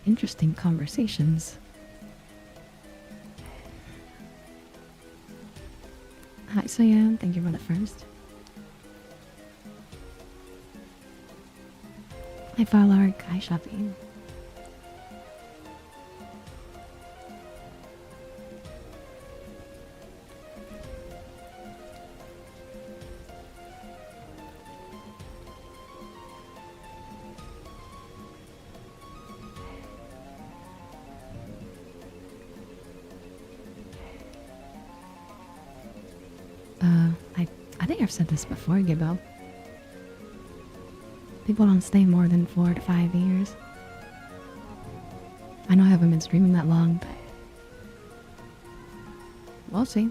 interesting conversations. Hi, Soyan. Thank you for the first. Hi, Farlark. Hi, Shopping. I think I've said this before, Gibbo. People don't stay more than 4 to 5 years. I know I haven't been streaming that long, but we'll see.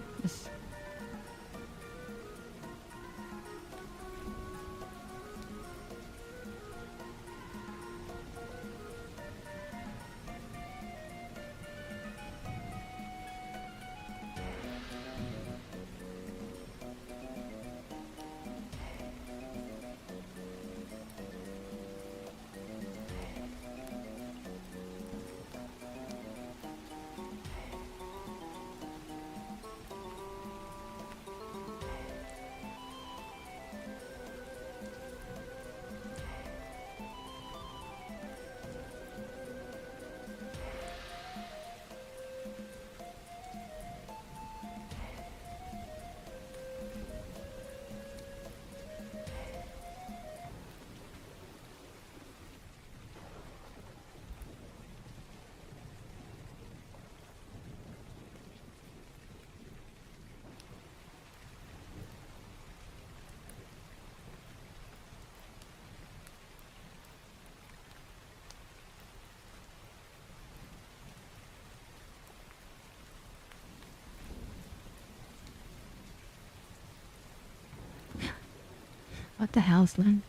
What the hell, Slim?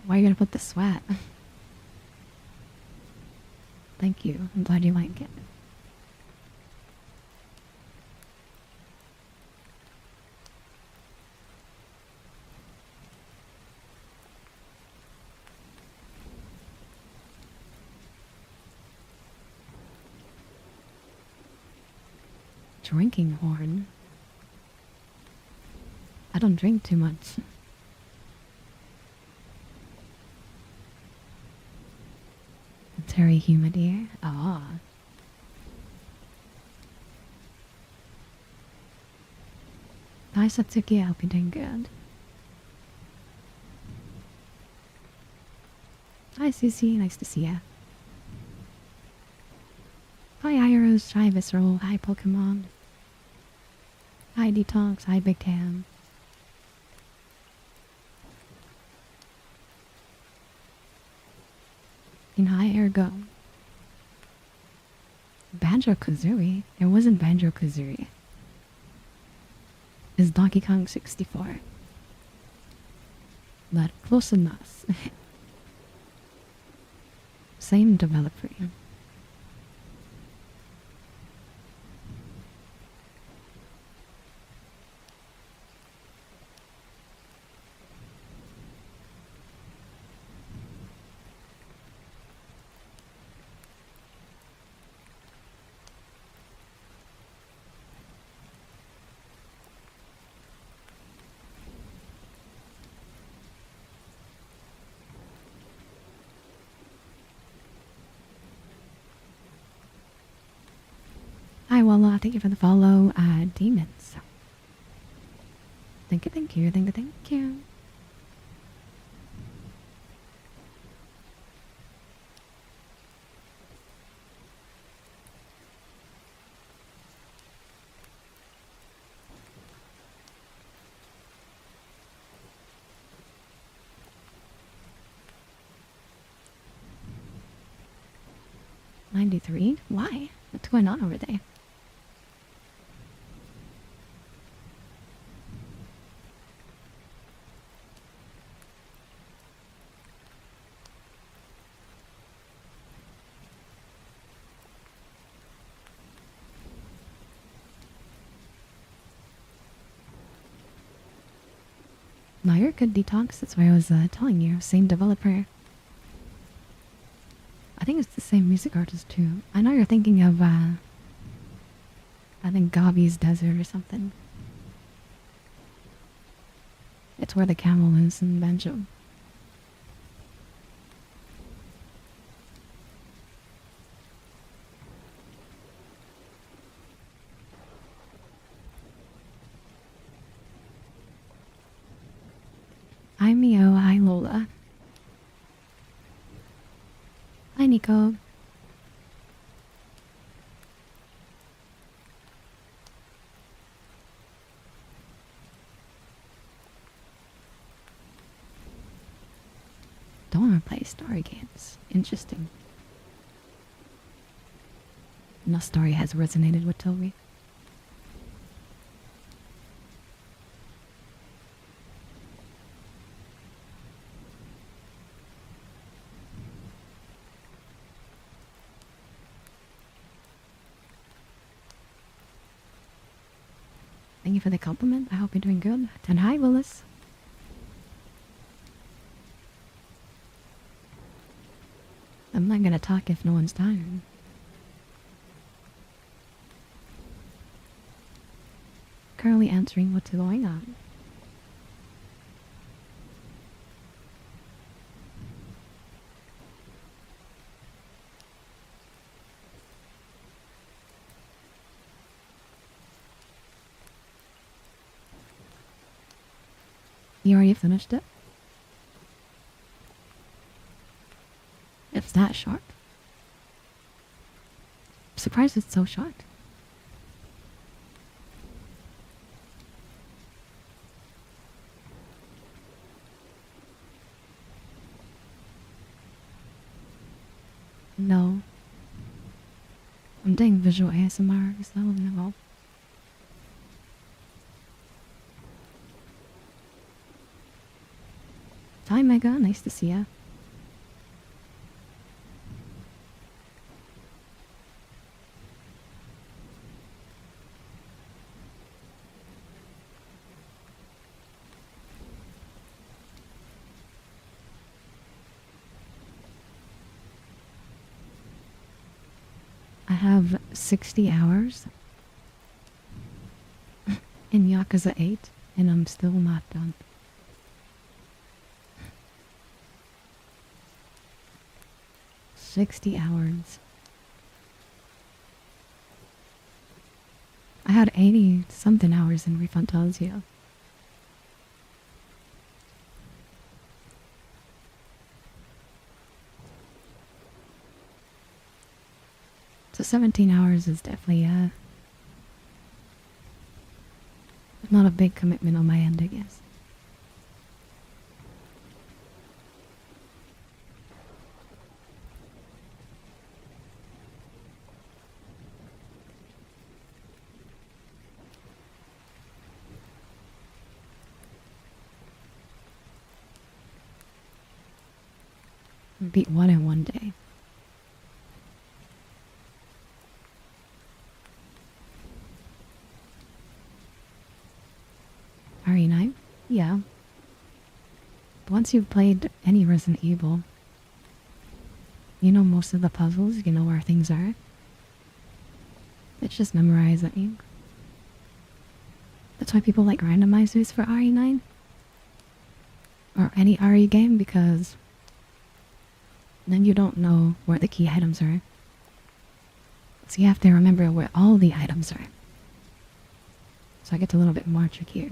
Why are you gonna put the sweat? Thank you. I'm glad you like it. Drinking horn. I don't drink too much. It's very humid here. Ah. Hi Satsuki, I hope you're doing good. Hi Susie, nice to see ya. Hi Iros, hi Visceral, hi Pokemon. Hi Detox, hi Big Tam. And hi Ergo. Banjo-Kazooie? It wasn't Banjo-Kazooie. It's Donkey Kong 64. But close enough. Same developer. Hi, Walla. Thank you for the follow. Demons. Thank you, thank you, thank you, thank you. $93? Why? What's going on over there? No, you're good, Detox. That's why I was telling you. Same developer. I think it's the same music artist too. I know you're thinking of, I think Hobbies Desert or something. It's where the camel is in Banjo. Hi Mio, hi Lola. Hi Nico. Don't want to play story games. Interesting. No story has resonated with Toby. Thank you for the compliment. I hope you're doing good. And hi, Willis. I'm not gonna talk if no one's tired. Currently answering what's going on. You already finished it? It's that short. I'm surprised it's so short. No. I'm doing visual ASMR, so that wouldn't help. Hi Mega, nice to see ya. I have 60 hours in Yakuza 8, and I'm still not done. 60 hours. I had 80 something hours in Refantasia. So 17 hours is definitely not a big commitment on my end, I guess. Beat one in one day. RE9? Yeah. Once you've played any Resident Evil, you know most of the puzzles, you know where things are. It's just memorizing. That's why people like randomizers for RE9. Or any RE game, because then you don't know where the key items are. So you have to remember where all the items are. So it gets a little bit more trickier.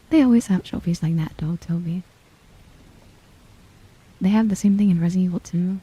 They always have trophies like that though, Toby. They have the same thing in Resident Evil 2.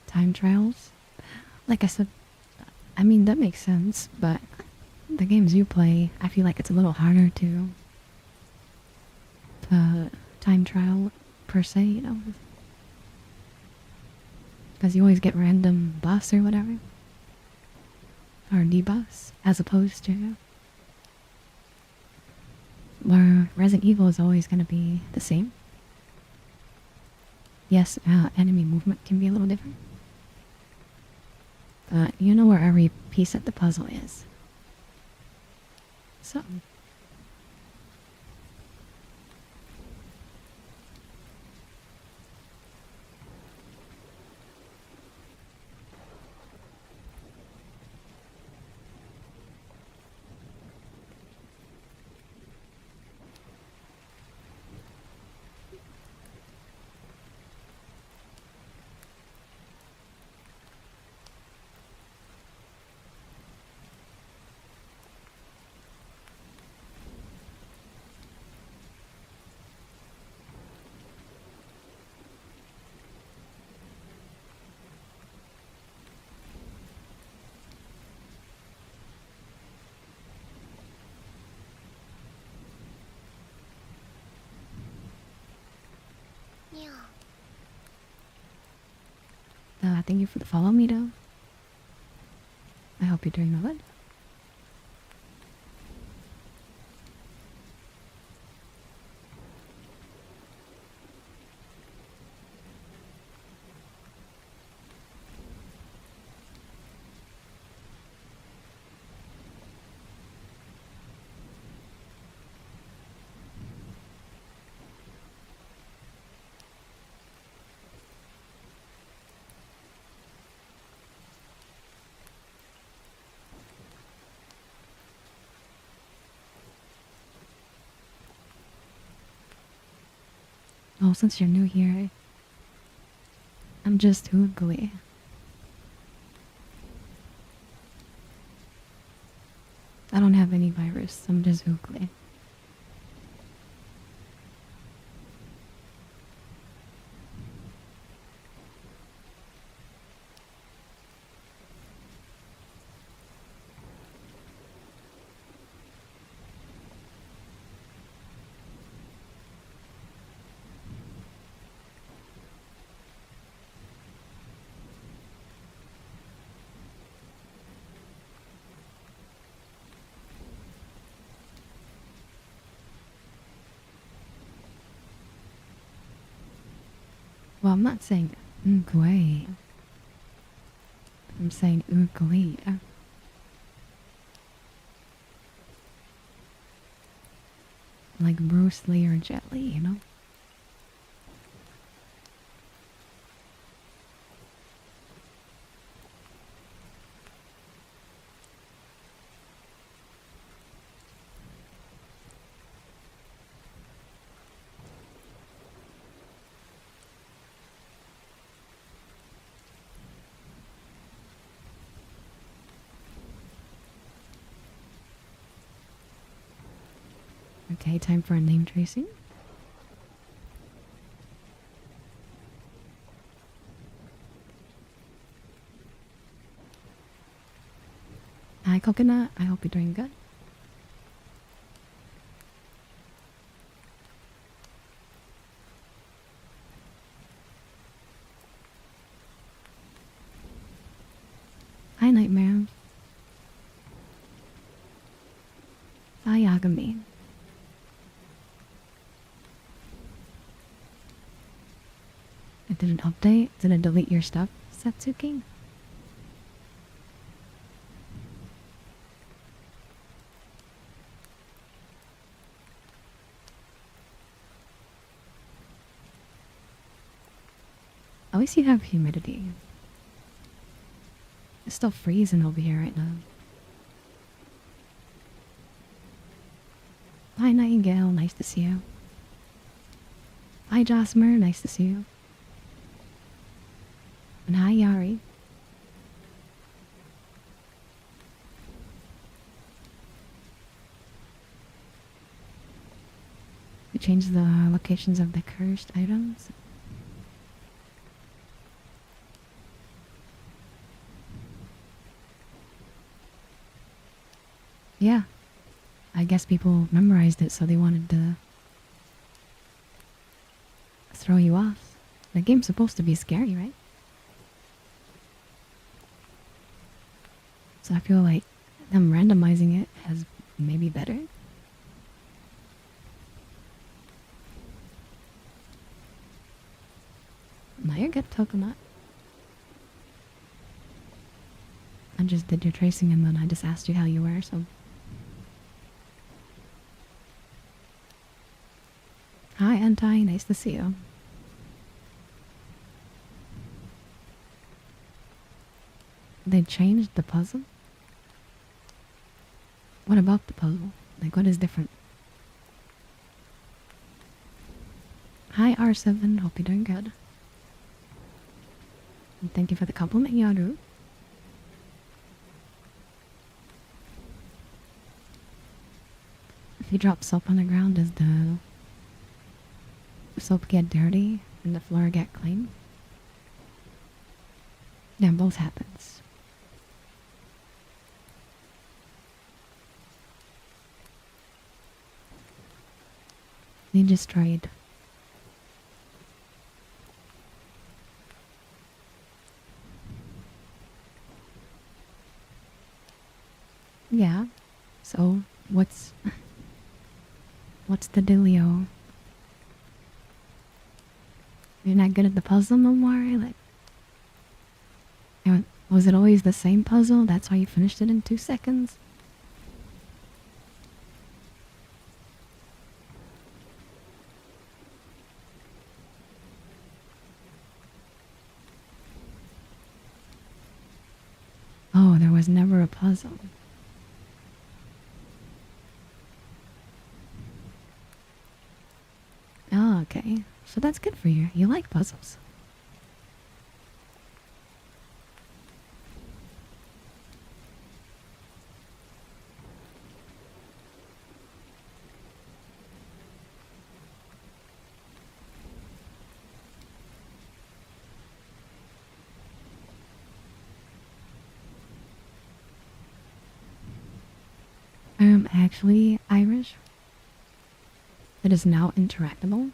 Time trials? Like I said, I mean, that makes sense, but the games you play, I feel like it's a little harder to time trial per se, you know? Because you always get random buffs or whatever. Or debuffs, as opposed to where Resident Evil is always going to be the same. Yes, enemy movement can be a little different. But you know where every piece of the puzzle is. So, thank you for the follow me though. I hope you're doing well. Oh, since you're new here, I'm just oogly. I don't have any virus, I'm just oogly. Well, I'm not saying oogly. I'm saying oogly. Like Bruce Lee or Jet Li, you know? Okay, time for a name tracing. Hi, Coconut. I hope you're doing good. Hi, Nightmare. Hi, Yagami. It didn't update? Did it delete your stuff, Satsuki? At least you have humidity. It's still freezing over here right now. Hi, Nightingale. Nice to see you. Hi, Josmer. Nice to see you. And hi, Yari. We changed the locations of the cursed items. Yeah, I guess people memorized it so they wanted to throw you off. The game's supposed to be scary, right? So I feel like them randomizing it has maybe better. No, you're good, Tokonot. I just did your tracing and then I just asked you how you were, so. Hi, Anti, nice to see you. They changed the puzzle? What about the puzzle? Like, what is different? Hi, R7, hope you're doing good. And thank you for the compliment, Yaru. If you drop soap on the ground, does the soap get dirty and the floor get clean? Yeah, both happens. They destroyed. Yeah. So what's the dealio? You're not good at the puzzle no more? Like, was it always the same puzzle? That's why you finished it in 2 seconds? Oh, there was never a puzzle. Oh, okay. So that's good for you. You like puzzles. I'm actually Irish. It is now interactable.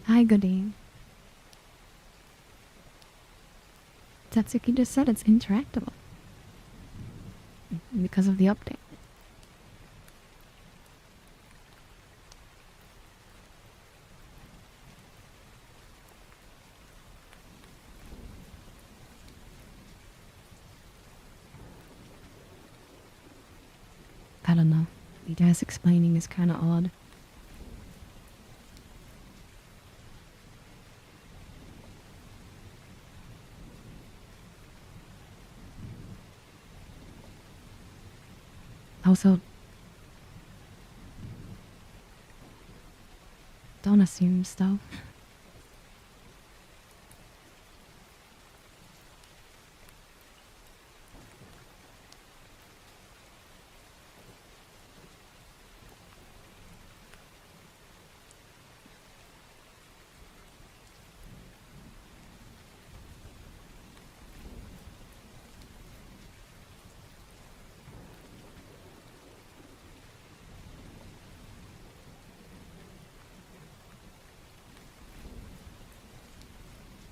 Hi, Goody. Tatsuki just said it's interactable. Because of the update. I don't know. You guys explaining is kinda odd. Also, don't assume stuff.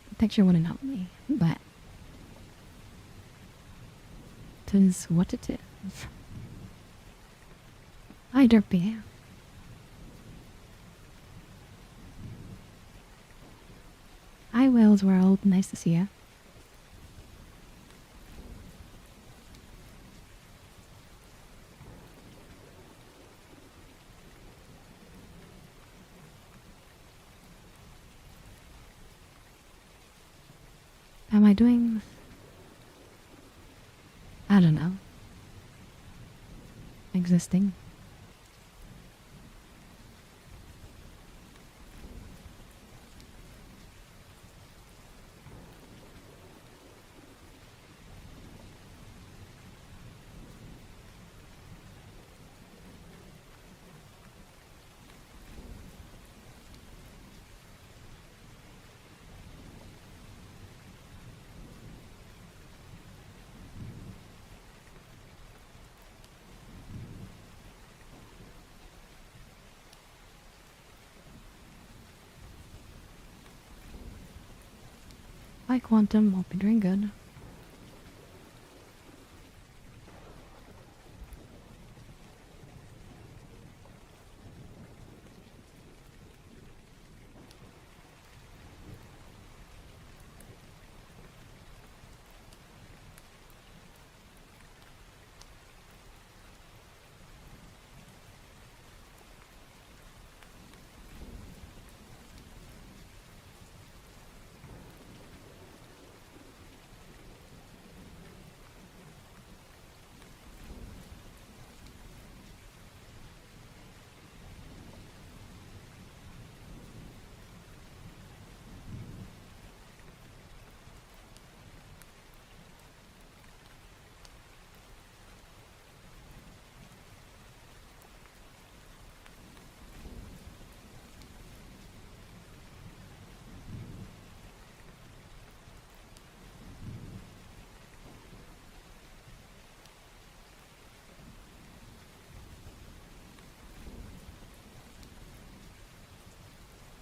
The picture wouldn't help me, but tis what it is. Hi, Derpy. Hi, Wales World. Nice to see ya. Am I doing? I don't know. Existing. Bye, Quantum. Hope you're doing good.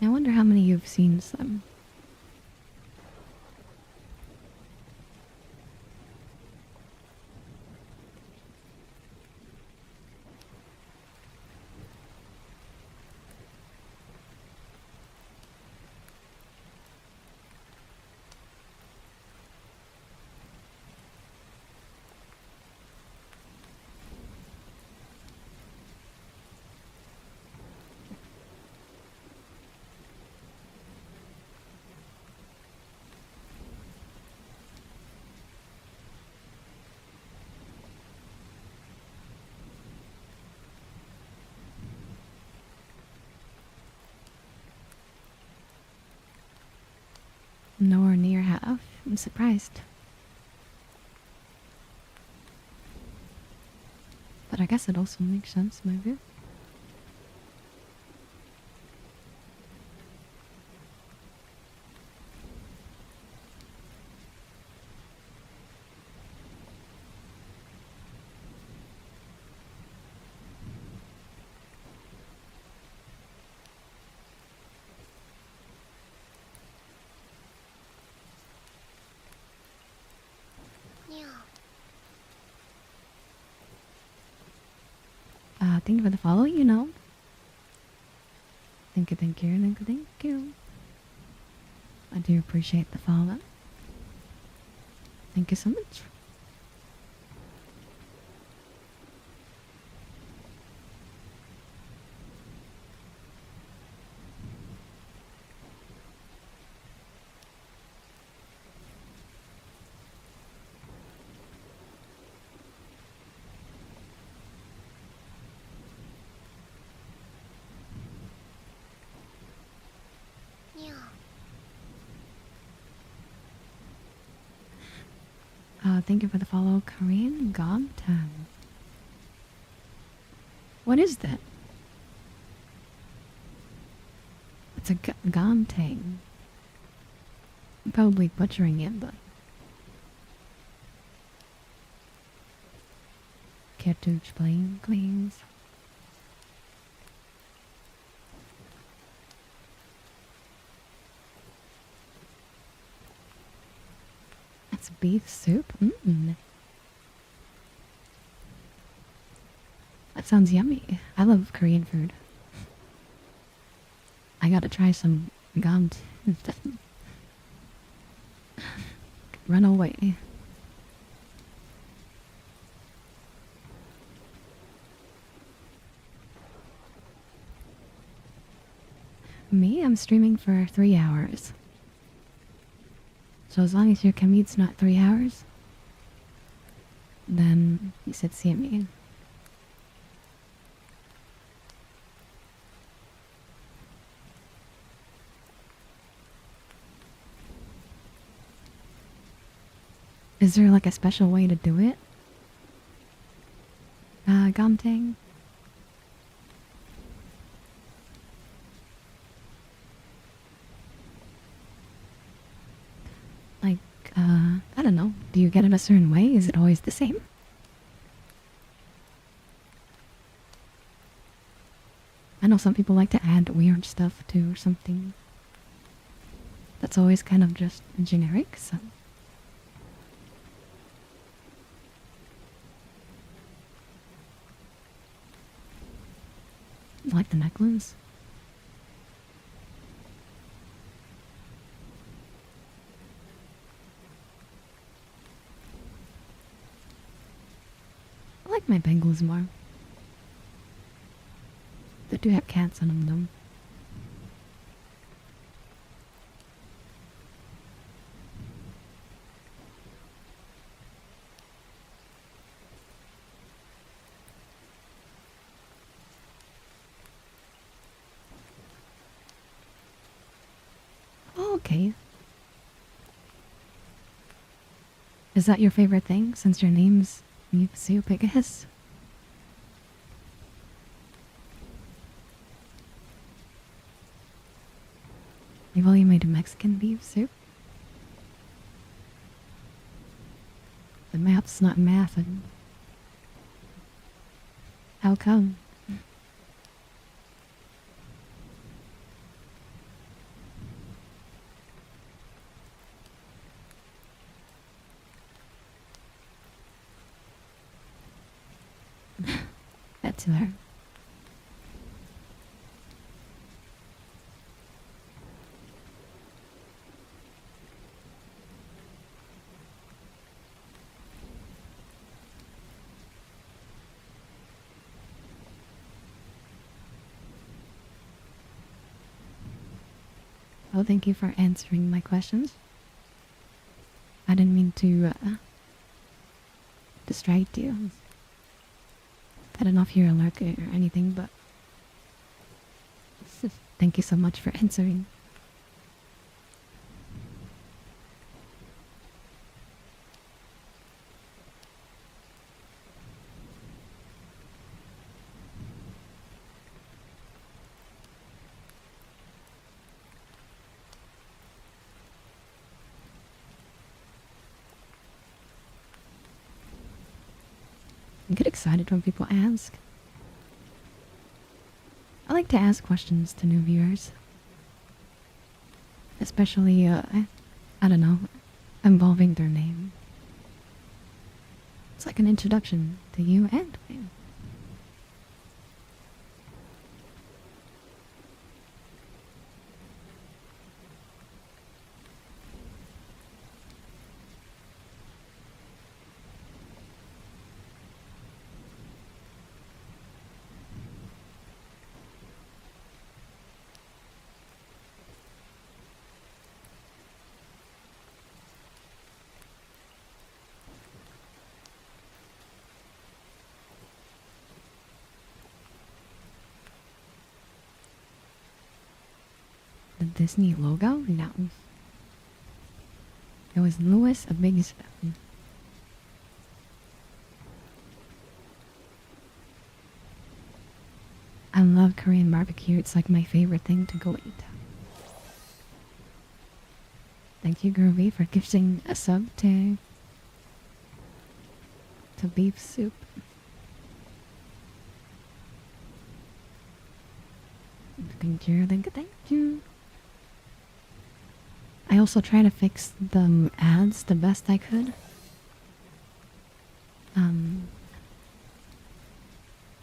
I wonder how many you've seen some. Nowhere near half. I'm surprised. But I guess it also makes sense, maybe. Thank you for the follow, you know. Thank you, thank you, thank you, thank you. I do appreciate the follow. Thank you so much. Thank you for the follow, Korean Gomtan. What is that? It's a Gomtang. I'm probably butchering it, but... Care to explain, please? It's beef soup? That sounds yummy. I love Korean food. I gotta try some gomt. Run away. Me? I'm streaming for 3 hours. So as long as your commute's not 3 hours, then you should see me. Is there like a special way to do it? Gomtang? Like, I don't know. Do you get it a certain way? Is it always the same? I know some people like to add weird stuff too or something. That's always kind of just generic, so. Like the necklace. I like my bangles more. They do have cats on them though. Oh, okay. Is that your favorite thing since your name's beef soup, I guess? You've only made a Mexican beef soup? The map's not mathing. How come? That's her. Oh, thank you for answering my questions. I didn't mean to distract you. I don't know if you're allergic or anything, but thank you so much for answering. I get excited when people ask. I like to ask questions to new viewers. Especially, I don't know, involving their name. It's like an introduction to you and me. The Disney logo? No. It was Louis a big. I love Korean barbecue. It's like my favorite thing to go eat. Thank you, Groovy, for gifting a sub to beef soup. Thank you, thank you. I also try to fix the ads the best I could.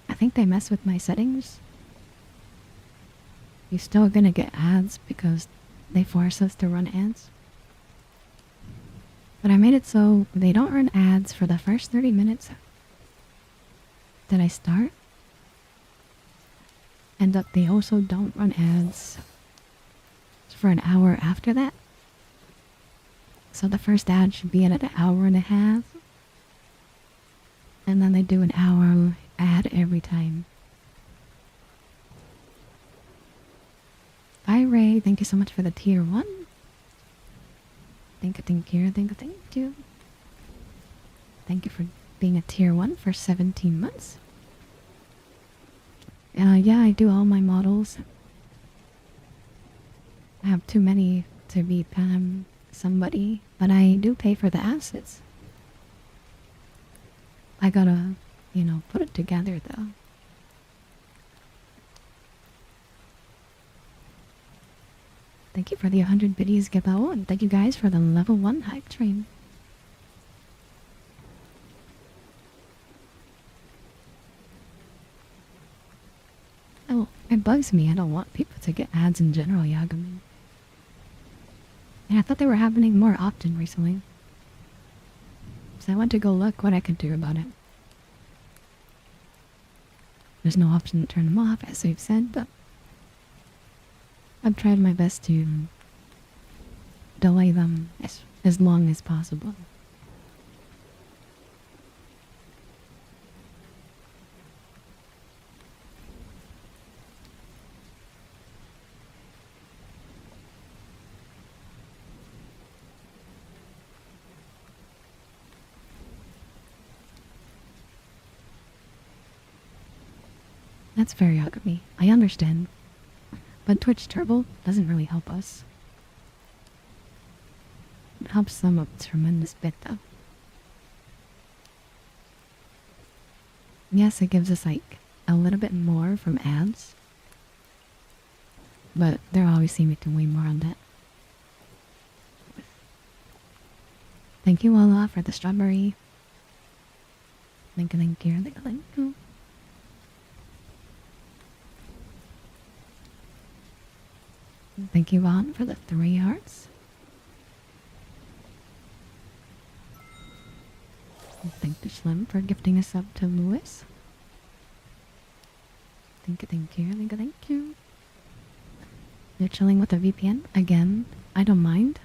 I think they mess with my settings. You're still gonna get ads because they force us to run ads. But I made it so they don't run ads for the first 30 minutes that I start. And that they also don't run ads for an hour after that. So the first ad should be at an hour and a half. And then they do an hour ad every time. Bye, Ray. Thank you so much for the tier 1. Thank you. Thank you for being a tier 1 for 17 months. Yeah, I do all my models. I have too many to be Pam somebody, but I do pay for the assets. I gotta, put it together though. Thank you for the 100 biddies, Gabao, and thank you guys for the level 1 hype train. Oh, it bugs me. I don't want people to get ads in general, Yagami. And I thought they were happening more often recently. So I went to go look what I could do about it. There's no option to turn them off, as we've said, but I've tried my best to delay them as long as possible. That's very Yagami. I understand. But Twitch Turbo doesn't really help us. It helps them a tremendous bit though. Yes, it gives us like a little bit more from ads. But they're always seeming to weigh more on that. Thank you, Ola, for the strawberry. Thank you. Thank you. Thank you, Vaughn, for the 3 hearts. Thank you, Slim, for gifting us up to Lewis. Thank you. You're chilling with a VPN? Again, I don't mind.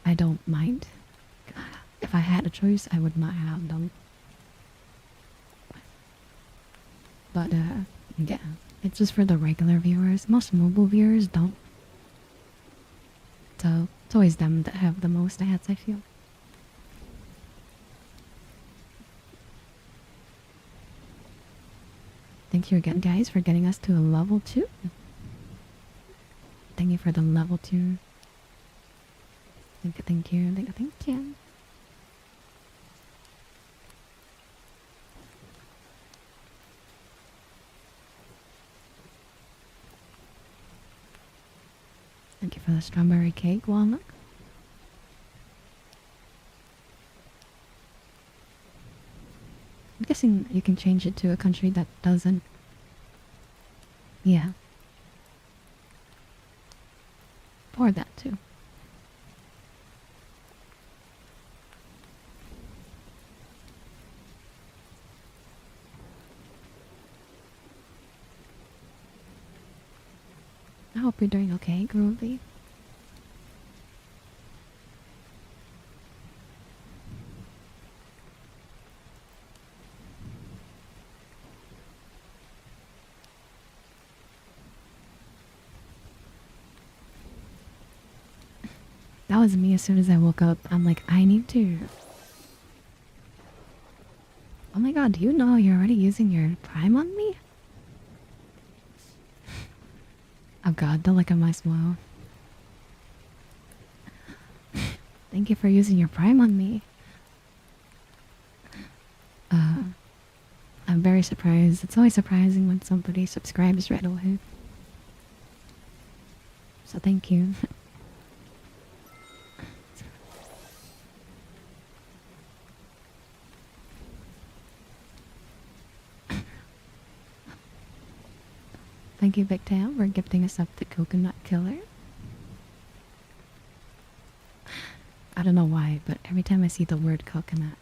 If I had a choice, I would not have them. But, yeah. It's just for the regular viewers. Most mobile viewers don't. So, it's always them that have the most ads, I feel. Thank you again, guys, for getting us to a level 2. Thank you for the level 2. Thank you. Thank you for the strawberry cake, walnut. I'm guessing you can change it to a country that doesn't. Yeah. Or that too. I hope you're doing okay, Groovy. That was me as soon as I woke up. I'm like, I need to. Oh my god, do you know you're already using your Prime on me? Oh god, the look of my smile. Thank you for using your Prime on me. I'm very surprised. It's always surprising when somebody subscribes right away. So thank you. Thank you, Big Tail, for gifting us up the Coconut Killer. I don't know why, but every time I see the word coconut,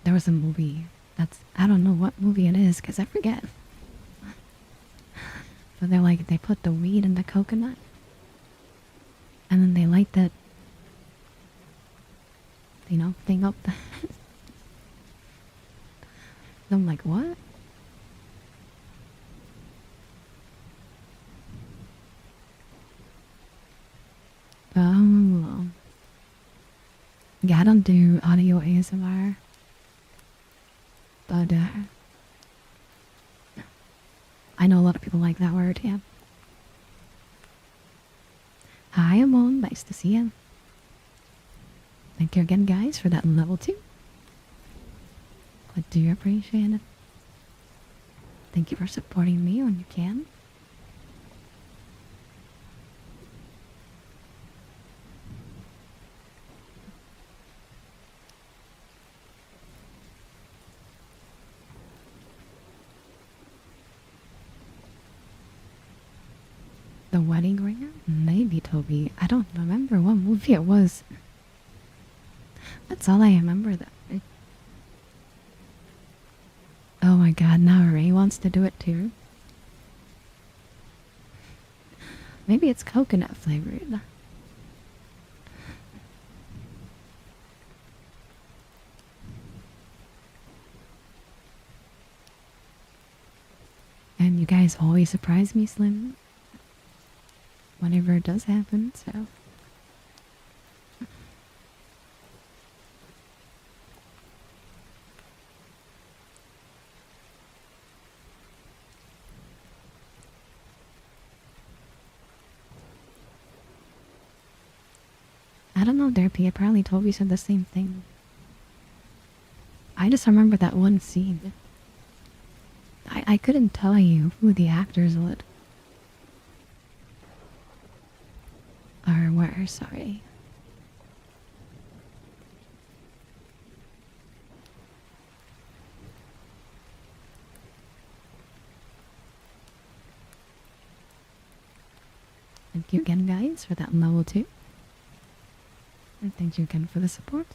there was a movie I don't know what movie it is because I forget. But they're like, they put the weed in the coconut and then they light that, thing up. I'm like, what? Yeah, I don't do audio ASMR. But, I know a lot of people like that word, yeah. Hi, Amon. Nice to see you. Thank you again, guys, for that level 2. I do appreciate it. Thank you for supporting me when you can. The wedding ring? Maybe, Toby. I don't remember what movie it was. That's all I remember. Oh my god, now Ray wants to do it too. Maybe it's coconut flavored. And you guys always surprise me, Slim. Whenever it does happen, so. I don't know, Derpy. Apparently Toby said the same thing. I just remember that one scene. I couldn't tell you who the actors would. Or were, sorry. Thank you again, guys, for that level 2. And thank you again for the support.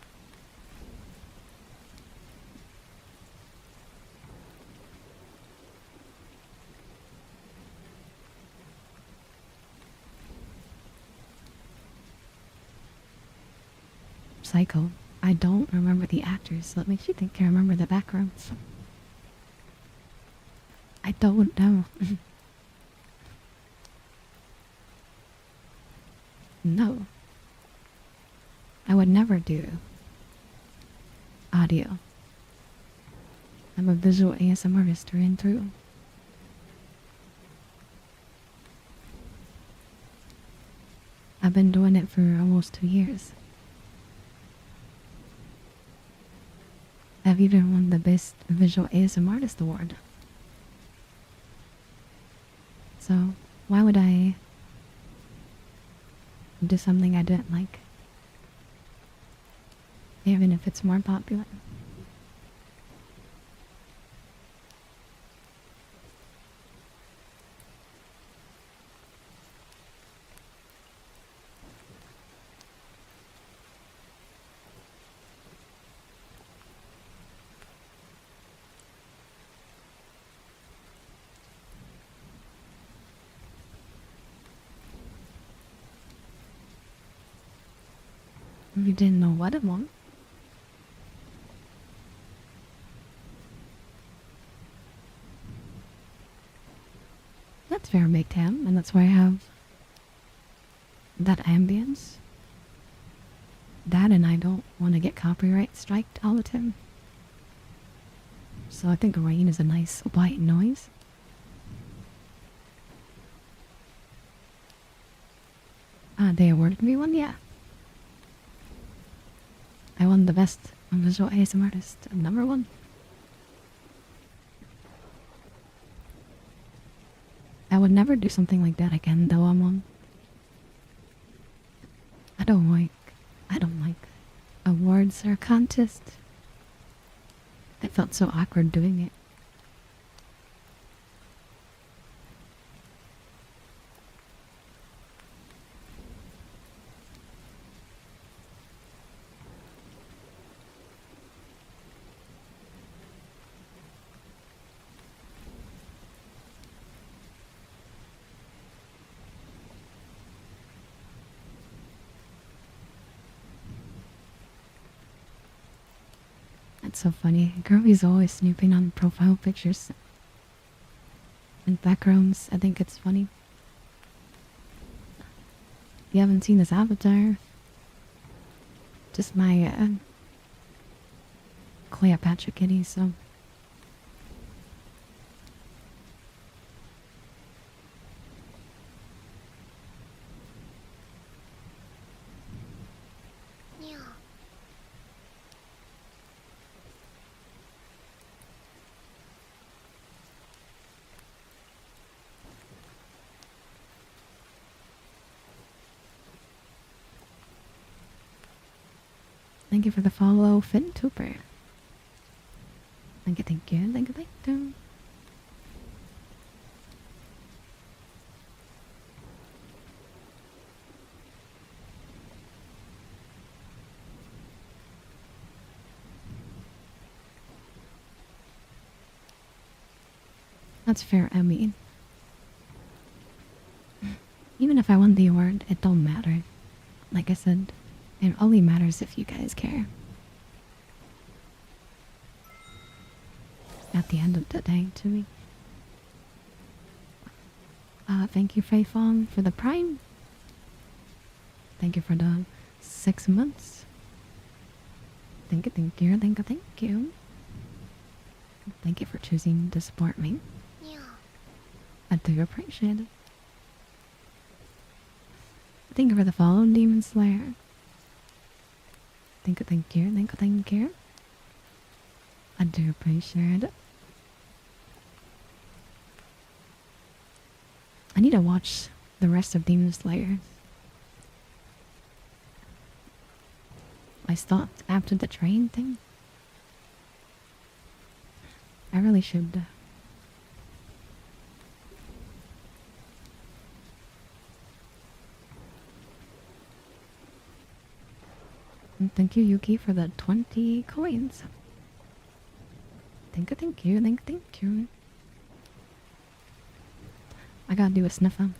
Psycho. I don't remember the actors, so that makes you think I remember the backgrounds. I don't know. No. I would never do audio. I'm a visual ASMR artist through and through. I've been doing it for almost 2 years. I've even won the Best Visual ASMR Artist Award. So, why would I do something I didn't like? Even if it's more popular. You didn't know what I want. That's fair, Big Tam, and that's why I have that ambience. That and I don't want to get copyright striked all the time. So I think rain is a nice white noise. They awarded me one, yeah. I won the Best Visual ASMR Artist, #1. I would never do something like that again, though, Amon. I don't like awards or contests. I felt so awkward doing it. That's so funny. Girlie's always snooping on profile pictures and backgrounds. I think it's funny. If you haven't seen this avatar, just my Cleopatra kitty, so. Thank you for the follow, Finn Tooper. Thank you, thank you, thank you, thank you. That's fair, I mean. Even if I won the award, it don't matter. Like I said, it only matters if you guys care. At the end of the day, to me. Thank you, Fei Fong, for the Prime. Thank you for the 6 months. Thank you, thank you, thank you, thank you. Thank you for choosing to support me. I do appreciate it. Thank you for the follow, Demon Slayer. Thank you, thank you, thank you, thank you. I do appreciate it. I need to watch the rest of Demon Slayer. I stopped after the train thing. I really should. And thank you, Yuki, for the 20 coins. Thank you, thank you, thank you. I gotta do a sniffer.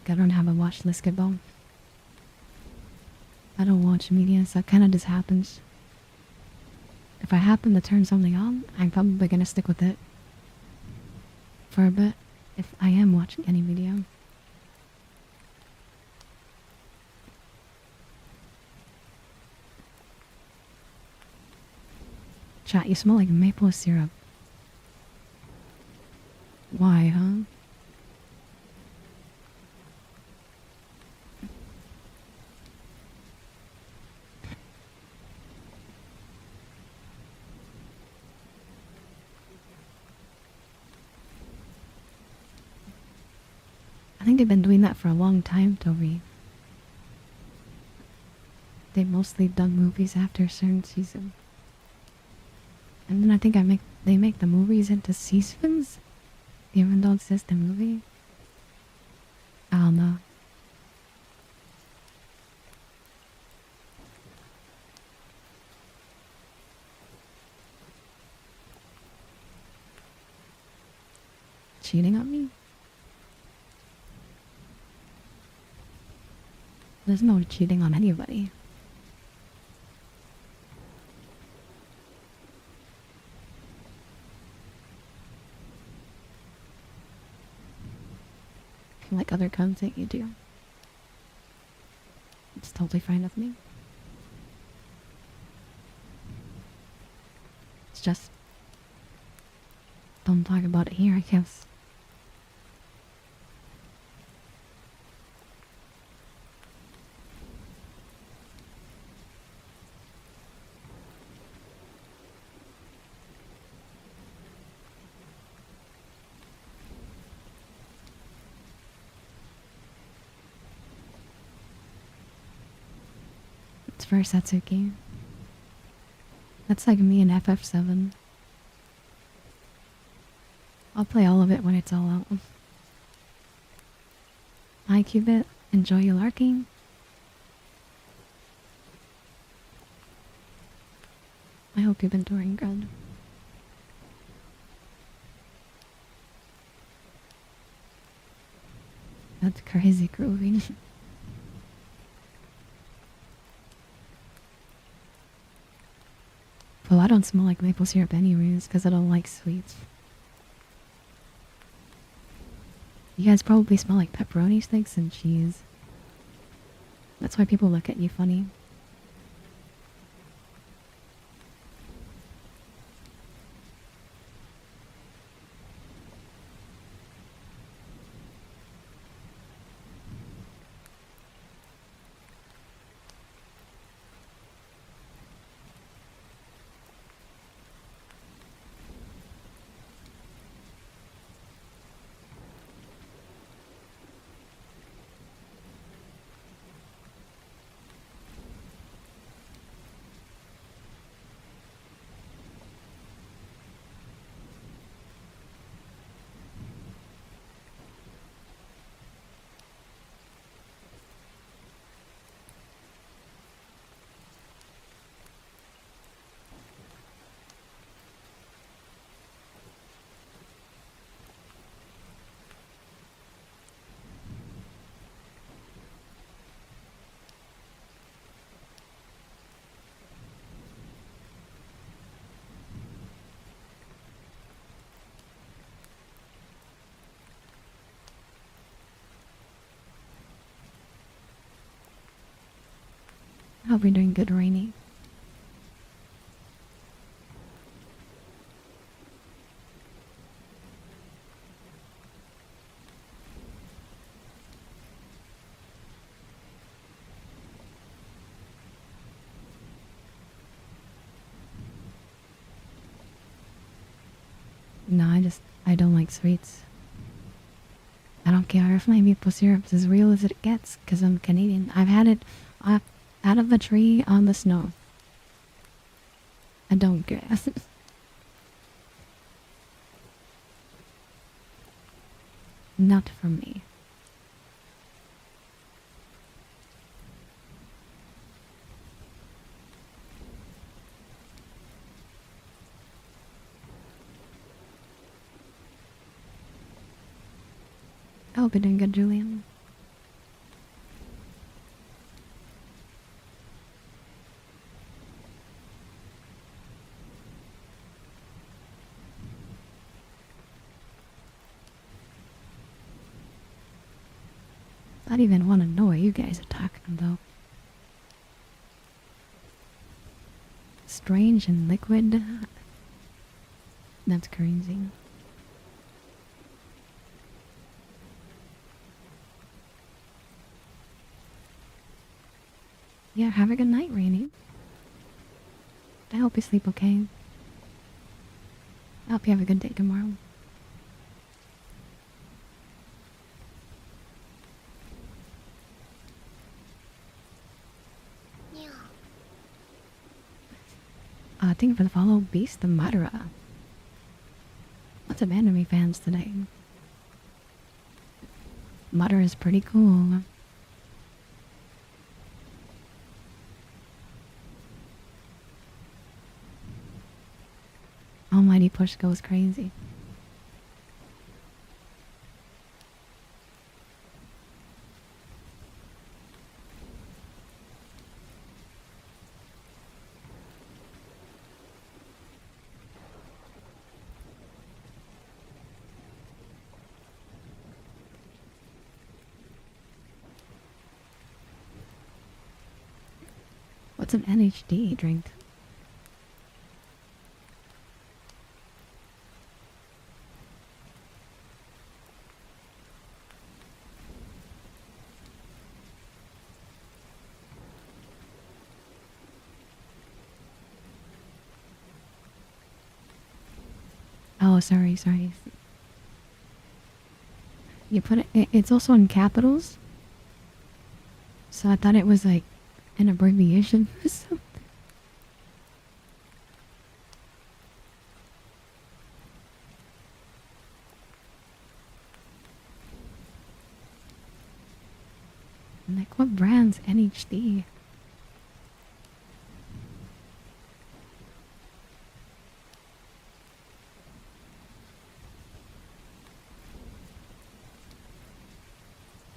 I don't have a watch list, Gibbo. I don't watch media, so that kinda just happens. If I happen to turn something on, I'm probably gonna stick with it for a bit, if I am watching any video. Chat, you smell like maple syrup. Why, huh? I think they've been doing that for a long time, Toby. They've mostly done movies after a certain season. And then I think they make the movies into seasons? Even though it's just a movie? I don't know. Cheating on me? There's no cheating on anybody. If you like other content, you do. It's totally fine with me. It's just... don't talk about it here, I guess. It's for Satsuki. That's like me in FF7. I'll play all of it when it's all out. Hi, Cubit. Enjoy your larking. I hope you've been doing good. That's crazy groovy. Well, I don't smell like maple syrup anyways, because I don't like sweets. You guys probably smell like pepperoni sticks and cheese. That's why people look at you funny. Hope you're doing good, Rainy. No, I don't like sweets. I don't care if my maple syrup's as real as it gets, because I'm Canadian. I've had it out of a tree on the snow. I don't care. Not for me. I hope you're doing good, Julian. I don't even want to know what you guys are talking about. Strange and liquid? That's crazy. Yeah, have a good night, Rainy. I hope you sleep okay. I hope you have a good day tomorrow. Thank you for the follow, Beast the Madara. What's up, anime fans today? Madara is pretty cool. Almighty Push goes crazy. What's an NHD drink? Oh, sorry. You put it's also in capitals. So I thought it was like an abbreviation or something. I'm like, what brand's NHD?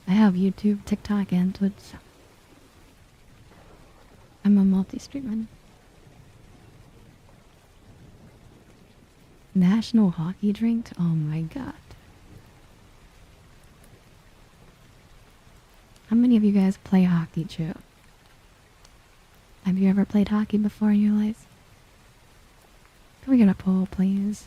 I have YouTube, TikTok, and Twitch. I'm a multi-streamer. National hockey drink? Oh my god. How many of you guys play hockey, too? Have you ever played hockey before in your life? Can we get a poll, please?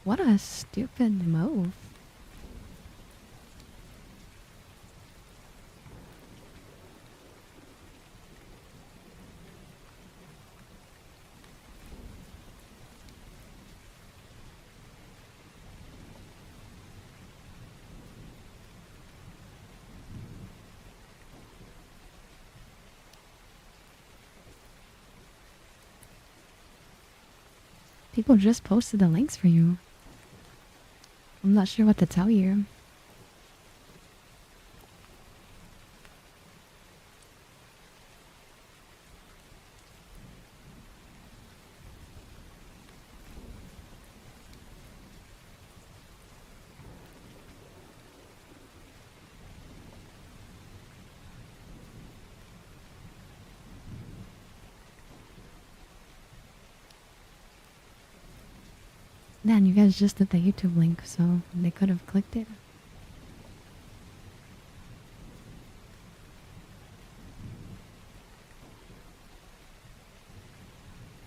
What a stupid move. People just posted the links for you. I'm not sure what to tell you. Then you guys just did the YouTube link, so they could have clicked it.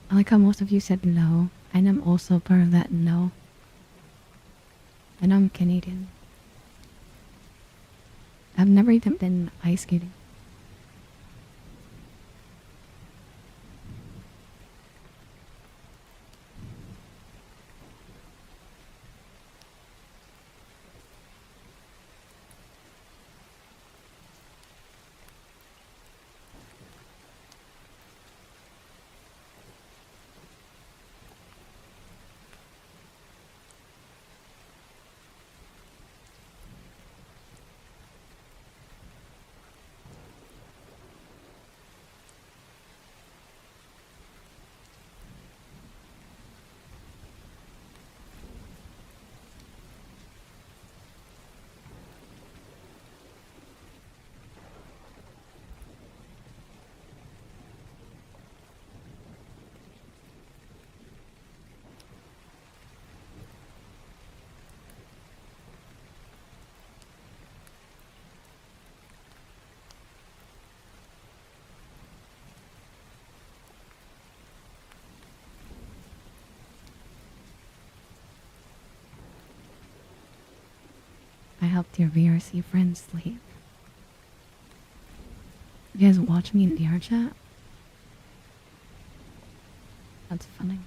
I like how most of you said no, and I'm also part of that no. And I'm Canadian. I've never even been ice skating. I helped your VRC friends sleep. You guys watch me in VR chat? That's funny.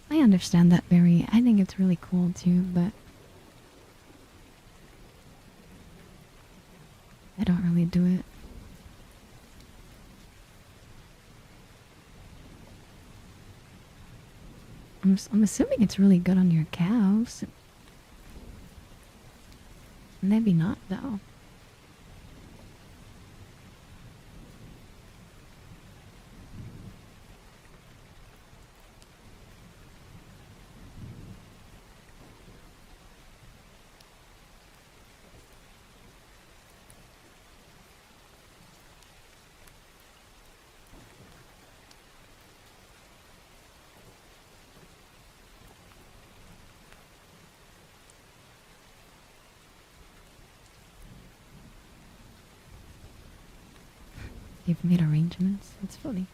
I understand that, Barry. I think it's really cool too, but I don't really do it. I'm assuming it's really good on your calves. Maybe not, though. You've made arrangements. It's funny.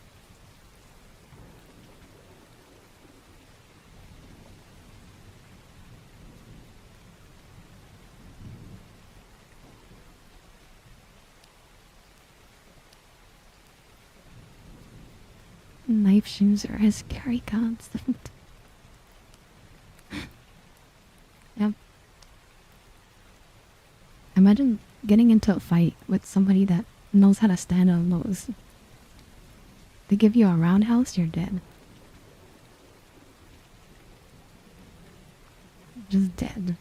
Knife shoes are a scary concept. Yep. Imagine getting into a fight with somebody that knows how to stand on those. They give you a roundhouse, you're dead. Just dead.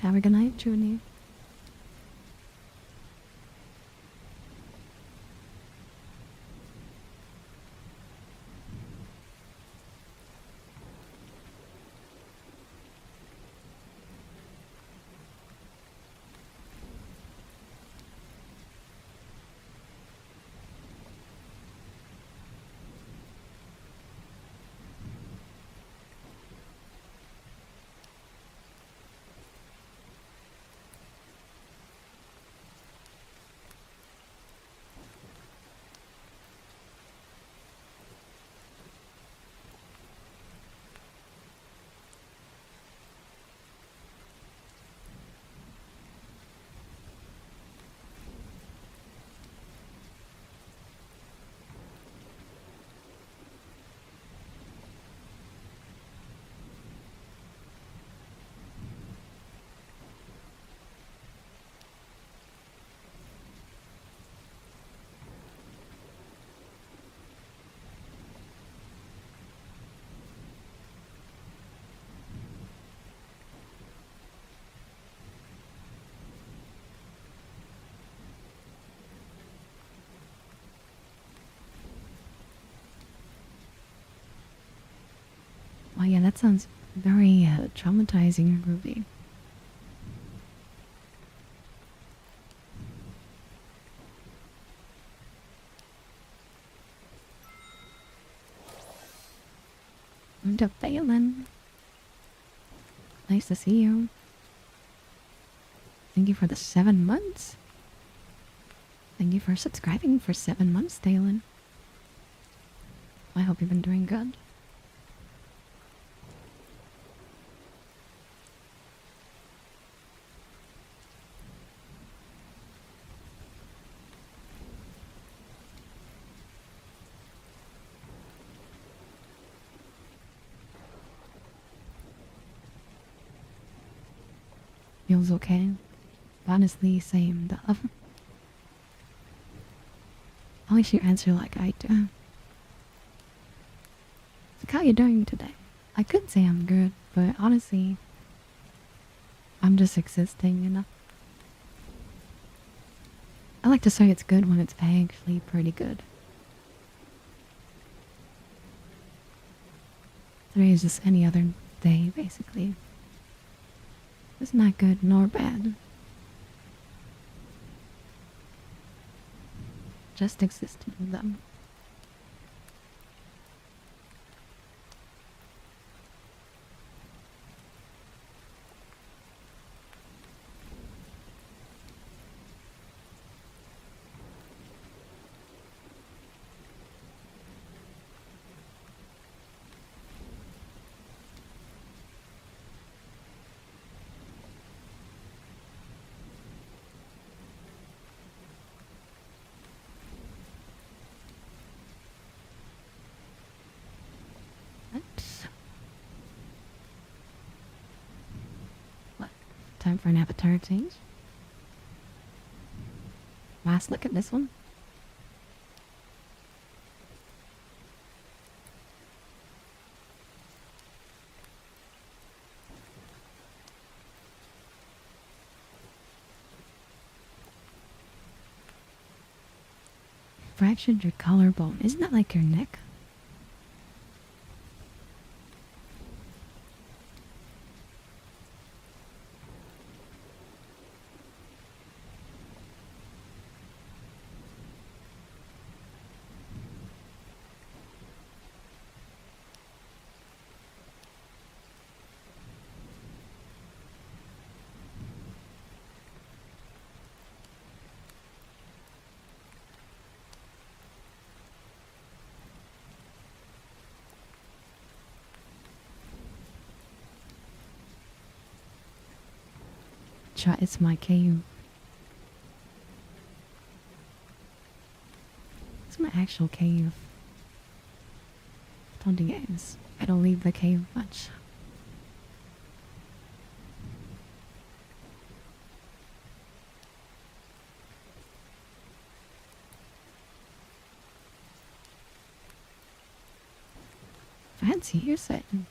Have a good night, Junie. Oh yeah, that sounds very traumatizing, Ruby. I'm to Phelan. Nice to see you. Thank you for the 7 months. Thank you for subscribing for 7 months, Thalen. I hope you've been doing good. Feels okay. Honestly, same. I wish you answer like I do. So how you doing today? I could say I'm good, but honestly, I'm just existing, you know? I like to say it's good when it's actually pretty good. Today is just any other day, basically. It's not good nor bad. Just existing with them. What? Time for an avatar change? Last look at this one. Fractured your collarbone. Isn't that like your neck? Chat, it's my KU. It's my actual KU. Don't do games. I don't leave the cave much. Fancy, you're saying.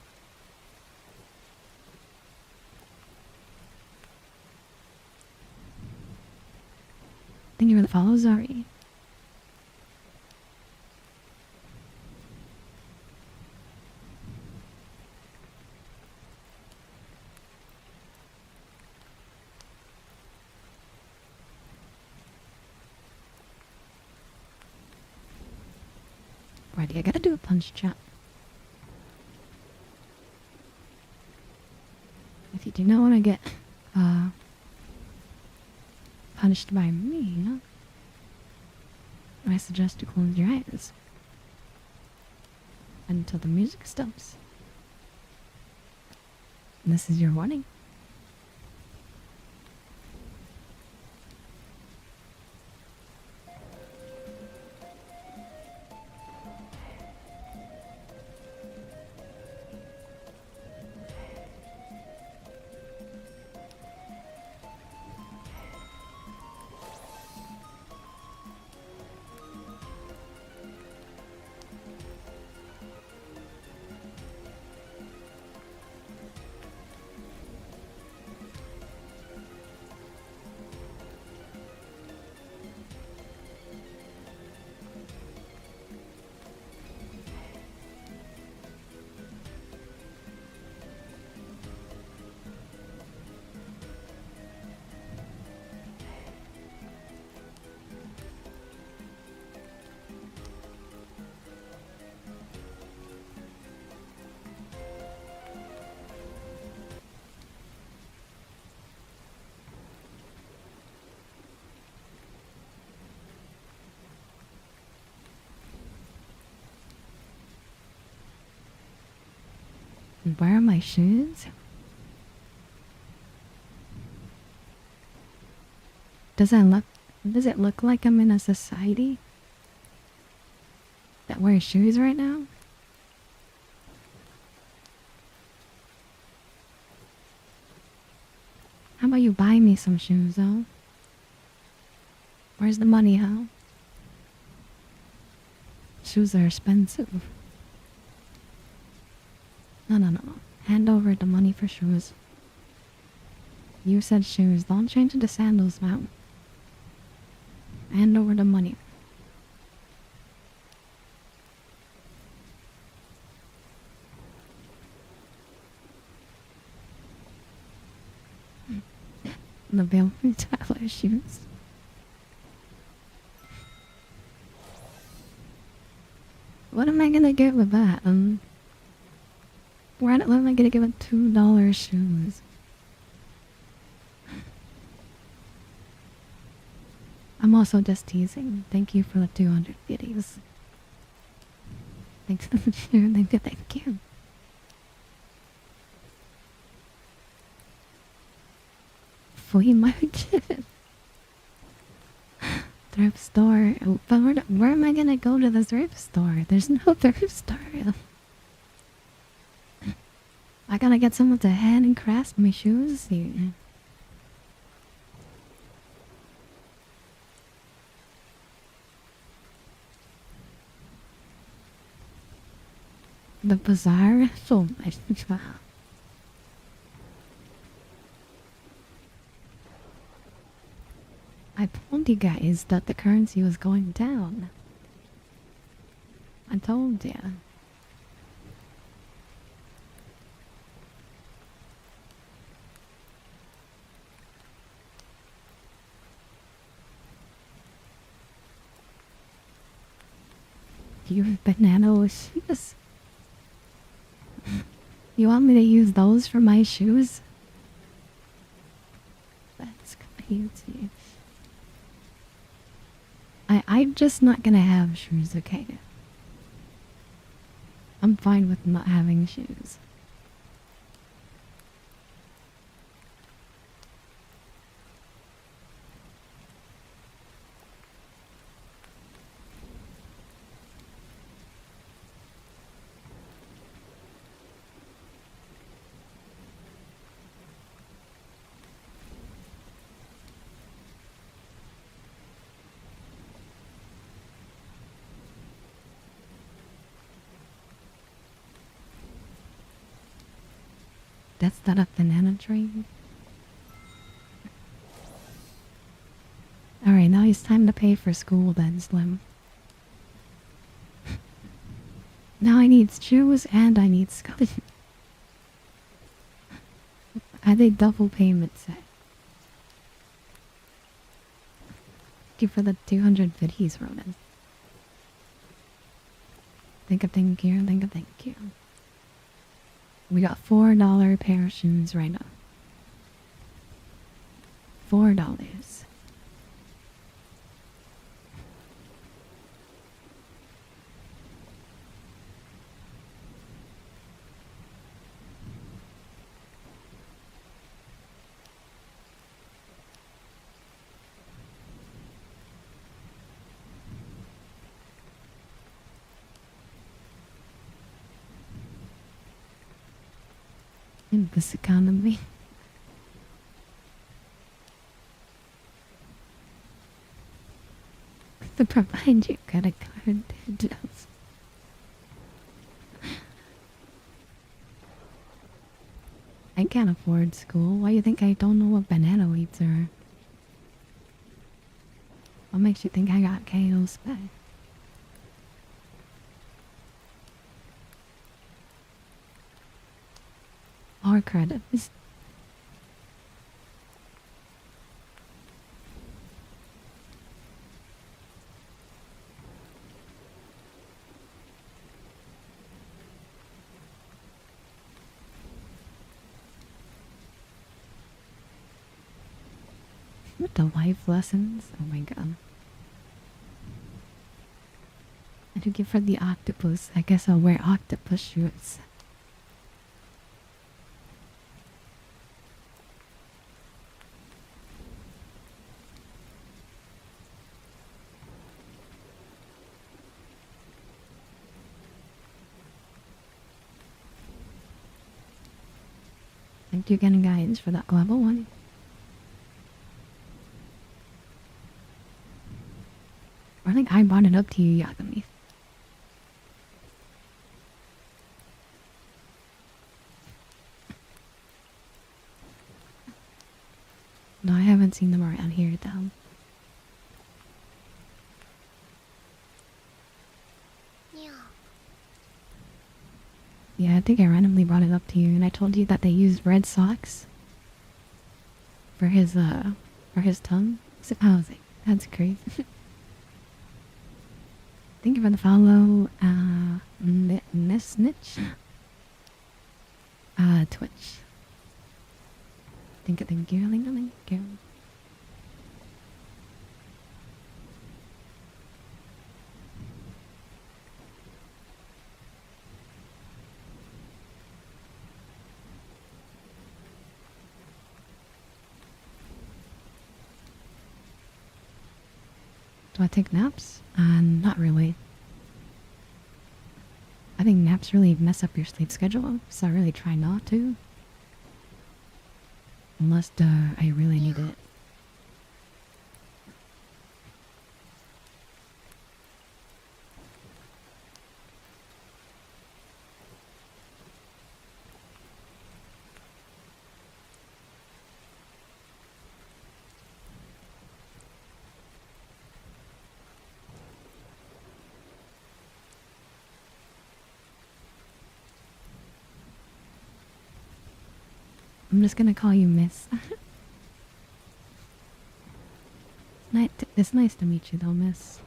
Thank you for the follow, Zari. Righty, I gotta do a punch chat. If you do not want to get punished by me, I suggest you close your eyes until the music stops. And this is your warning. And where are my shoes? Does it look like I'm in a society that wears shoes right now? How about you buy me some shoes, though? Where's the money, huh? Shoes are expensive. No, no, no. Hand over the money for shoes. You said shoes. Don't change it to sandals, man. Hand over the money. The Belfry Tyler shoes. What am I gonna get with that? What am I gonna get with $2 shoes? I'm also just teasing. Thank you for the 200 videos. Thanks for the share. Thank you. Flea market. Thrift store. But where am I gonna go to the thrift store? There's no thrift store. I gotta get someone to hand and craft my shoes. The bazaar? So much. I told you guys that the currency was going down. I told you. You banana shoes. You want me to use those for my shoes? That's crazy. I'm just not gonna have shoes, okay? I'm fine with not having shoes. That's not a banana tree. Alright, now it's time to pay for school then, Slim. Now I need shoes and I need school. Are they double payment set? Thank you for the 200 biddies, Ronan. Thank you. We got $4 pair of shoes right now. $4. In this economy. To provide you credit card details. I can't afford school. Why do you think I don't know what banana leaves are? What makes you think I got KO spec? Or credits. What the life lessons? Oh my god. I do give for the octopus. I guess I'll wear octopus shoes. Thank you again, guys, for that level 1. I think I brought it up to you, Yagami. No, I haven't seen them around here, though. Yeah, I think I randomly brought it up to you, and I told you that they used red socks for his tongue. So I was like, that's crazy. Thank you for the follow, Nesnitch, Twitch. Thank you, thank you, thank you. Do I take naps? Not really. I think naps really mess up your sleep schedule, so I really try not to. Unless, I really need it. I'm just gonna call you Miss. It's nice to meet you, though, Miss.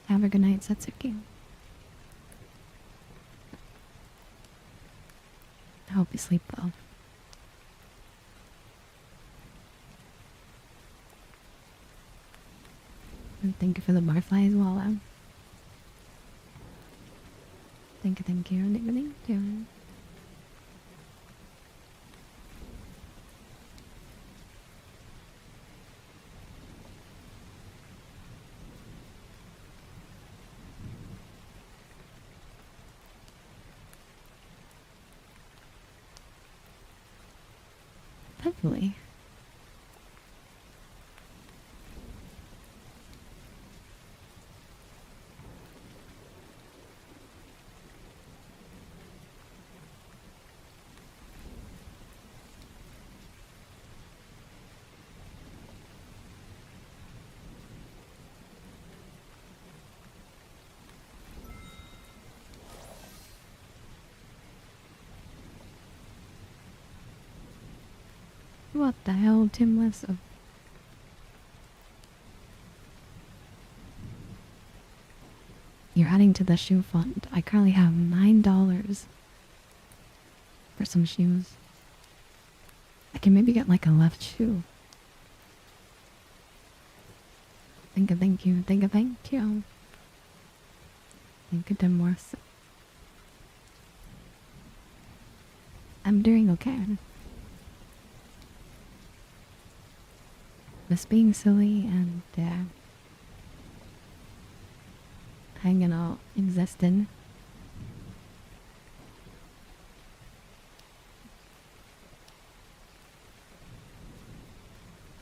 Have a good night, Satsuki. I hope you sleep well. And thank you for the barfly as well, Thank you, thank you, thank you. Hopefully. What the hell, Timless? Oh. You're adding to the shoe fund. I currently have $9 for some shoes. I can maybe get like a left shoe. Thank you, thank you, thank you, thank you. Thank you, Dimworth. I'm doing okay. Just being silly and hanging out, existing.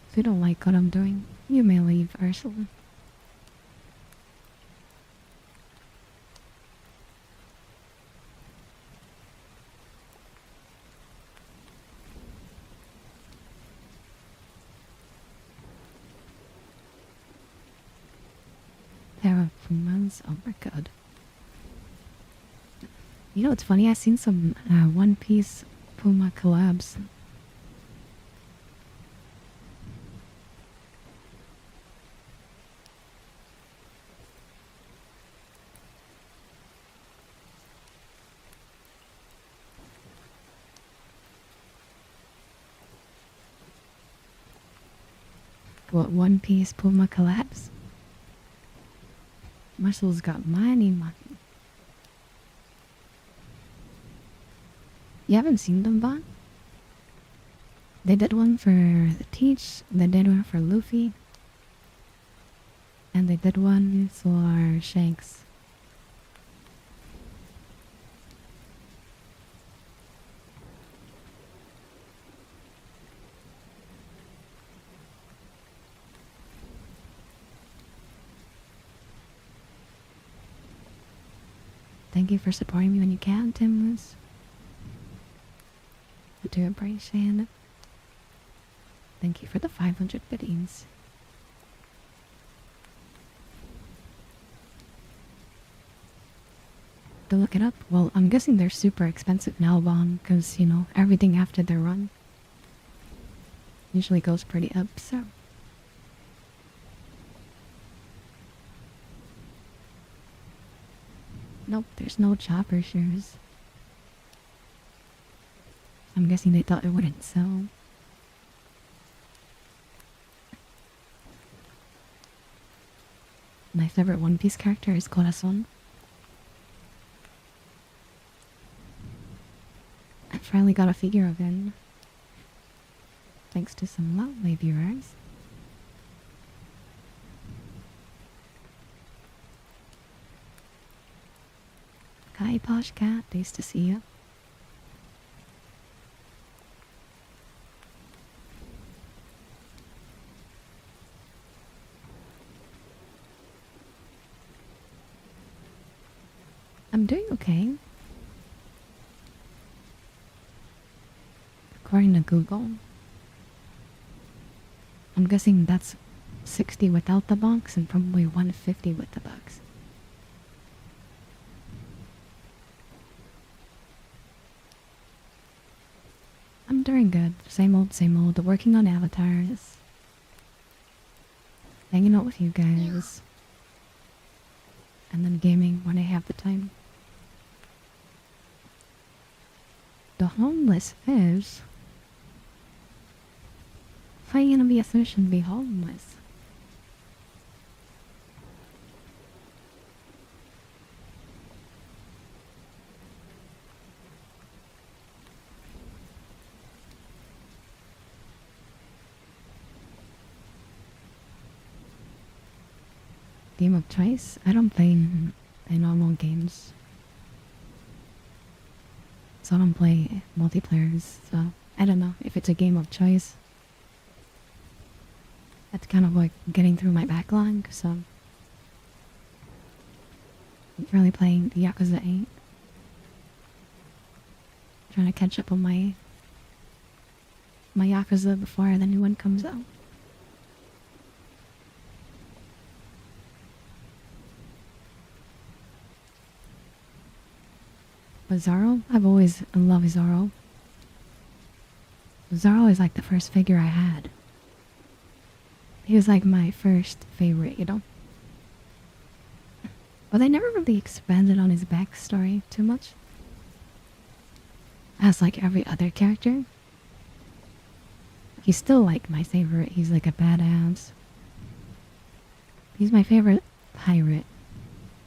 If you don't like what I'm doing, you may leave, Ursula. There are Pumas. Oh my god. You know, it's funny, I've seen some One Piece Puma collabs. What, One Piece Puma collabs? Muscles got money. You haven't seen them, Vaughn? They did one for the Teach, they did one for Luffy. And they did one for Shanks. Thank you for supporting me when you can, Timless. I do appreciate it. Thank you for the 500 biddies. To look it up, well, I'm guessing they're super expensive now, Bon, because, you know, everything after their run usually goes pretty up, so. Nope, there's no chopper shoes. I'm guessing they thought it wouldn't sell. My favorite One Piece character is Corazon. I finally got a figure of him. Thanks to some lovely viewers. Hi, Posh Cat. Nice to see you. I'm doing okay. According to Google. I'm guessing that's 60 without the box and probably 150 with the box. I'm doing good. Same old, same old. Working on avatars. Hanging out with you guys. And then gaming when I have the time. The homeless fish? How are you gonna be a fish and be homeless? Game of choice? I don't play normal games. So I don't play multiplayers, so I don't know if it's a game of choice. That's kind of like getting through my backlog, so I'm currently playing the Yakuza 8. Trying to catch up on my Yakuza before the new one comes out. But Zoro? I've always loved Zoro. Zoro is like the first figure I had. He was like my first favorite, you know? But they never really expanded on his backstory too much. As like every other character. He's still like my favorite. He's like a badass. He's my favorite pirate.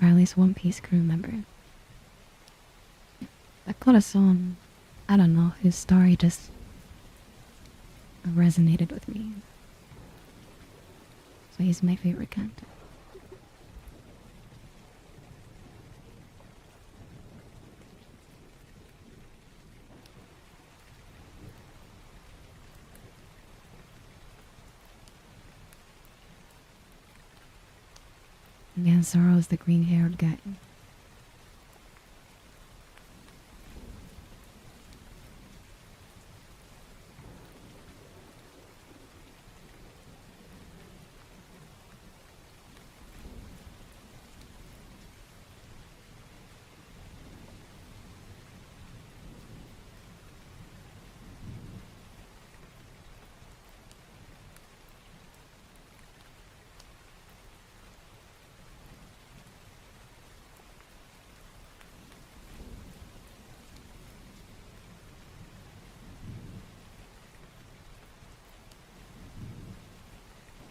Or at least One Piece crew member. That Corazon, I don't know, his story just resonated with me. So he's my favorite character. Yeah, Zoro's the green-haired guy.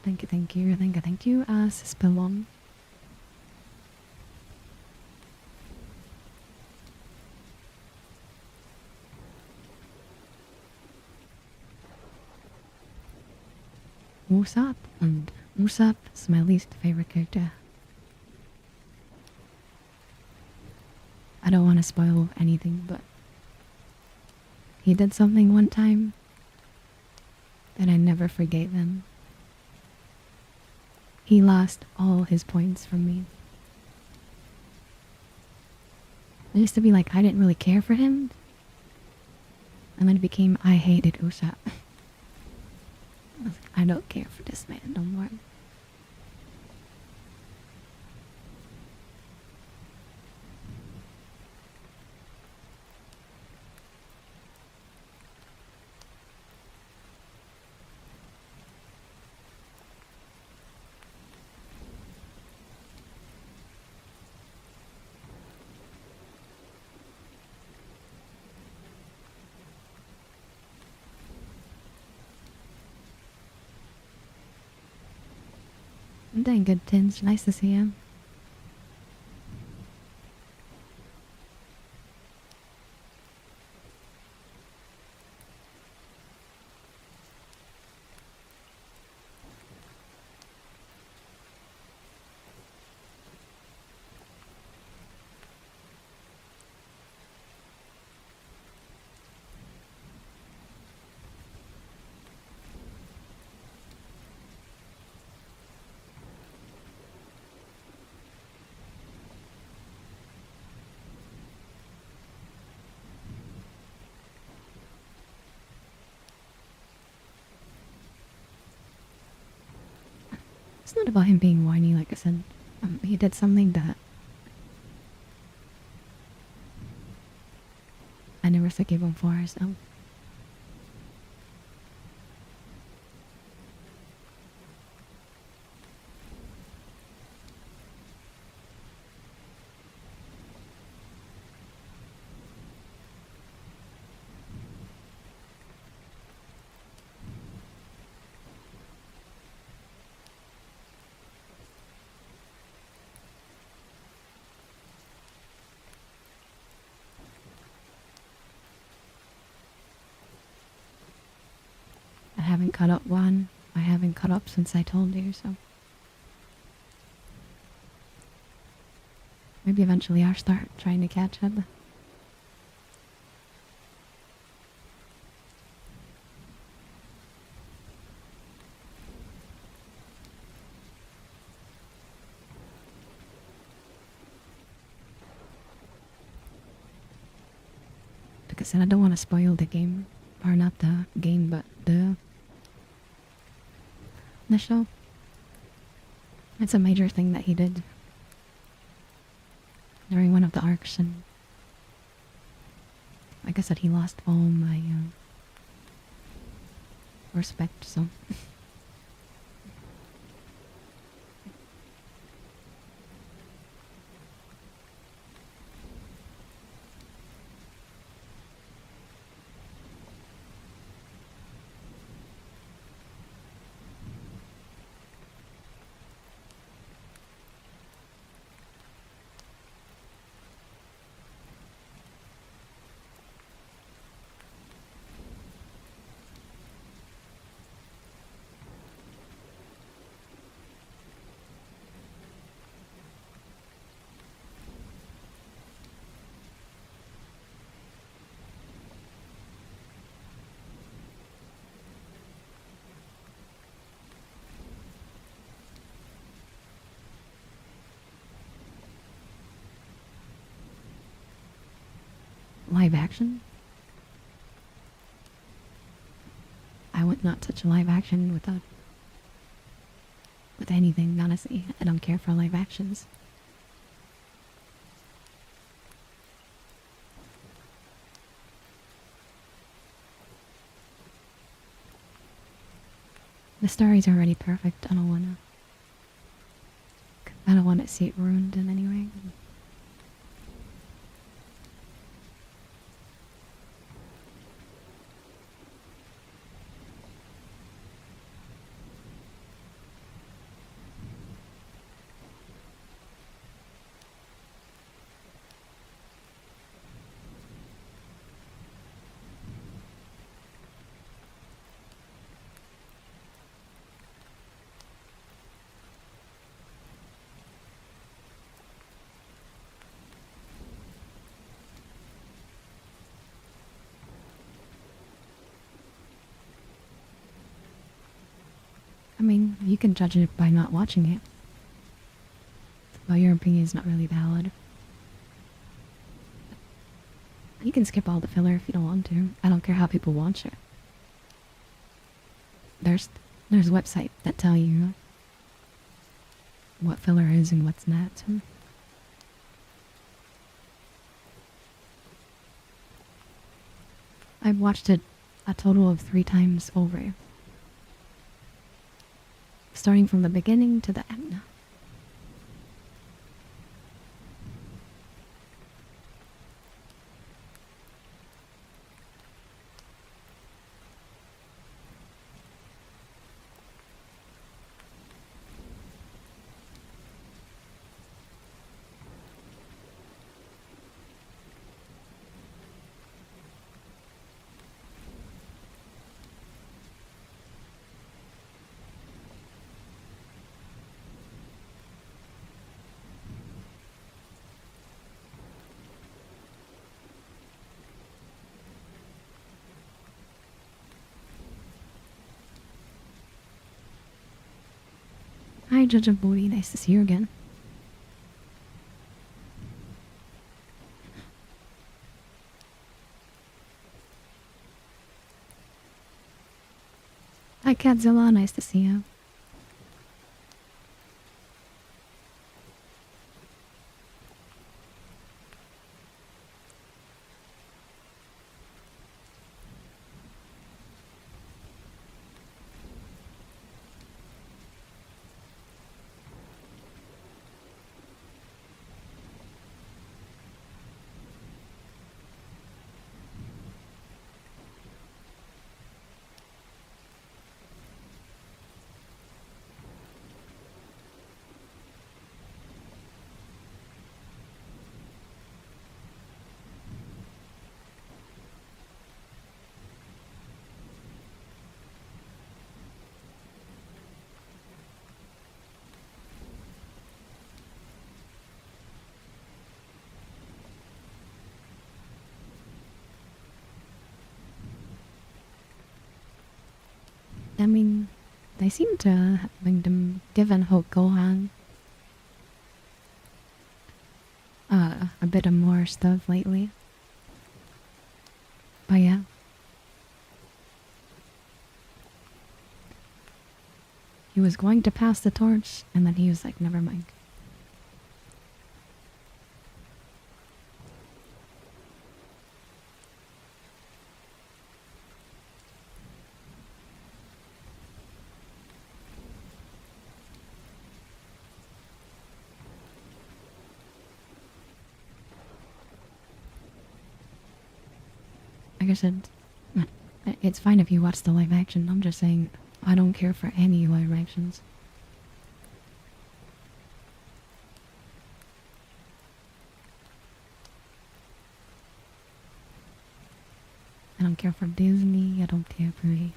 Thank you, thank you, thank you, thank you, Sispilon. What's up? And Usopp is my least favorite character. I don't want to spoil anything, but he did something one time that I never forgave him. He lost all his points from me. It used to be like I didn't really care for him, and then it became I hated Usopp. I was like, I don't care for this man no more. I'm doing good, Tinge. Nice to see him. It's not about him being whiny, like I said. He did something that I never forgave him for, so. I haven't caught up one. I haven't caught up since I told you, so. Maybe eventually I'll start trying to catch up. Because I don't want to spoil the game. Or not the game, but the show. It's a major thing that he did during one of the arcs, and like I said, he lost all my respect, so. Live action? I would not touch live action without with anything, honestly. I don't care for live actions. The story's already perfect. I don't wanna see it ruined in any way. I mean, you can judge it by not watching it. But your opinion is not really valid. You can skip all the filler if you don't want to. I don't care how people watch it. There's websites that tell you what filler is and what's not. I've watched it a total of 3 times over. Starting from the beginning to the end. Hi, Judge of Booty. Nice to see you again. Hi, Catzilla. Nice to see you. I mean, they seem to have been given Hulk Gohan a bit of more stuff lately. But yeah. He was going to pass the torch, and then he was like, never mind. Like I said, it's fine if you watch the live action. I'm just saying, I don't care for any live actions. I don't care for Disney. I don't care for the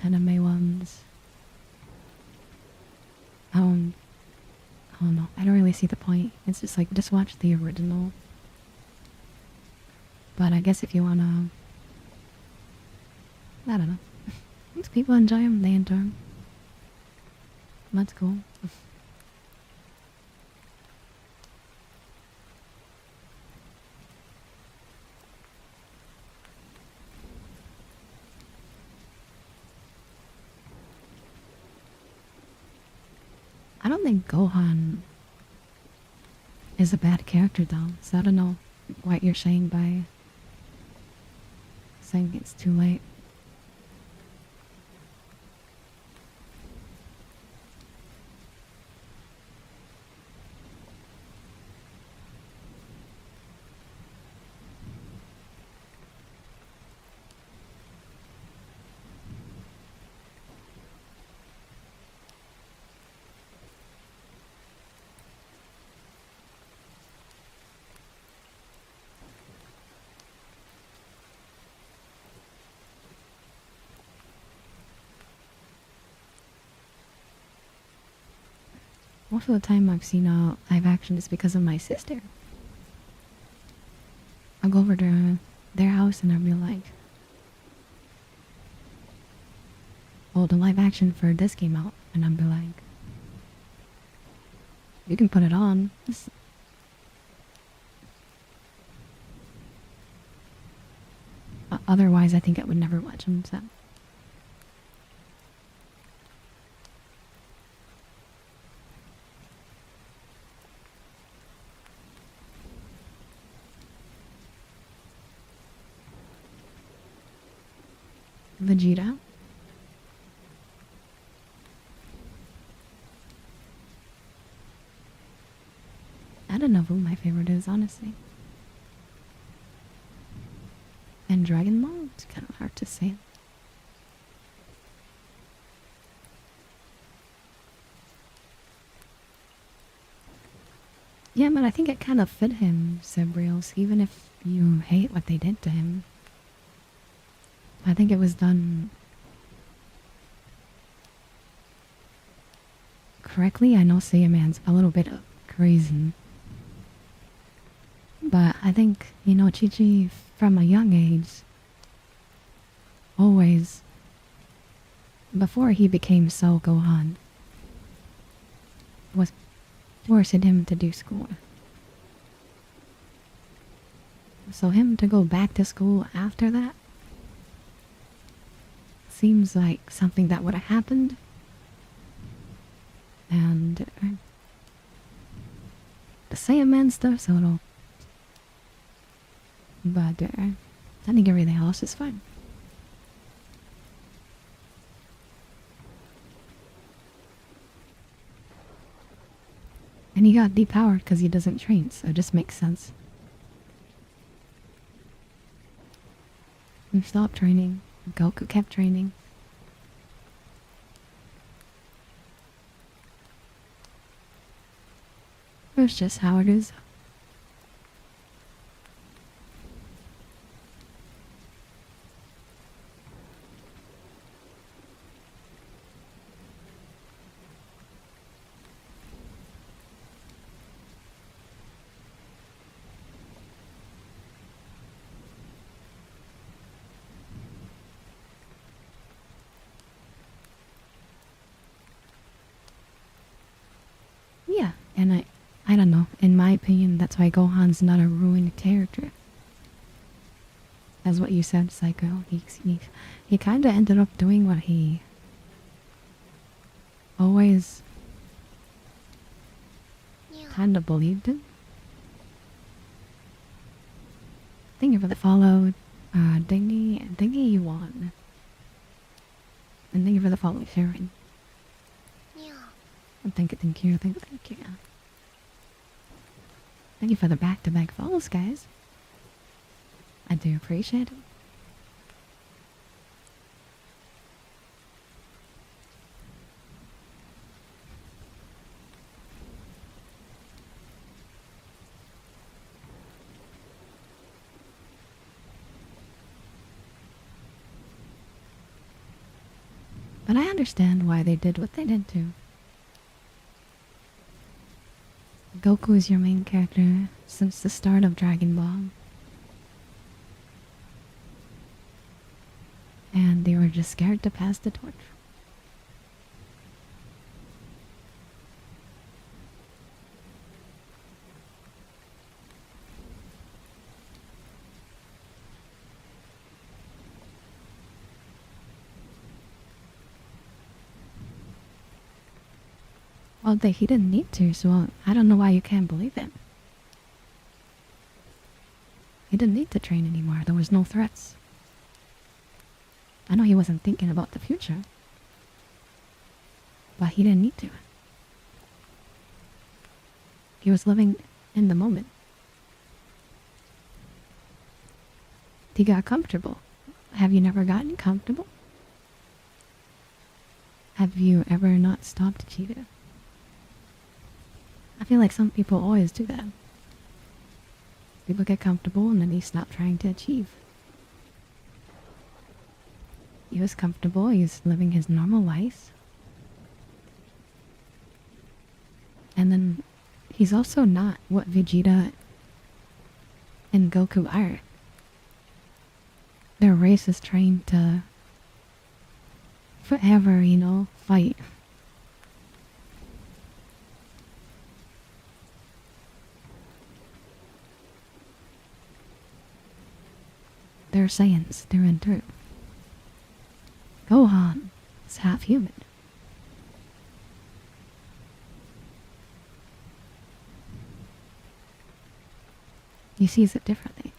anime ones. I don't know. I don't really see the point. It's just like, just watch the original. But I guess if you wanna, I don't know. Once people enjoy them, they enjoy them. That's cool. I don't think Gohan is a bad character though, so I don't know what you're saying by saying it's too late. Most of the time I've seen live action is because of my sister. I'll go over to their house and I'll be like, oh, the live action for this came out, and I'd be like, you can put it on. Otherwise, I think I would never watch them. So. Vegeta. I don't know who my favorite is, honestly. And Dragon Ball? It's kind of hard to say. Yeah, but I think it kind of fit him, Sabriels, even if you hate what they did to him. I think it was done correctly. I know Saiyaman's a little bit crazy. But I think, you know, Chi-Chi from a young age always, before he became Soul Gohan, was forcing him to do school. So him to go back to school after that seems like something that would have happened. And the Saiyaman stuff, so it'll... But I think everything else is fine. And he got depowered because he doesn't train, so it just makes sense. He stopped training. Goku kept training. It's just how it is. Yeah, and I don't know. In my opinion, that's why Gohan's not a ruined character. As what you said, Psycho. He kind of ended up doing what he always kind of believed in. Thank you for the follow, Dingy you won. And thank you for the follow, Sharon. Thank you. Thank you. Thank you for the back-to-back follows, guys. I do appreciate it. But I understand why they did what they did too. Goku is your main character since the start of Dragon Ball. And they were just scared to pass the torch. Well, he didn't need to, so I don't know why you can't believe him. He didn't need to train anymore. There was no threats. I know he wasn't thinking about the future, but he didn't need to. He was living in the moment. He got comfortable. Have you never gotten comfortable? Have you ever not stopped achieving? I feel like some people always do that. People get comfortable and then they stop trying to achieve. He was comfortable, he was living his normal life. And then he's also not what Vegeta and Goku are. Their race is trained to forever, you know, fight. They're Saiyans through and through. Gohan is half human. He sees it differently.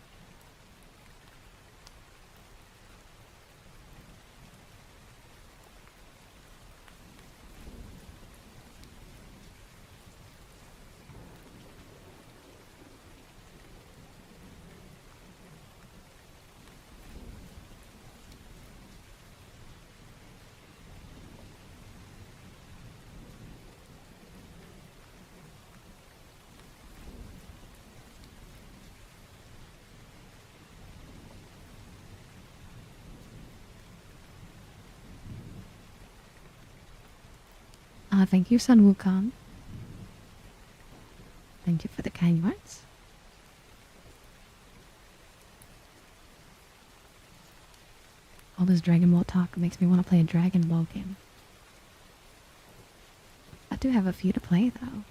Thank you, Sun Wukong. Thank you for the kind words. All this Dragon Ball talk makes me want to play a Dragon Ball game. I do have a few to play, though.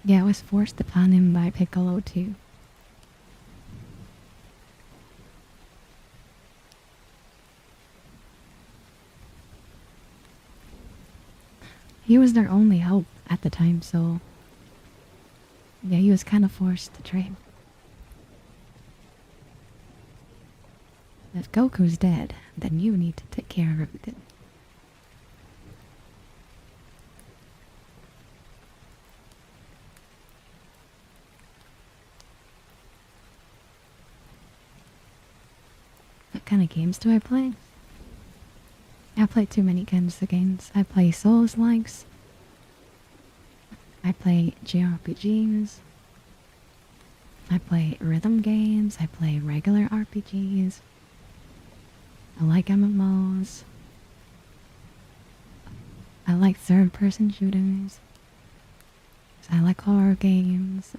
Yeah, I was forced upon him by Piccolo too. He was their only hope at the time, so yeah, he was kind of forced to train. If Goku's dead, then you need to take care of everything. What kind of games do I play? I play too many kinds of games. I play Souls-likes. I play JRPGs. I play rhythm games. I play regular RPGs. I like MMOs. I like third-person shooters. I like horror games.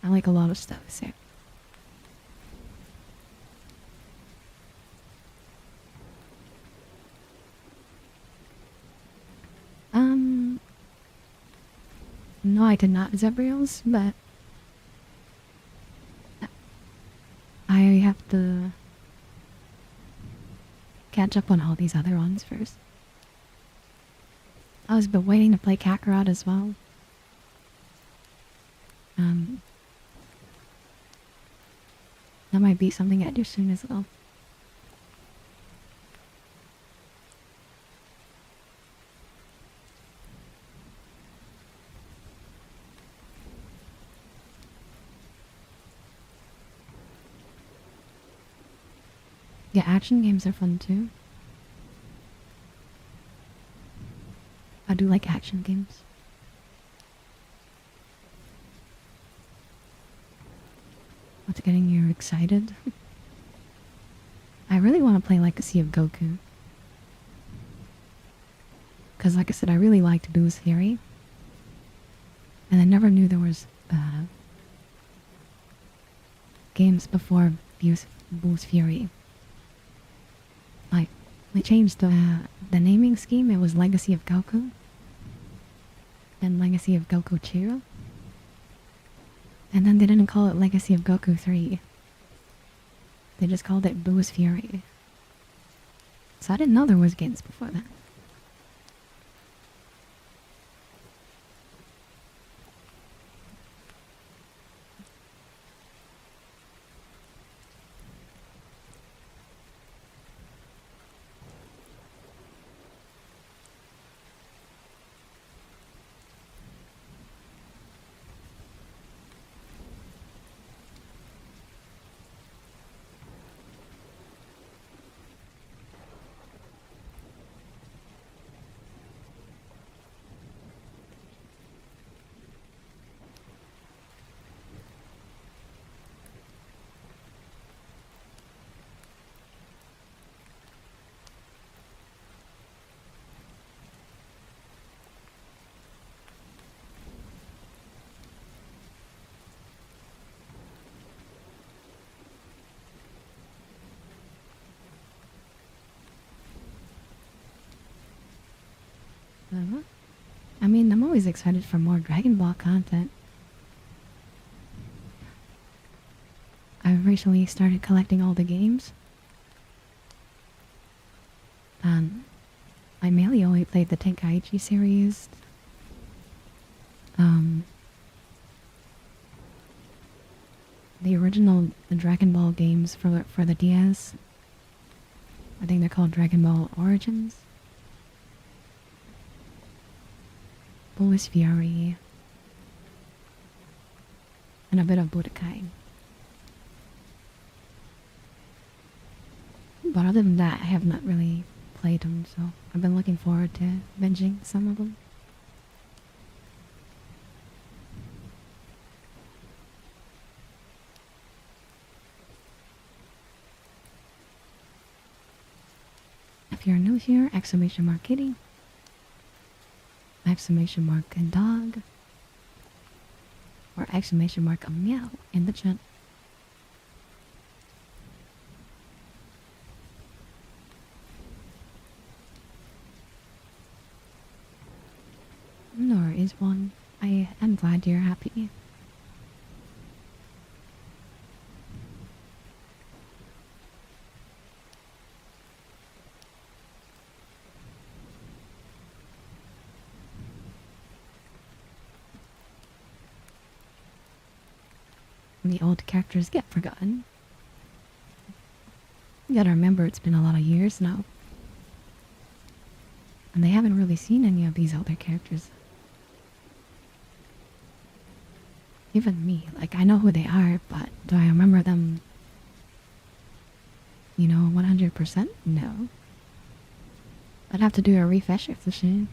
I like a lot of stuff, so. No, I did not Zebriels, but I have to catch up on all these other ones first. I was been waiting to play Kakarot as well. That might be something I do soon as well. Yeah, action games are fun too. I do like action games. What's getting you excited? I really want to play Legacy of Goku. Because like I said, I really liked Boo's Fury. And I never knew there was games before Boo's Fury. Like, we changed the naming scheme. It was Legacy of Goku. Then Legacy of Goku 2. And then they didn't call it Legacy of Goku 3. They just called it Boo's Fury. So I didn't know there was games before that. I mean, I'm always excited for more Dragon Ball content. I've recently started collecting all the games. And I mainly only played the Tenkaichi series. Um, the original Dragon Ball games for the DS. I think they're called Dragon Ball Origins. Bullish Fury. And a bit of Budokai. But other than that, I have not really played them, so I've been looking forward to binging some of them. If you're new here, exclamation mark kitty, exclamation mark and dog, or exclamation mark a meow in the chat. Nor is one. I am glad you're happy. The old characters get forgotten. You gotta remember it's been a lot of years now. And they haven't really seen any of these older characters. Even me, like I know who they are, but do I remember them, 100%? No. I'd have to do a refresher session.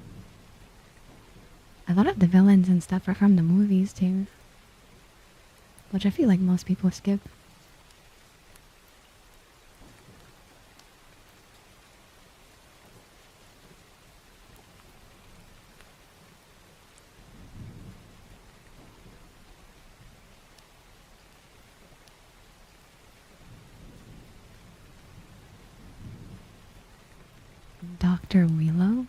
A lot of the villains and stuff are from the movies too, which I feel like most people skip. Dr. Willow?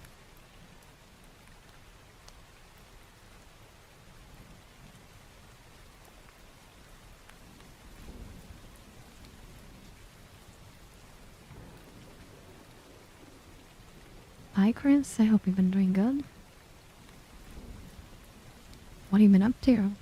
Hi Chris, I hope you've been doing good. What have you been up to?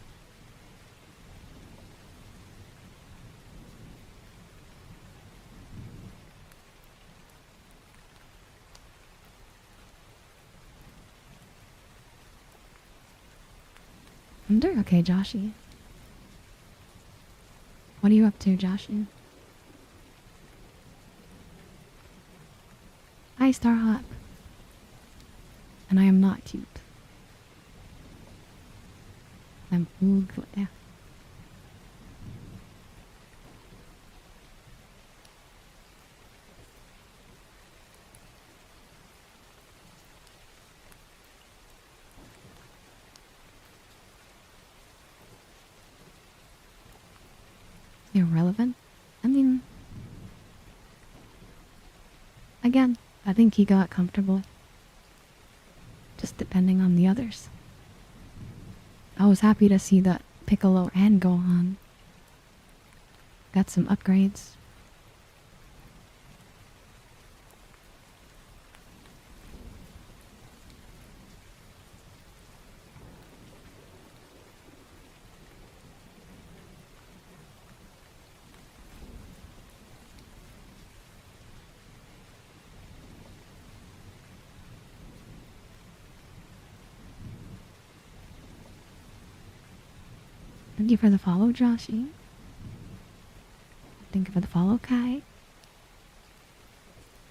I'm doing okay, Joshy. What are you up to, Joshy? Hi, Starhawk. And I am not cute. I'm ugly. Irrelevant? I mean, again, I think he got comfortable. Just depending on the others. I was happy to see that Piccolo and Gohan got some upgrades. Thank you for the follow, Joshy. Thank you for the follow, Kai.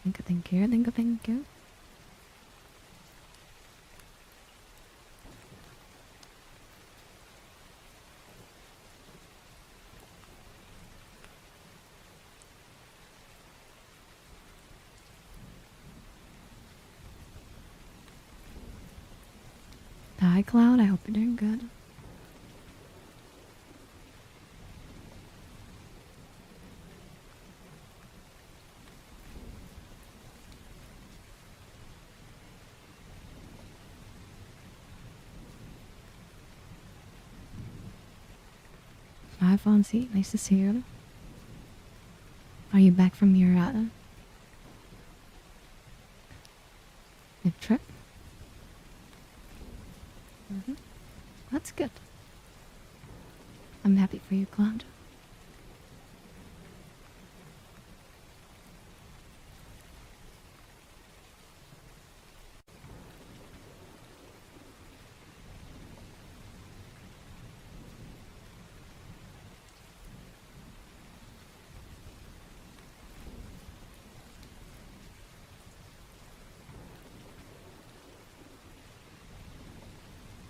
Thank you, thank you, thank you, thank you. Hi, Cloud. I hope you're doing good. Hi, Fonzie. Nice to see you. Are you back from your trip? That's good. I'm happy for you, Cloud.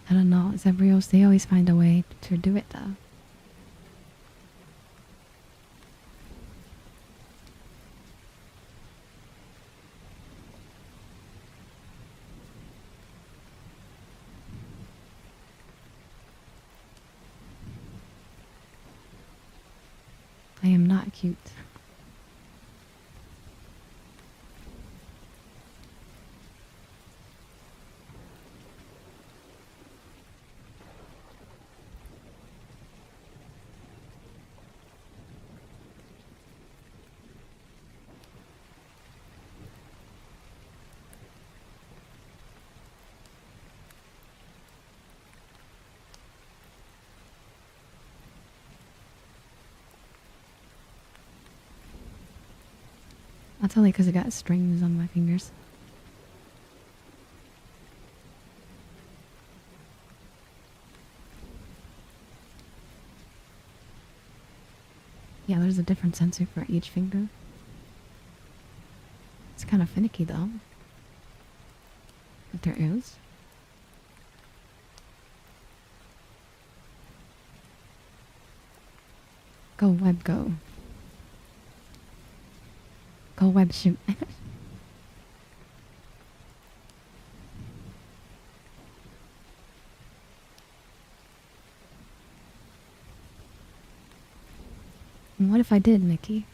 I don't know, Zebrios, they always find a way to do it though. I am not cute. That's only because I got strings on my fingers. Yeah, there's a different sensor for each finger. It's kind of finicky though. If there is. Go web go. Go web shoot. What if I did, Mickey?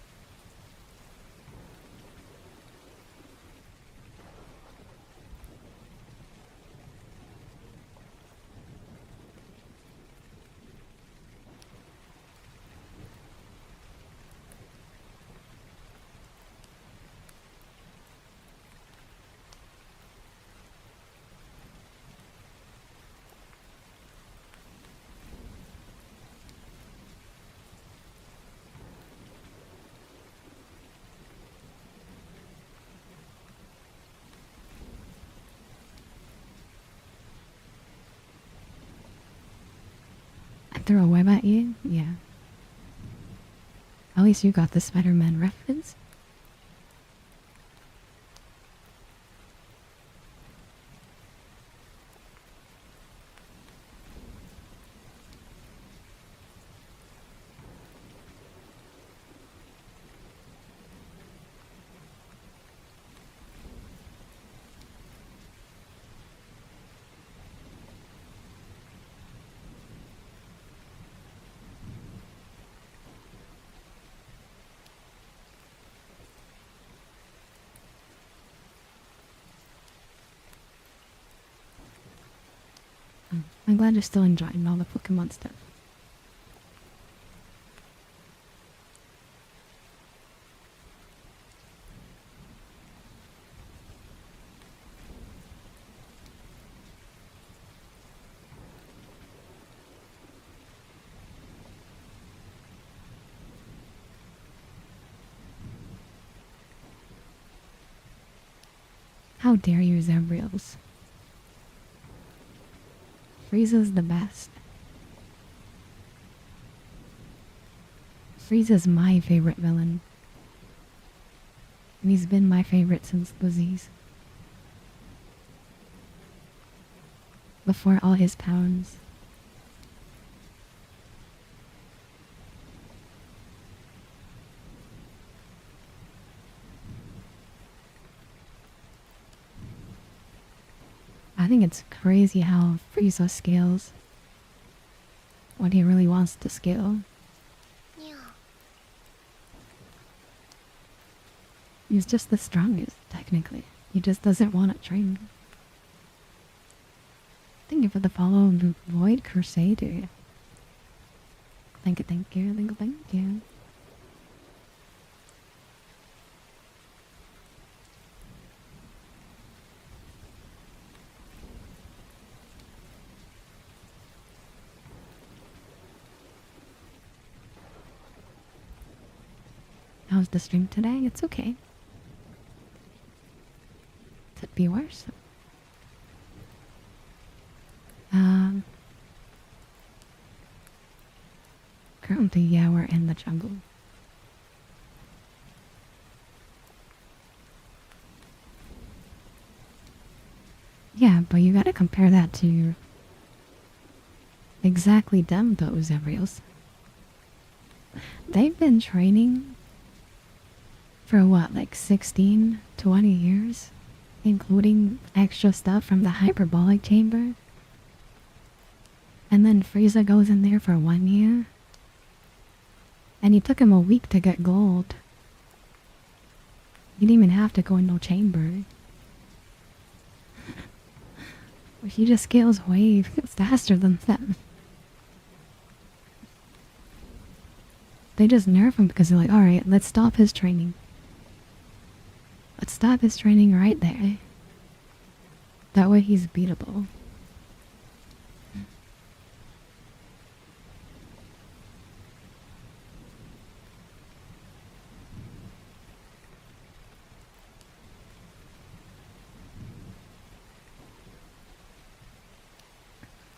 I threw a web at you? Yeah. At least you got the Spider-Man reference. I'm glad you're still enjoying all the Pokemon stuff. How dare you, Zebriels? Frieza's the best. Frieza's my favorite villain. And he's been my favorite since Lizzie's. Before all his pounds. I think it's crazy how Frieza scales what he really wants to scale. He's just the strongest, technically. He just doesn't want to train. Thank you for the follow, Void Crusader. Thank you, thank you, thank you, thank you. How's the stream today? It's okay. Could be worse. Um, Currently, yeah, we're in the jungle. Yeah, but you gotta compare that to exactly them, those Everils. They've been training for what, like 16, 20 years? Including extra stuff from the hyperbolic chamber? And then Frieza goes in there for 1 year? And it took him a week to get gold. You didn't even have to go in no chamber. He just scales way faster than them. They just nerf him because they're like, alright, let's stop his training. Let's stop his training right there. That way he's beatable.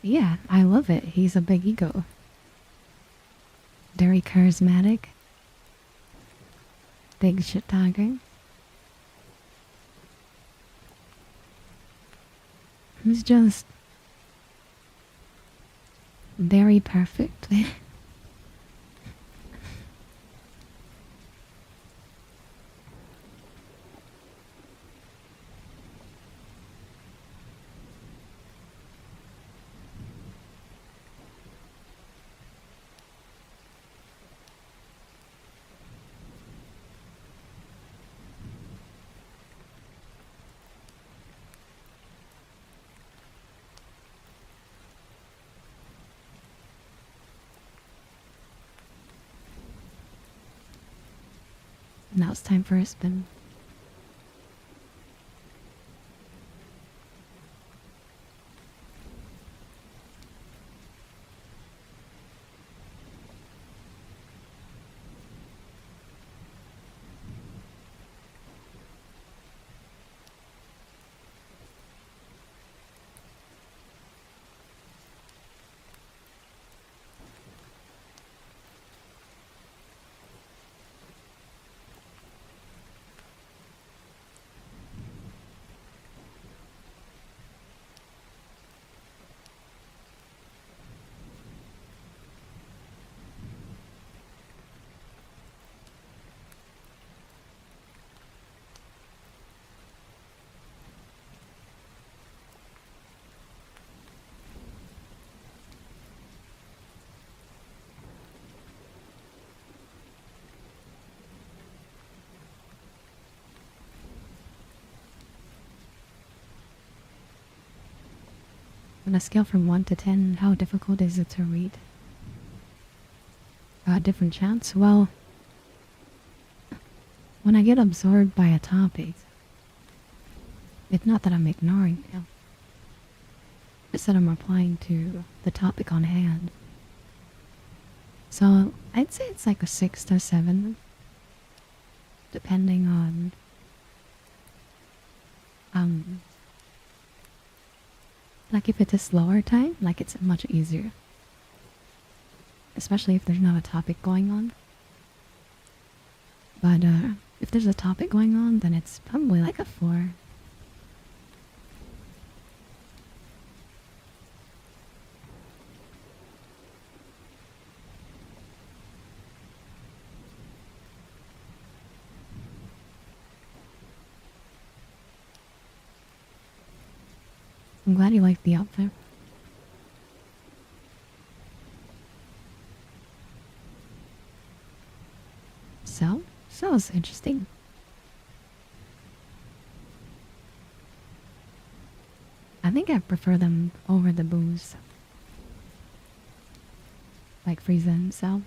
Yeah, I love it. He's a big ego. Very charismatic. Big shit talker. He's just very perfect. Now it's time for a spin. On a scale from 1 to 10, how difficult is it to read? Different chance? Well, when I get absorbed by a topic, it's not that I'm ignoring it. It's that I'm replying to the topic on hand. So, I'd say it's like a 6 to 7. Depending on... Like if it's a slower time, like it's much easier. Especially if there's not a topic going on. But if there's a topic going on, then it's probably like a 4. I'm glad you liked the outfit. So it's interesting. I think I prefer them over the booze. like Frieza himself.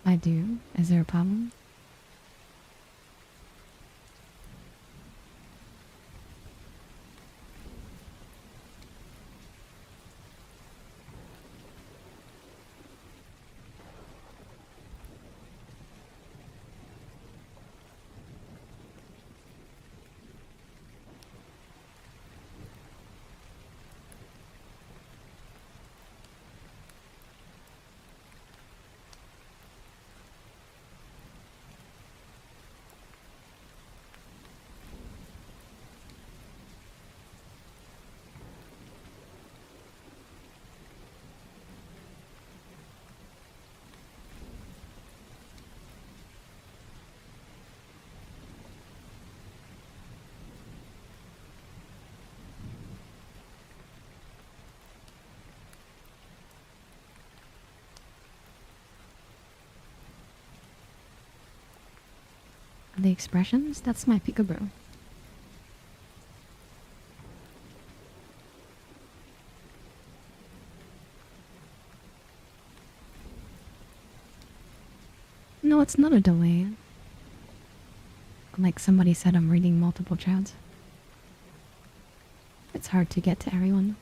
I do. Is there a problem? The expressions? That's my peekaboo. No, it's not a delay. Like somebody said, I'm reading multiple chats. It's hard to get to everyone.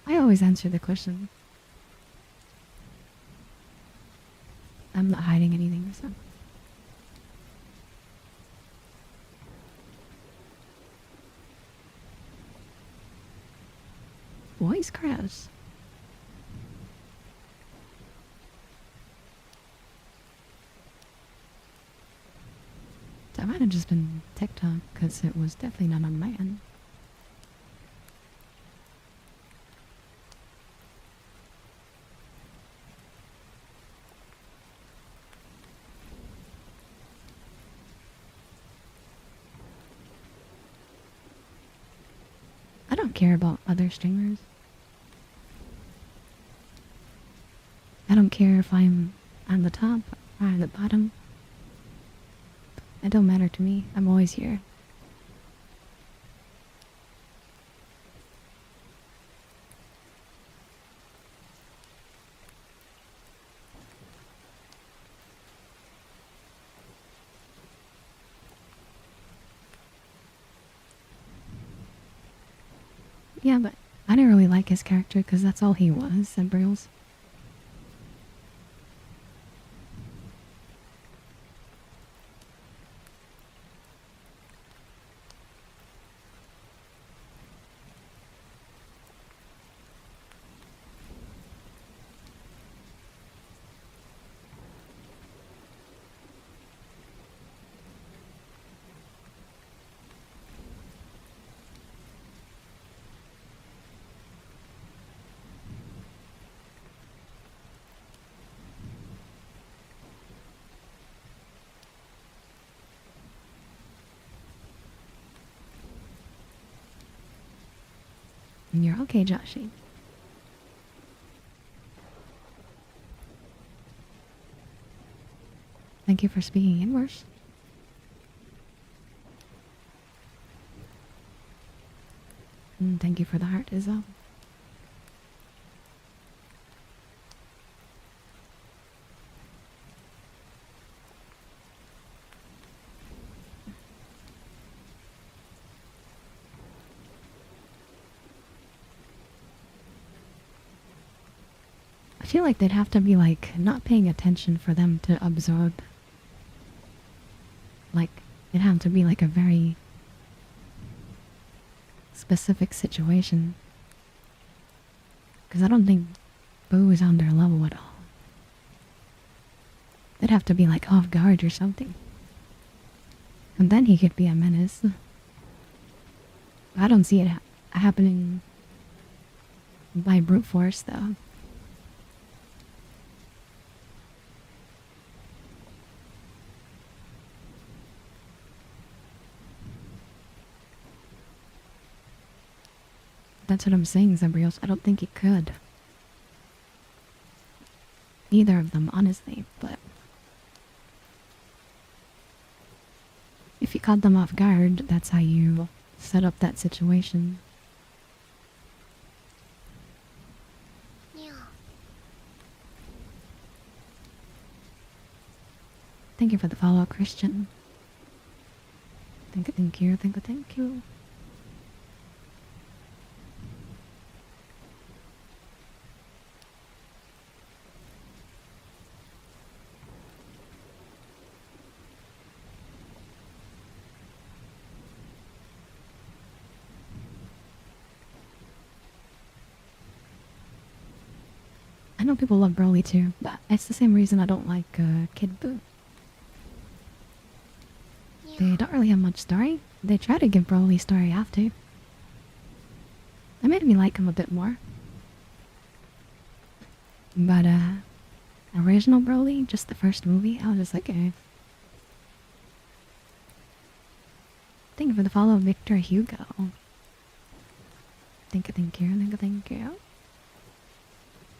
I always answer the question. I'm not hiding anything, so. Voice cracks. That might have just been TikTok, because it was definitely not on my end. I don't care about other streamers. I don't care if I'm on the top or on the bottom. It don't matter to me. I'm always here. Yeah, but I didn't really like his character because that's all he was, said Brills. And you're okay, Joshy. Thank you for speaking English. And thank you for the heart as well. I feel like they'd have to be like not paying attention for them to absorb. Like, it'd have to be like a very specific situation. Because I don't think Boo is on their level at all. They'd have to be like off guard or something. And then he could be a menace. I don't see it happening by brute force though. That's what I'm saying, Zabrios. I don't think it could. Either of them, honestly, but if you caught them off guard, that's how you set up that situation. Thank you for the follow, Christian. Thank you, thank you. I know people love Broly too, but it's the same reason I don't like Kid Buu. They don't really have much story. They try to give Broly story after. That made me like him a bit more. But original Broly, just the first movie, I was just like, eh. Thank you for the follow, Victor Hugo. Thank you.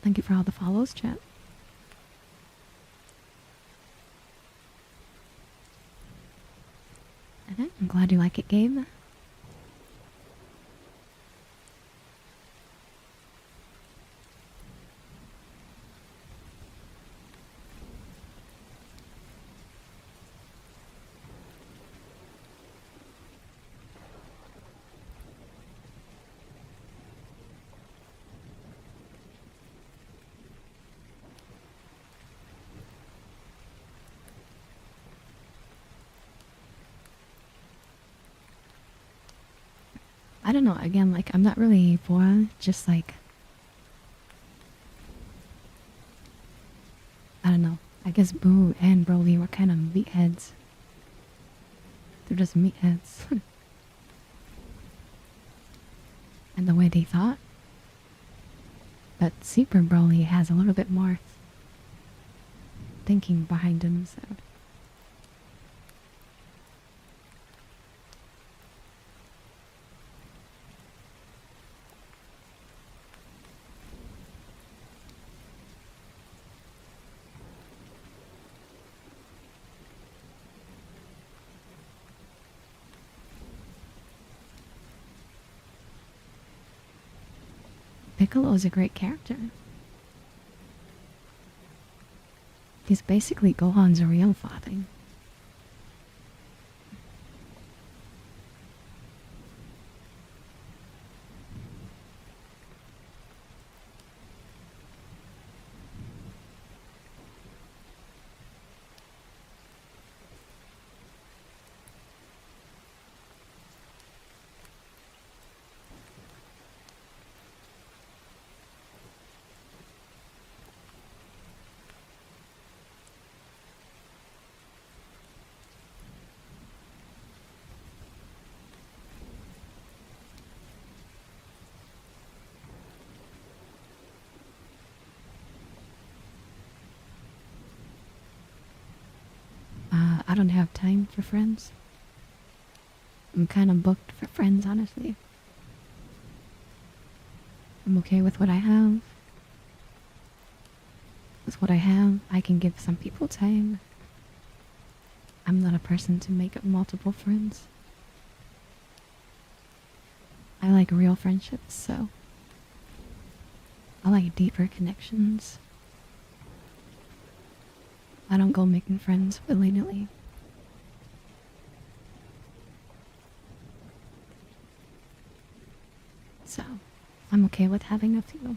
Thank you for all the follows, chat. I'm glad you like it, Gabe. I don't know, again, like, I'm not really for just like, I don't know. I guess Boo and Broly were kind of meatheads. They're just meatheads. And the way they thought. But Super Broly has a little bit more thinking behind him, so. Piccolo is a great character. He's basically Gohan's real father. I don't have time for friends. I'm kind of booked for friends, honestly. I'm okay with what I have. With what I have, I can give some people time. I'm not a person to make up multiple friends. I like real friendships, so I like deeper connections. I don't go making friends willy-nilly. So, I'm okay with having a few.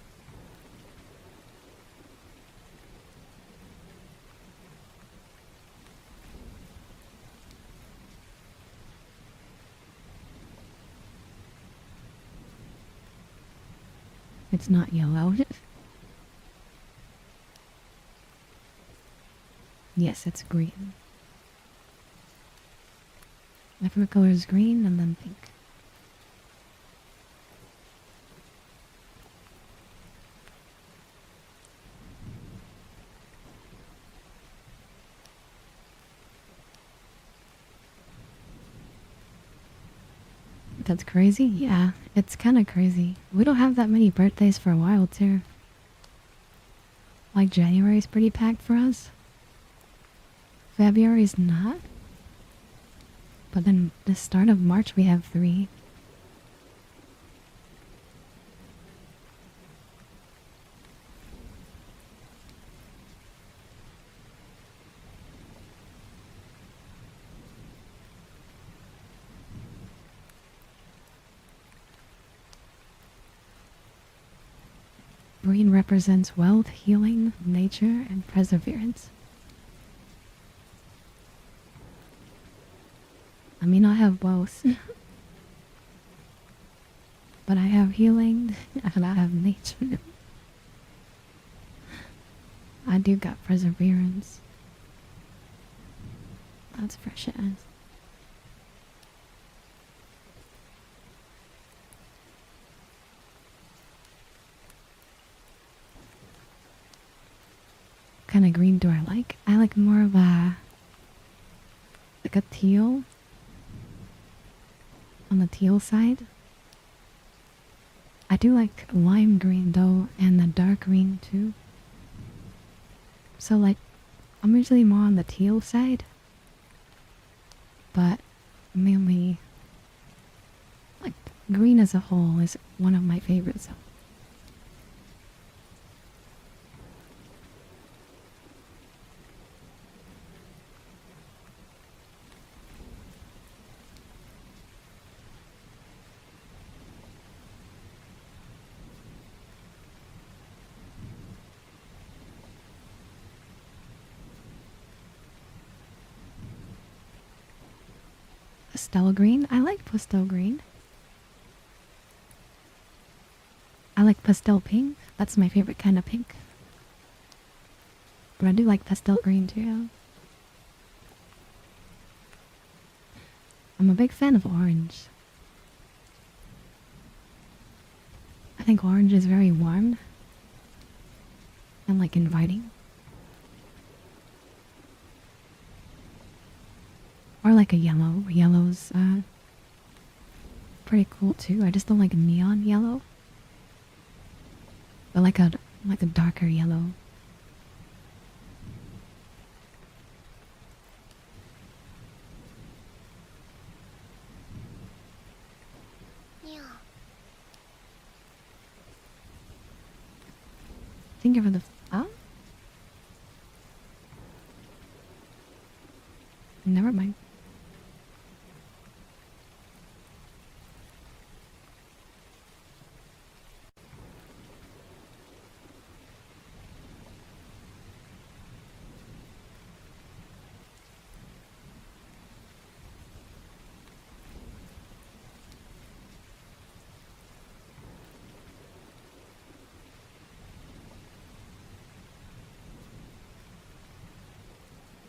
It's not yellow. Yes, it's green. My favorite color is green and then pink. That's crazy? Yeah, it's kind of crazy. We don't have that many birthdays for a while, too. Like, January's pretty packed for us. February's not. But then the start of March we have 3. Green represents wealth, healing, nature, and perseverance. I mean, I have both. But I have healing, and I have nature. I do got perseverance. That's fresh as. What kind of green do I like? I like more of like a teal. On the teal side. I do like lime green though, and the dark green too. So like, I'm usually more on the teal side. But mainly, like, green as a whole is one of my favorites. Pastel green? I like pastel green. I like pastel pink. That's my favorite kind of pink. But I do like pastel green too. I'm a big fan of orange. I think orange is very warm and like inviting. Or like a yellow. Yellow's pretty cool too. I just don't like neon yellow. But like a darker yellow. Thank you for the never mind.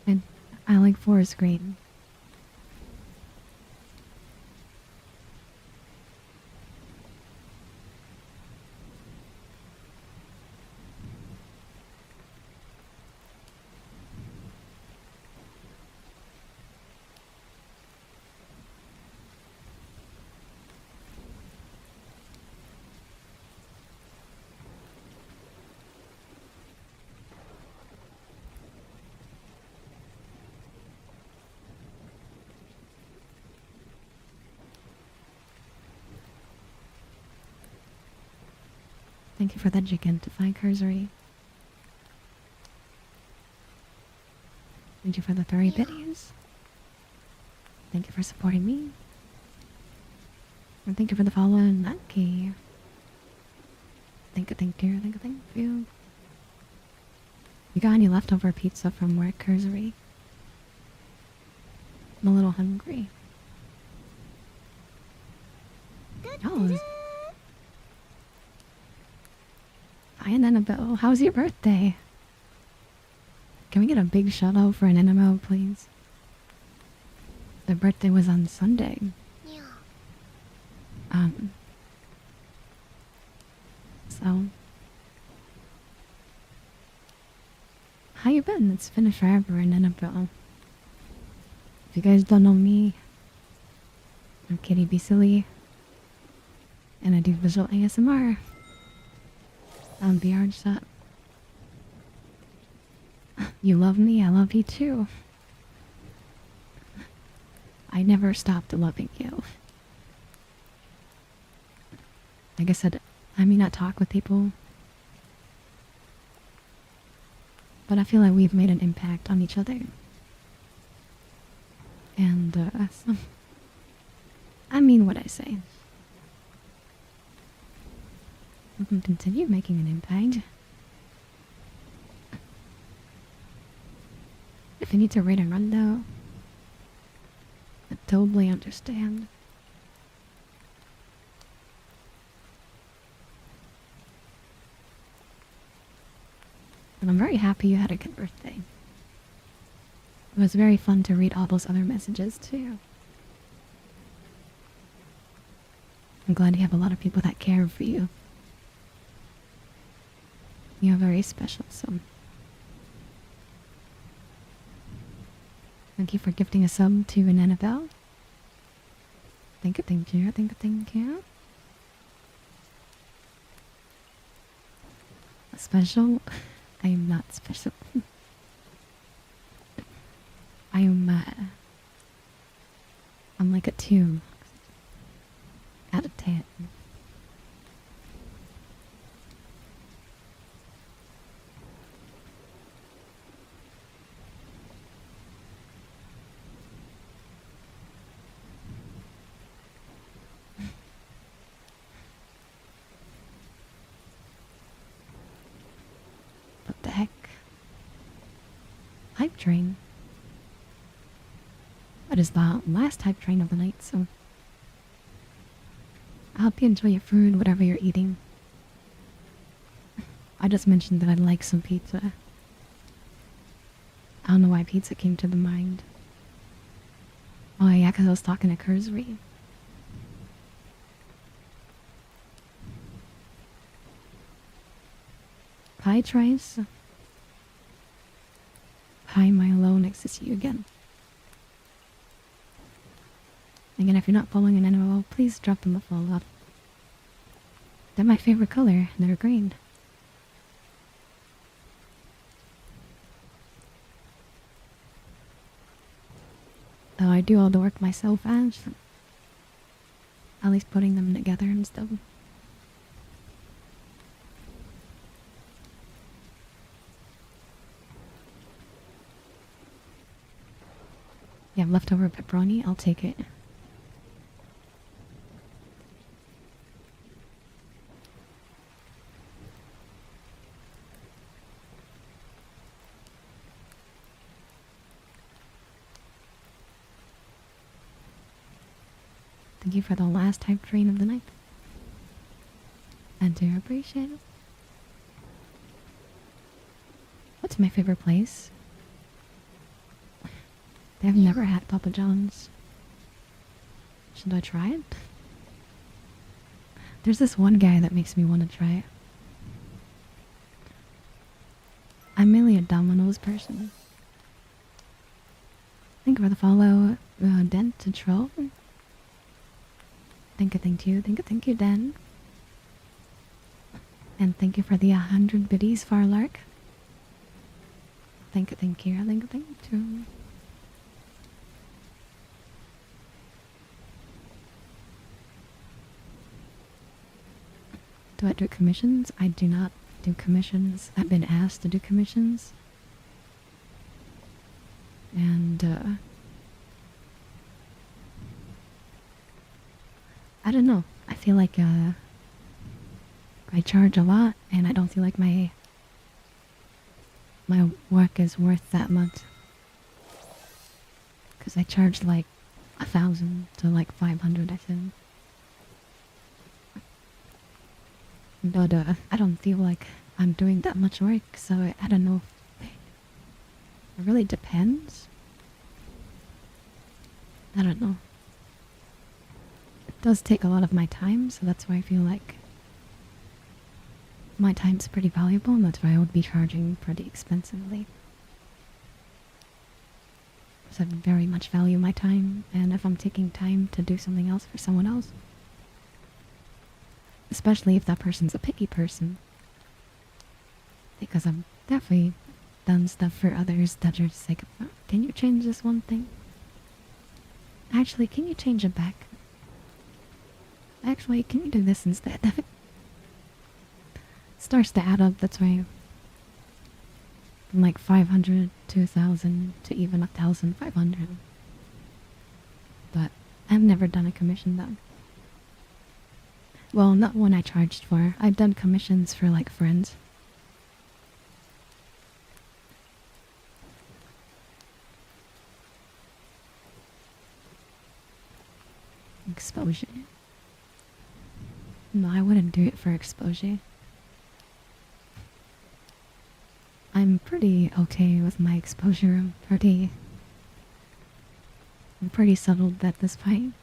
And I like forest green. Thank you for the Gigantify cursory. Thank you for the 3 biddies. Thank you for supporting me. And thank you for the follow in that key. Thank you. You got any leftover pizza from work, cursory? I'm a little hungry. Oh. Hi, Annabelle. How's your birthday? Can we get a big shout out for an Annabelle, please? Their birthday was on Sunday. Um, so... How you been? It's been forever in Annabelle. If you guys don't know me, I'm Kitty Be Silly, and I do visual ASMR on BR. You love me, I love you too. I never stopped loving you. Like I said, I may not talk with people, but I feel like we've made an impact on each other. And, so, I mean what I say. We can continue making an impact. If you need to rate and run though, I totally understand. And I'm very happy you had a good birthday. It was very fun to read all those other messages too. I'm glad you have a lot of people that care for you. You're very special, so... Thank you for gifting a sub to an Annabelle. Thank you, thank you, thank you, thank you. Special? I am not special. I'm like a 2 out of 10. What the heck? Hype train? That is the last hype train of the night, so... I hope you enjoy your food, whatever you're eating. I just mentioned that I'd like some pizza. I don't know why pizza came to the mind. Oh yeah, because I was talking to Kurzri. Hi, Trice. Hi, Milo, nice to see you again. Again, if you're not following an MMO, please drop them a follow. They're my favorite color. They're green. Though I do all the work myself, as at least putting them together and stuff. You have leftover pepperoni? I'll take it. Thank you for the last type train of the night. I do appreciate it. What's my favorite place? I've never had Papa John's. Should I try it? There's this one guy that makes me want to try it. I'm mainly a Domino's person. Thank you for the follow, Dent to Troll. Thank you, Dan. And thank you for the 100 biddies, Farlark. Thank you. Do I do commissions? I do not do commissions. I've been asked to do commissions. And, I don't know. I feel like, I charge a lot, and I don't feel like my work is worth that much. Because I charge like 1,000 to like 500, I think. But, I don't feel like I'm doing that much work, so I don't know. It really depends. I don't know. It does take a lot of my time, so that's why I feel like my time's pretty valuable, and that's why I would be charging pretty expensively. Because I very much value my time, and if I'm taking time to do something else for someone else, especially if that person's a picky person, because I've definitely done stuff for others that are just like, "Oh, can you change this one thing? Actually, can you change it back? Actually, can you do this instead?" It starts to add up, that's why from like 500 to 1,000 to even 1,500. But I've never done a commission though. Well, not one I charged for. I've done commissions for like friends. Exposure. No, I wouldn't do it for exposure. I'm pretty okay with my exposure. I'm pretty settled at this point.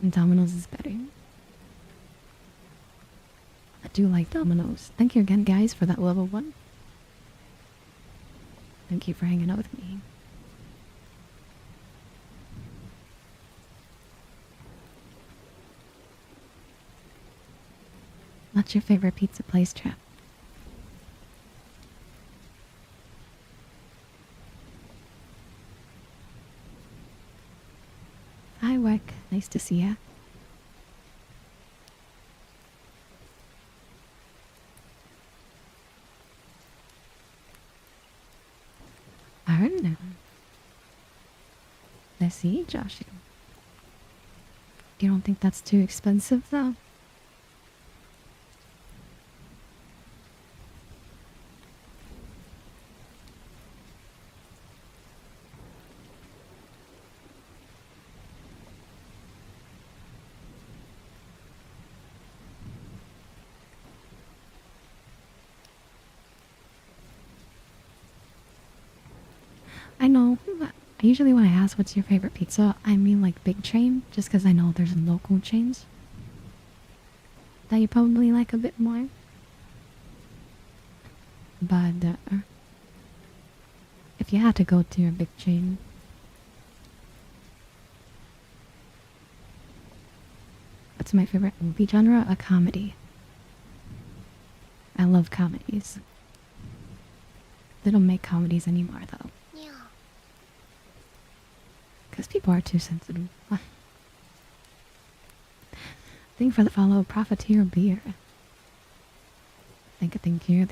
And Domino's is better. I do like Domino's. Thank you again, guys, for that level 1. Thank you for hanging out with me. What's your favorite pizza place, Trap? Hi, Weck. Nice to see ya. I don't know. Let's see, Josh. You don't think that's too expensive, though? I know. Usually when I ask what's your favorite pizza, I mean like big chain, just because I know there's local chains that you probably like a bit more. But if you had to go to a big chain, what's my favorite movie genre? A comedy. I love comedies. They don't make comedies anymore though. Because people are too sensitive. Thank you for the follow, Profiteer Beer. Thank you.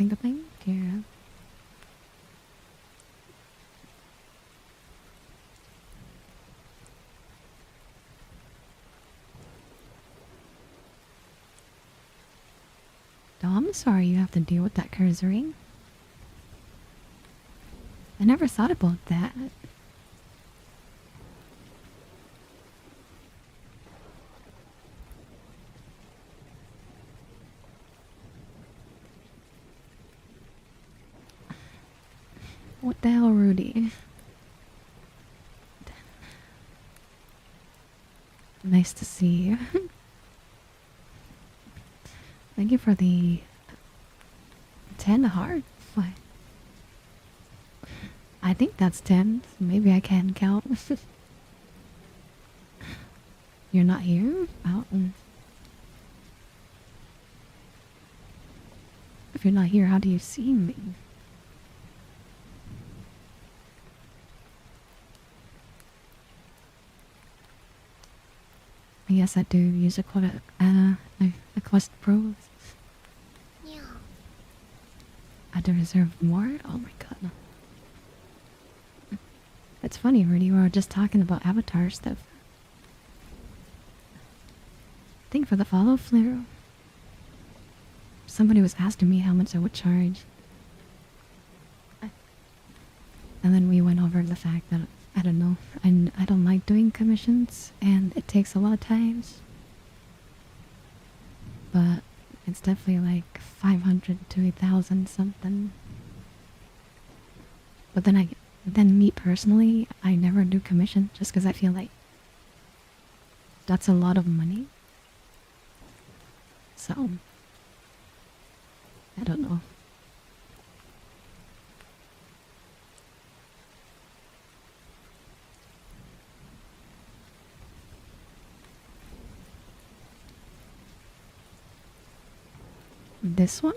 Oh, I'm sorry you have to deal with that cursoring. I never thought about that. What the hell, Rudy? Nice to see you. Thank you for the 10 heart. What? I think that's 10. Maybe I can count. You're not here? Oh. If you're not here, how do you see me? Yes, I do use a Quest Pro. I deserve more? Oh my god. It's funny, Rudy, you were just talking about Avatar stuff. Thank you for the follow, Flare. Somebody was asking me how much I would charge. And then we went over the fact that I don't know, I don't like doing commissions and it takes a lot of times. But it's definitely like 500 to 1,000 something. But then me personally, I never do commission just because I feel like that's a lot of money. So, I don't know. This one?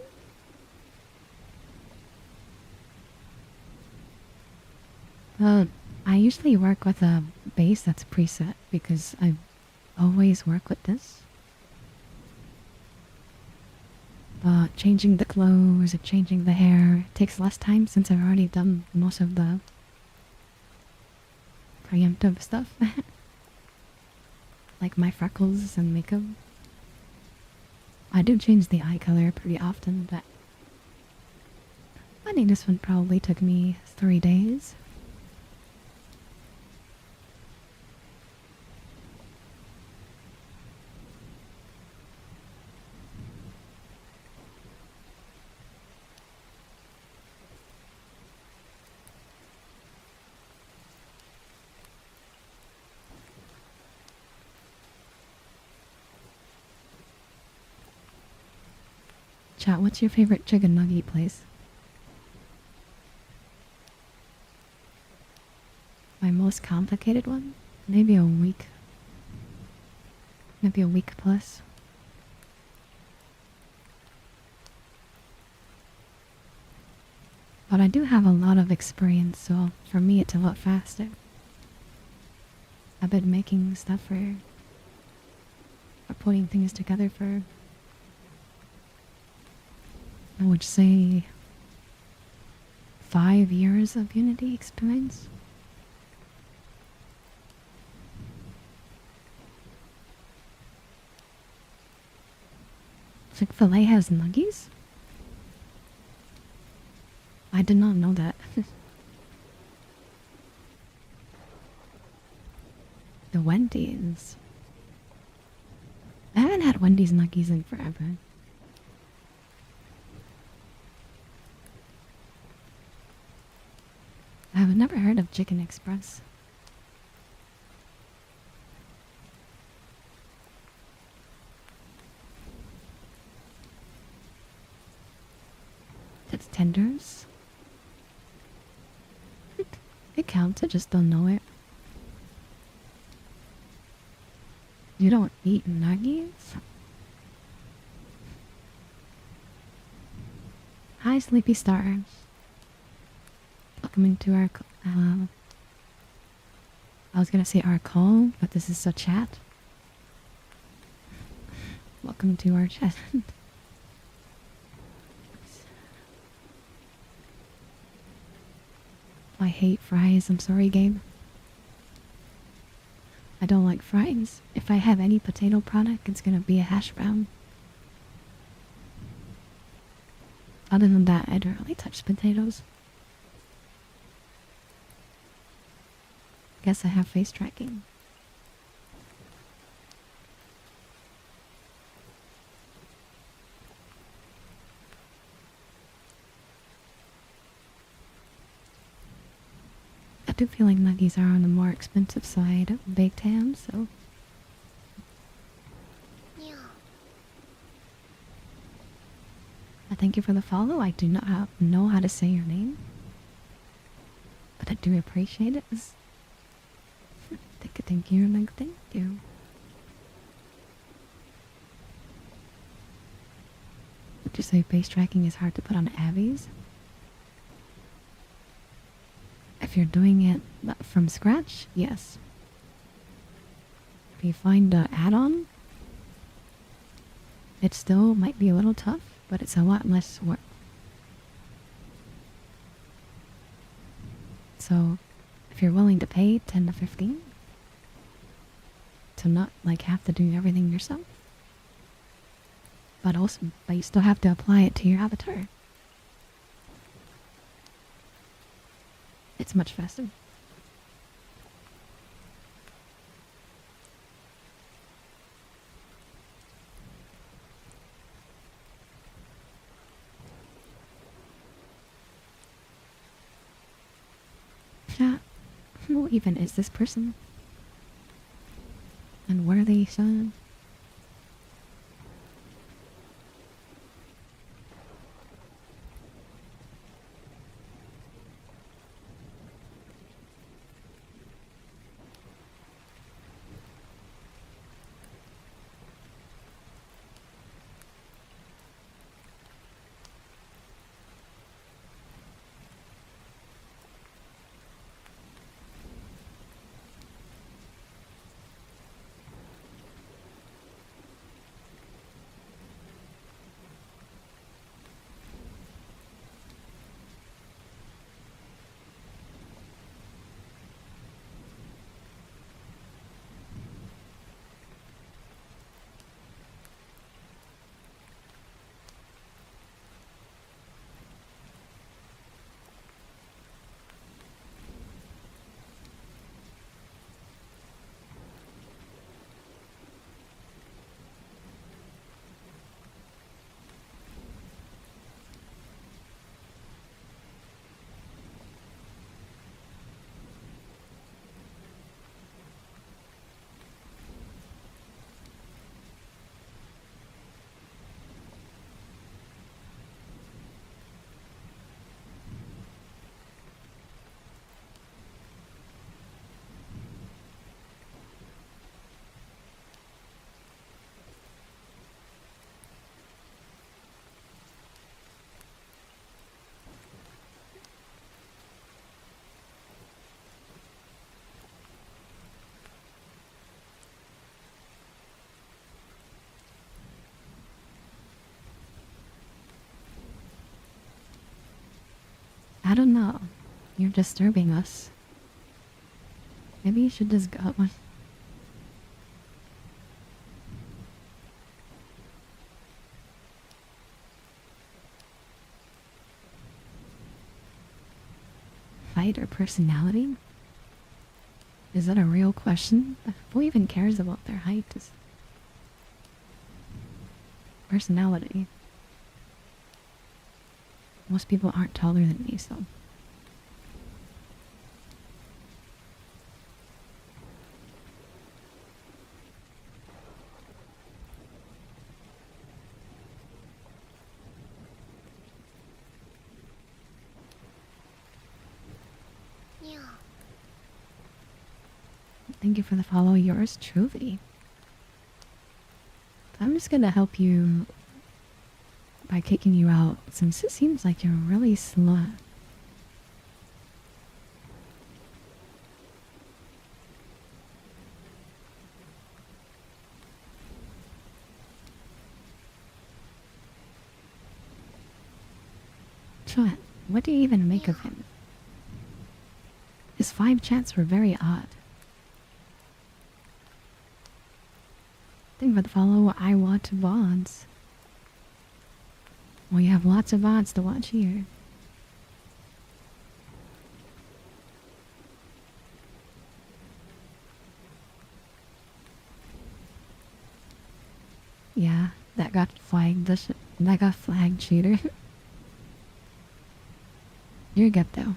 I usually work with a base that's preset because I always work with this. But changing the clothes, changing the hair takes less time since I've already done most of the preemptive stuff. Like my freckles and makeup. I do change the eye color pretty often, but I think this one probably took me 3 days. Chat, what's your favorite chicken nugget place? My most complicated one? Maybe a week. Maybe a week plus. But I do have a lot of experience, so for me it's a lot faster. I've been making stuff or putting things together for, I would say, 5 years of Unity experience. Chick-fil-A has nuggies? I did not know that. The Wendy's. I haven't had Wendy's nuggies in forever. I've never heard of Chicken Express. That's tenders. It counts, I just don't know it. You don't eat nuggies? Hi, Sleepy Stars. Welcome into our... I was gonna say our call, but this is a chat. Welcome to our chat. I hate fries. I'm sorry, Gabe. I don't like fries. If I have any potato product, it's gonna be a hash brown. Other than that, I don't really touch potatoes. Guess I have face tracking. I do feel like nuggies are on the more expensive side of baked ham, so... I thank you for the follow. I do not know how to say your name, but I do appreciate it. Thank you, thank you. Would you say base tracking is hard to put on Abby's? If you're doing it from scratch, yes. If you find an add-on, it still might be a little tough, but it's a lot less work. So, if you're willing to pay 10 to 15 to not like have to do everything yourself, but you still have to apply it to your avatar. It's much faster. Chat. Who even is this person? And what are they saying? I don't know. You're disturbing us. Maybe you should just go. Height or personality? Is that a real question? Who even cares about their height? Is personality. Most people aren't taller than me, so. Thank you for the follow. Yours truly. I'm just gonna help you by kicking you out since it seems like you're really slow. Chat, what do you even make of him? His 5 chats were very odd. Thank you for the follow. I watch VODs. Well, you have lots of VODs to watch here. Yeah, that got flagged. That got flagged, cheater. You're good though.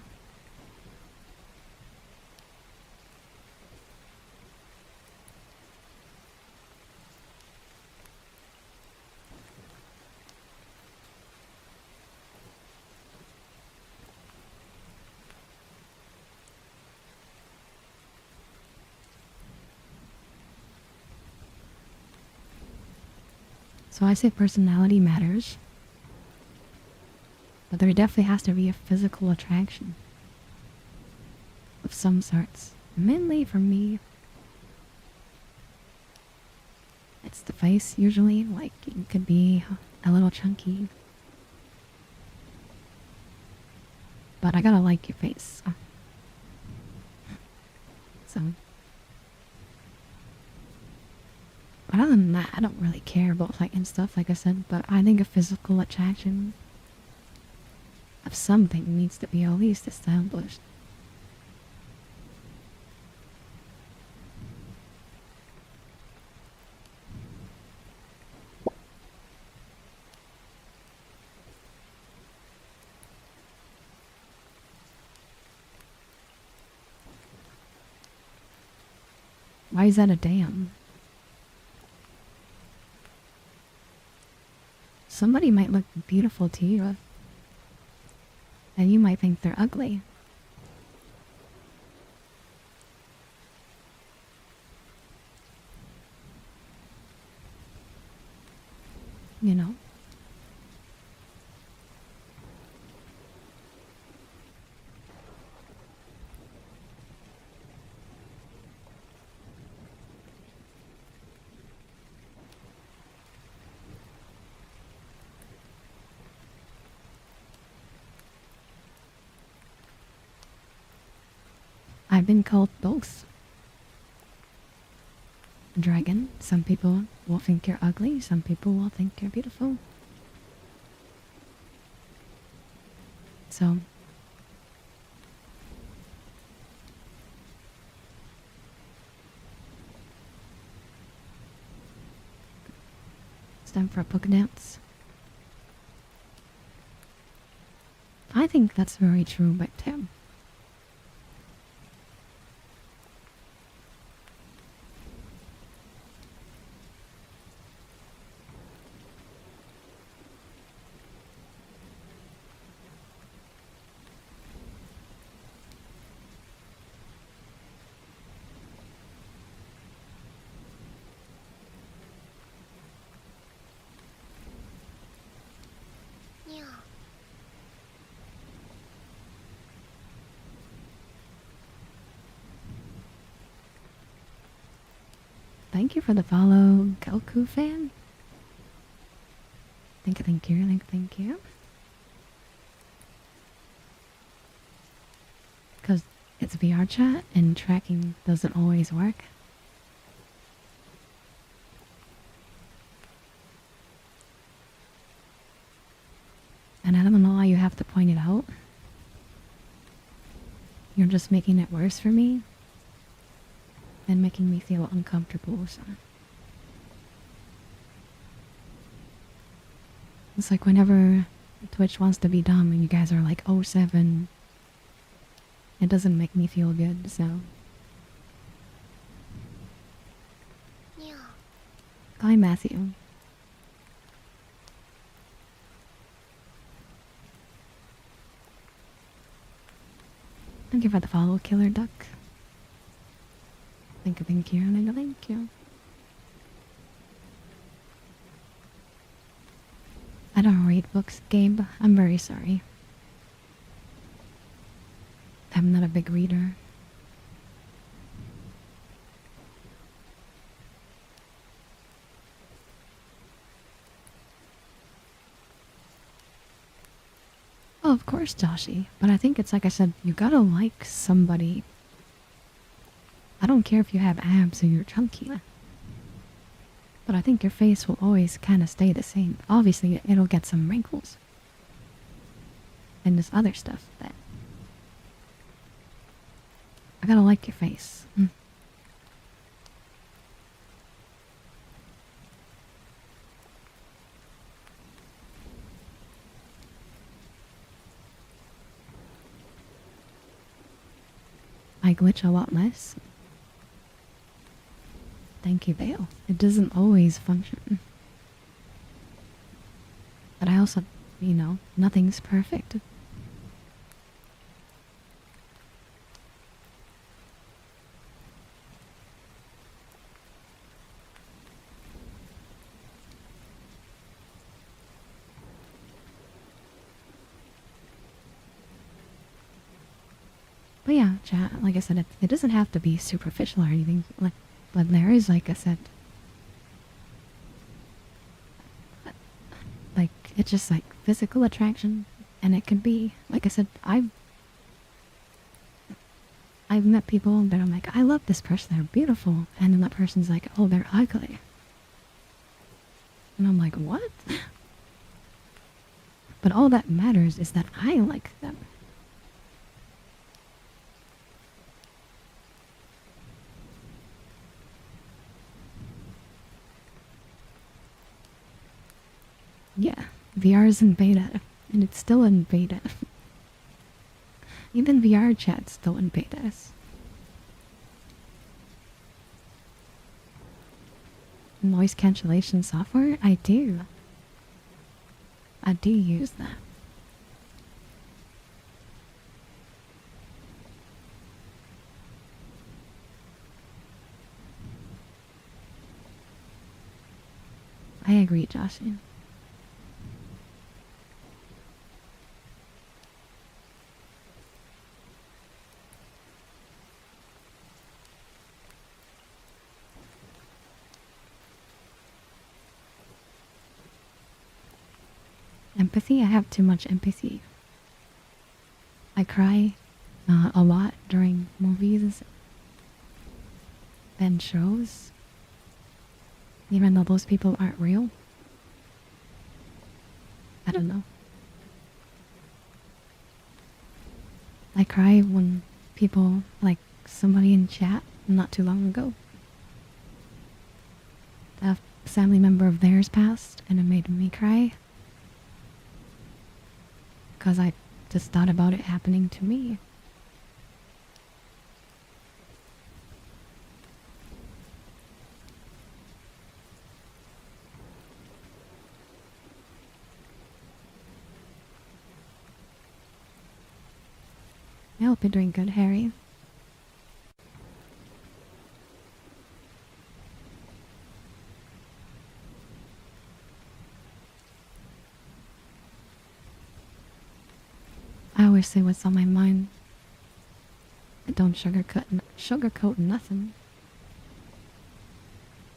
So I say personality matters. But there definitely has to be a physical attraction. Of some sorts. Mainly for me. It's the face usually. Like, it could be a little chunky. But I gotta like your face. So. But other than that, I don't really care about height and stuff, like I said. But I think a physical attraction of something needs to be at least established. Why is that a damn? Somebody might look beautiful to you, and you might think they're ugly. You know? I've been called both. Dragon. Some people will think you're ugly, some people will think you're beautiful. So, it's time for a polka dance. I think that's very true, but Tim. Thank you for the follow, Goku fan. Thank you. Because it's VR chat and tracking doesn't always work. And I don't know why you have to point it out. You're just making it worse for me. And making me feel uncomfortable, so. It's like whenever Twitch wants to be dumb and you guys are like, oh 07, it doesn't make me feel good, so. Hi, Matthew. Thank you for the follow, Killer Duck. Thank you. I don't read books, Gabe. I'm very sorry. I'm not a big reader. Oh, of course, Joshy. But I think it's like I said, you gotta like somebody. I don't care if you have abs or you're chunky. But I think your face will always kind of stay the same. Obviously, it'll get some wrinkles. And this other stuff that... I gotta like your face. I glitch a lot less. Thank you, Vale. It doesn't always function. But I also, you know, nothing's perfect. But yeah, chat, like I said, it doesn't have to be superficial or anything. But there is, like I said, like, it's just like physical attraction. And it can be, like I said, I've met people that I'm like, I love this person, they're beautiful. And then that person's like, oh, they're ugly. And I'm like, what? But all that matters is that I like them. Yeah, VR is in beta, and it's still in beta. Even VR chat's still in betas. noise cancellation software? I do. I do use that. I agree, Joshua. Empathy? I have too much empathy. I cry a lot during movies and shows, even though those people aren't real. I don't know. I cry when people, like somebody in chat not too long ago, a family member of theirs passed, and it made me cry. Because I just thought about it happening to me. I hope you're doing good, Harry. I always say what's on my mind. I don't sugarcoat nothing.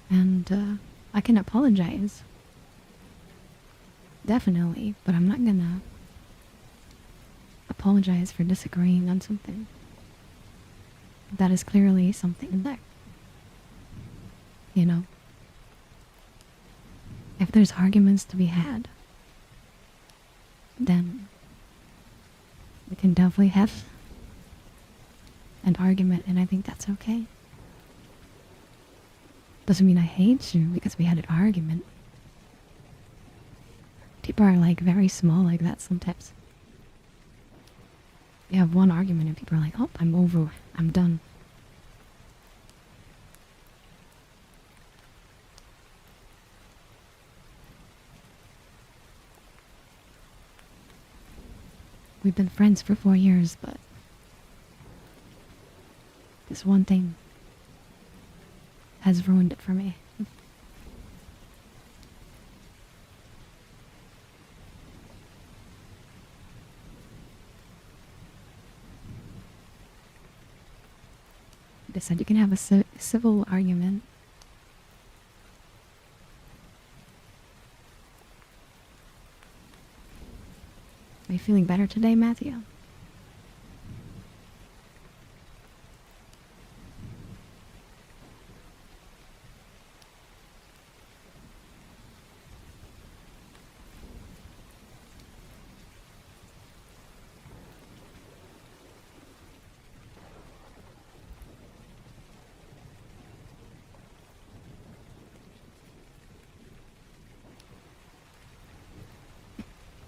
And I can apologize. Definitely, but I'm not gonna apologize for disagreeing on something. That is clearly something there. You know? If there's arguments to be had, then we can definitely have an argument, and I think that's okay. Doesn't mean I hate you because we had an argument. People are like very small like that sometimes. You have one argument and people are like, oh, I'm over, I'm done. We've been friends for 4 years, but this one thing has ruined it for me. They said you can have a civil argument. Are you feeling better today, Matthew?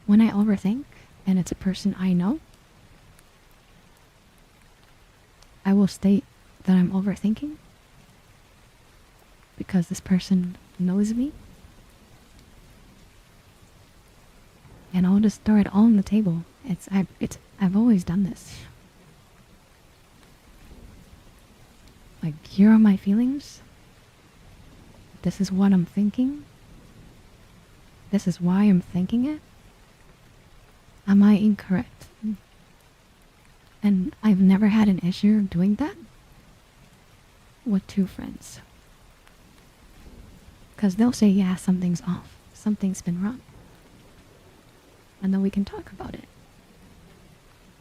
When I overthink, and it's a person I know, I will state that I'm overthinking because this person knows me, and I'll just throw it all on the table. I've always done this. Like, here are my feelings. This is what I'm thinking. This is why I'm thinking it. Am I incorrect? And I've never had an issue doing that with two friends. Because they'll say, yeah, something's off. Something's been wrong. And then we can talk about it.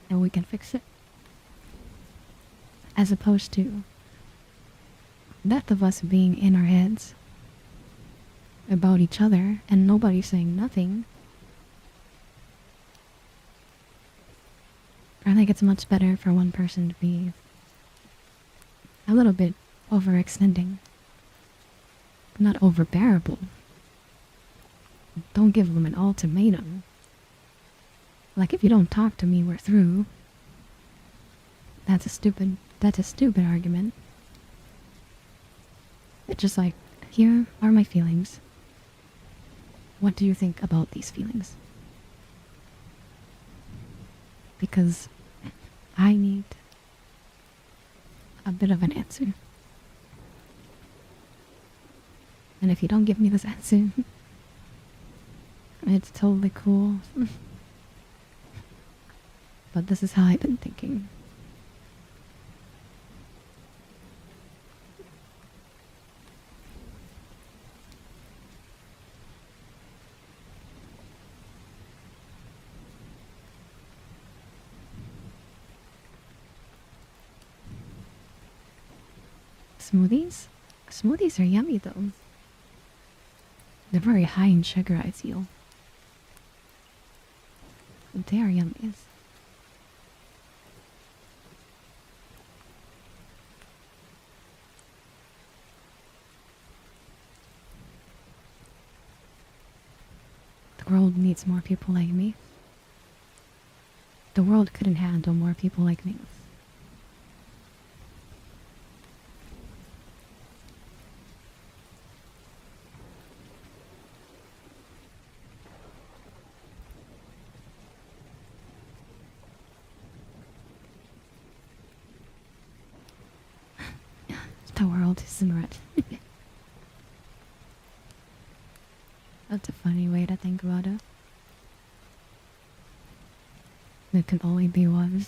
And we can fix it. As opposed to both of us being in our heads about each other and nobody saying nothing. I think it's much better for one person to be a little bit overextending. Not overbearable. Don't give them an ultimatum. Like, if you don't talk to me, we're through. That's a stupid argument. It's just like, here are my feelings. What do you think about these feelings? Because I need a bit of an answer. And if you don't give me this answer, it's totally cool. But this is how I've been thinking. Smoothies? Smoothies are yummy though. They're very high in sugar, I feel. They are yummy. The world needs more people like me. The world couldn't handle more people like me. The world is red. That's a funny way to think about it. There can only be one.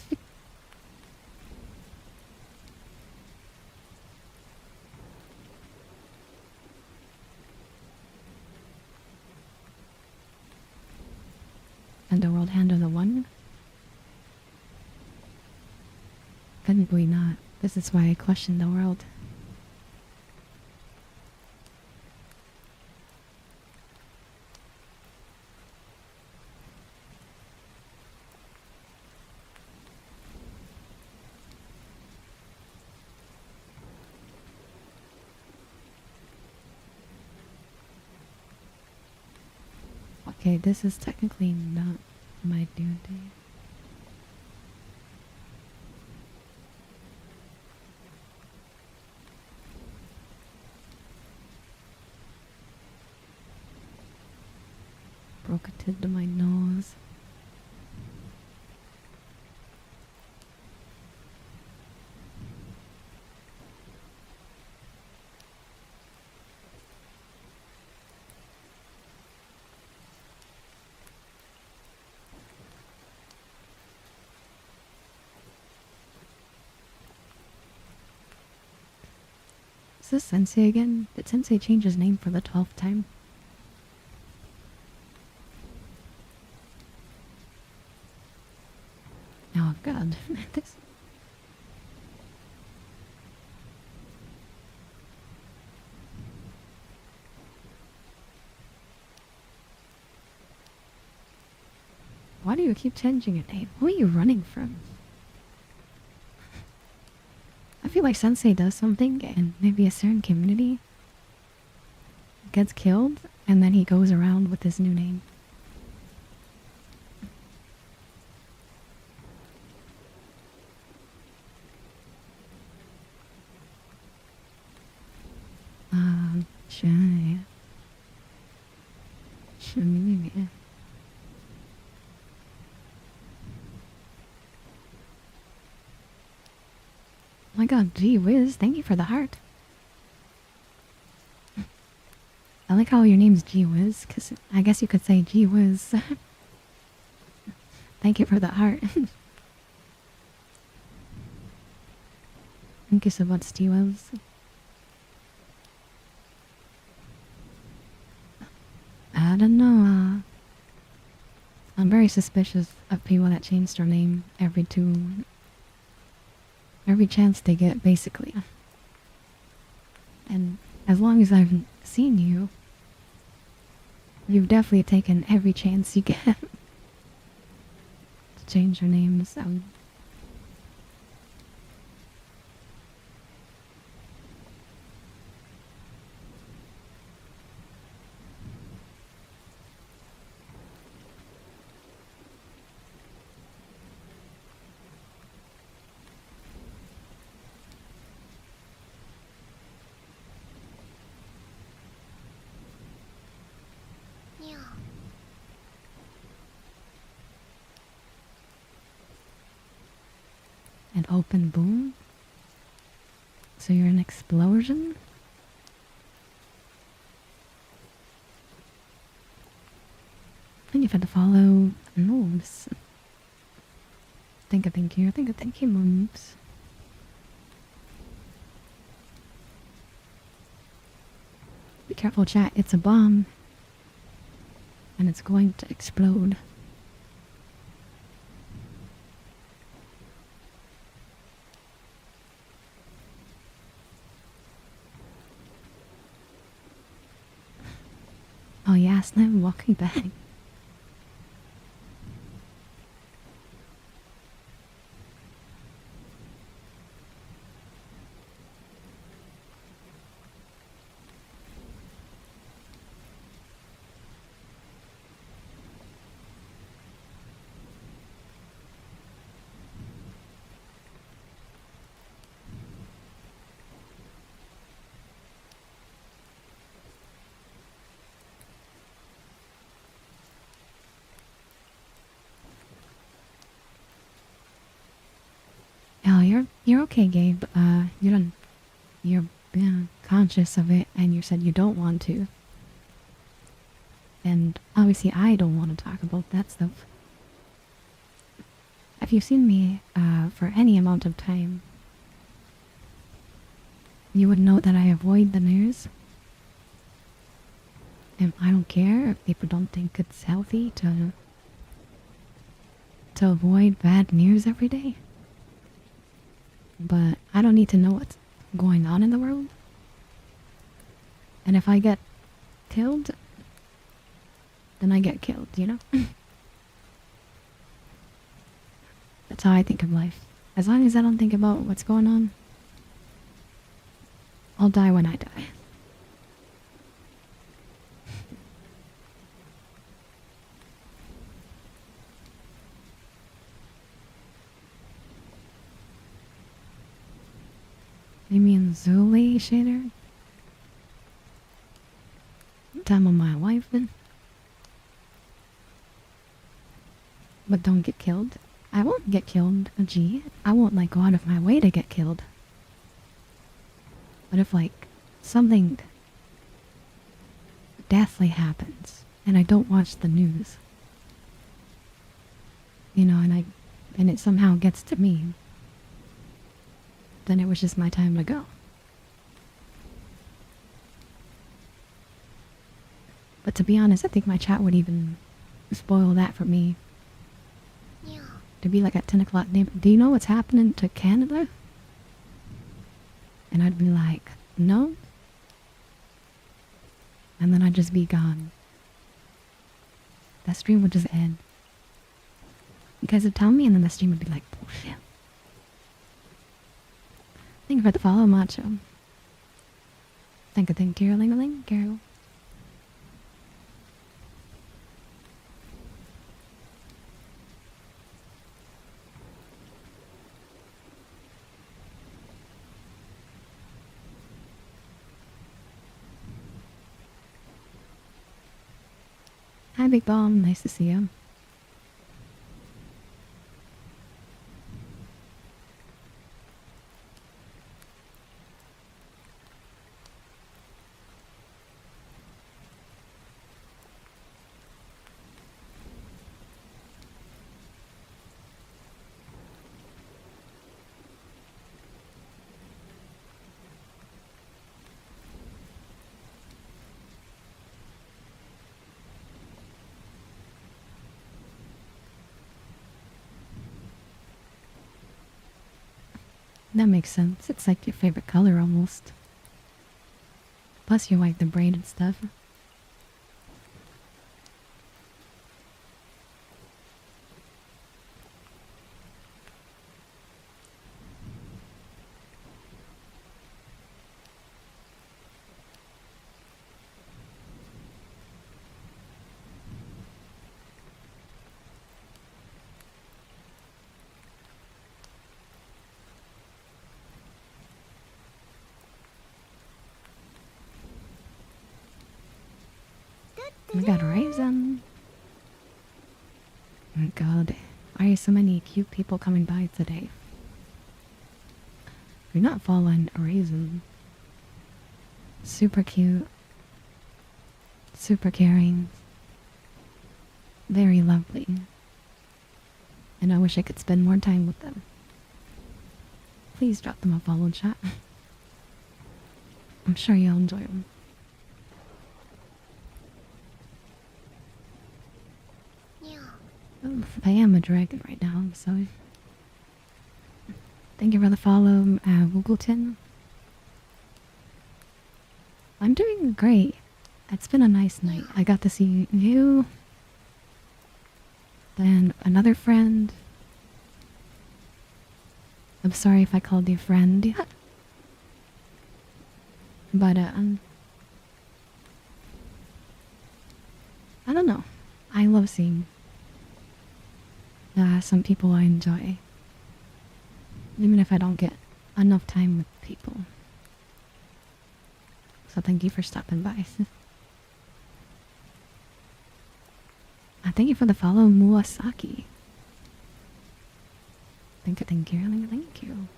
And the world handle the one? Couldn't we not? This is why I question the world. Okay, this is technically not my duty. Broke a tip to my nose. Is this Sensei again? Did Sensei change his name for the 12th time? Oh god, this... Why do you keep changing your name? Who are you running from? I feel like Sensei does something and maybe a certain community gets killed and then he goes around with his new name. Shy. Oh my god, gee whiz, thank you for the heart. I like how your name's Gee Whiz, because I guess you could say Gee Whiz. Thank you for the heart. Thank you so much, Gee Whiz. I don't know, I'm very suspicious of people that change their name every chance they get, basically. And as long as I've seen you, you've definitely taken every chance you get to change your names. An open boom? So you're an explosion? And you've had to follow moves. Think of thank you, think of thank you moves. Be careful, chat, it's a bomb. And it's going to explode. Oh yes, now I'm walking back. Oh, you're okay, Gabe. You're conscious of it, and you said you don't want to. And obviously, I don't want to talk about that stuff. If you've seen me for any amount of time, you would know that I avoid the news. And I don't care if people don't think it's healthy to avoid bad news every day. But I don't need to know what's going on in the world. And if I get killed, then I get killed, you know? That's how I think of life. As long as I don't think about what's going on, I'll die when I die. You mean Zuli shader? Time on my wife then? But don't get killed. I won't get killed, gee. I won't like go out of my way to get killed. But if like something deathly happens and I don't watch the news, you know, and it somehow gets to me, then it was just my time to go. But to be honest, I think my chat would even spoil that for me. Yeah. To be like at 10 o'clock, do you know what's happening to Canada? And I'd be like, no. And then I'd just be gone. That stream would just end. You guys would tell me, and then the stream would be like, bullshit. Thank you for the follow, Macho. Thank you, Ling-a-ling, Carol. Hi, Big Bomb. Nice to see you. That makes sense. It's like your favorite color almost. Plus you like the braid and stuff. We got Raisin. Oh god, why are so many cute people coming by today? You're not following a raisin. Super cute. Super caring. Very lovely. And I wish I could spend more time with them. Please drop them a follow, chat. I'm sure you'll enjoy them. I am a dragon right now, so... Thank you for the follow, Woogleton. I'm doing great. It's been a nice night. I got to see you. Then another friend. I'm sorry if I called you friend. But, I don't know. I love seeing some people I enjoy. Even if I don't get enough time with people. So thank you for stopping by. Thank you for the follow, Muasaki. Thank you.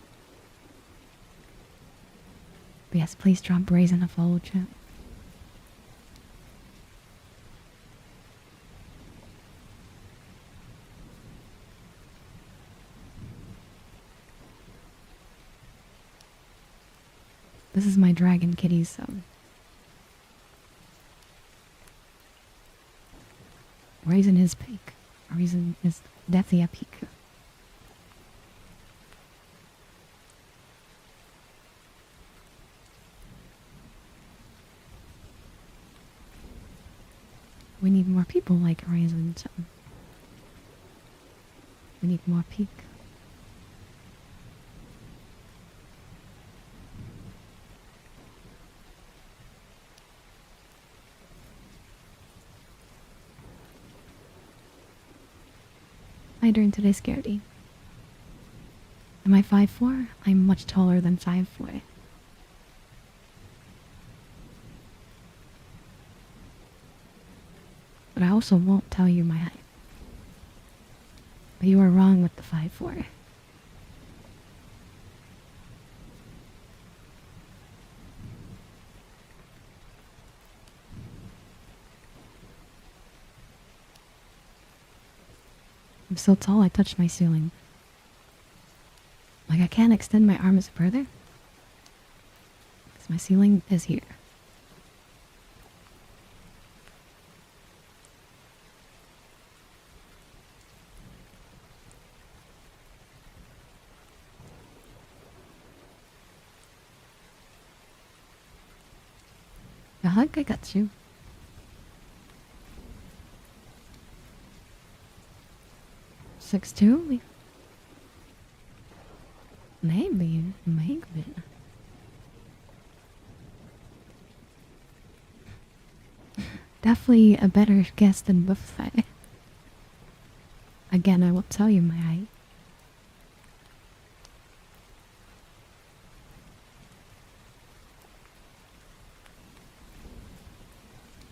But yes, please drop Brazen a follow, chat. This is my dragon kitty, so... Raisin is pink. Raisin is definitely a peak. We need more people like Raisin, so... We need more peak. How you doing today, Scaredy? Am I 5'4"? I'm much taller than 5'4". But I also won't tell you my height. But you are wrong with the 5'4". I'm so tall I touched my ceiling. Like I can't extend my arms further. Because my ceiling is here. A hug, I got you. Six two? Maybe. Definitely a better guess than Buffet. Again, I will tell you my height.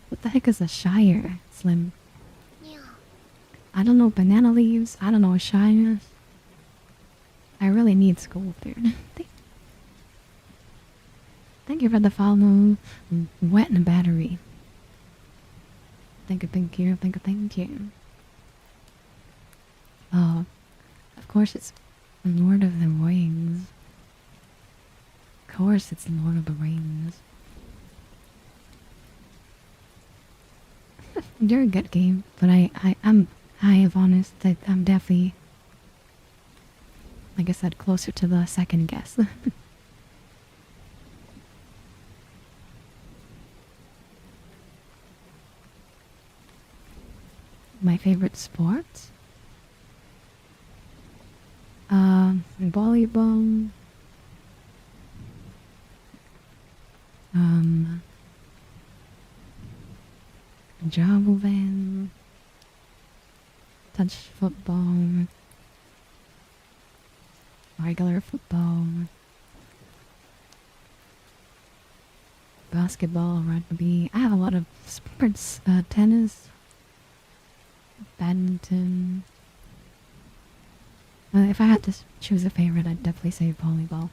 What the heck is a shire, Slim? I don't know banana leaves. I don't know what shire is. I really need school there. Thank you for the follow. Wet in a battery. Thank you. Oh, of course it's Lord of the Rings. Of course it's Lord of the Rings. You're a good game, but I'm honest that I'm definitely, like I said, closer to the second guess. My favorite sports? Volleyball. Javelin. Touch football. Regular football. Basketball, rugby. I have a lot of sports. Tennis. Badminton. If I had to choose a favorite, I'd definitely say volleyball.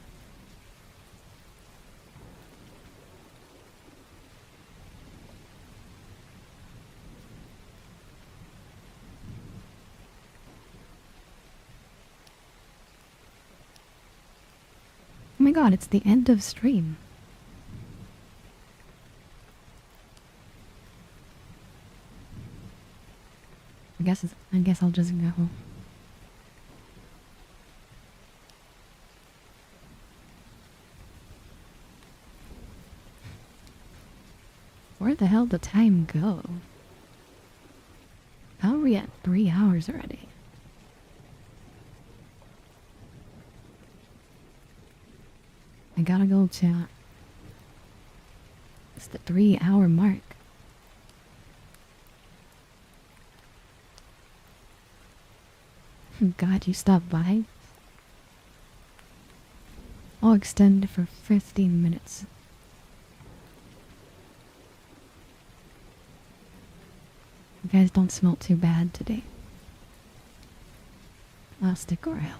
my god, it's the end of stream. I guess I'll just go. Where the hell did time go? How are we at 3 hours already? I gotta go to... It's the 3-hour mark. God, you stopped by? I'll extend it for 15 minutes. You guys don't smell too bad today. I'll stick around.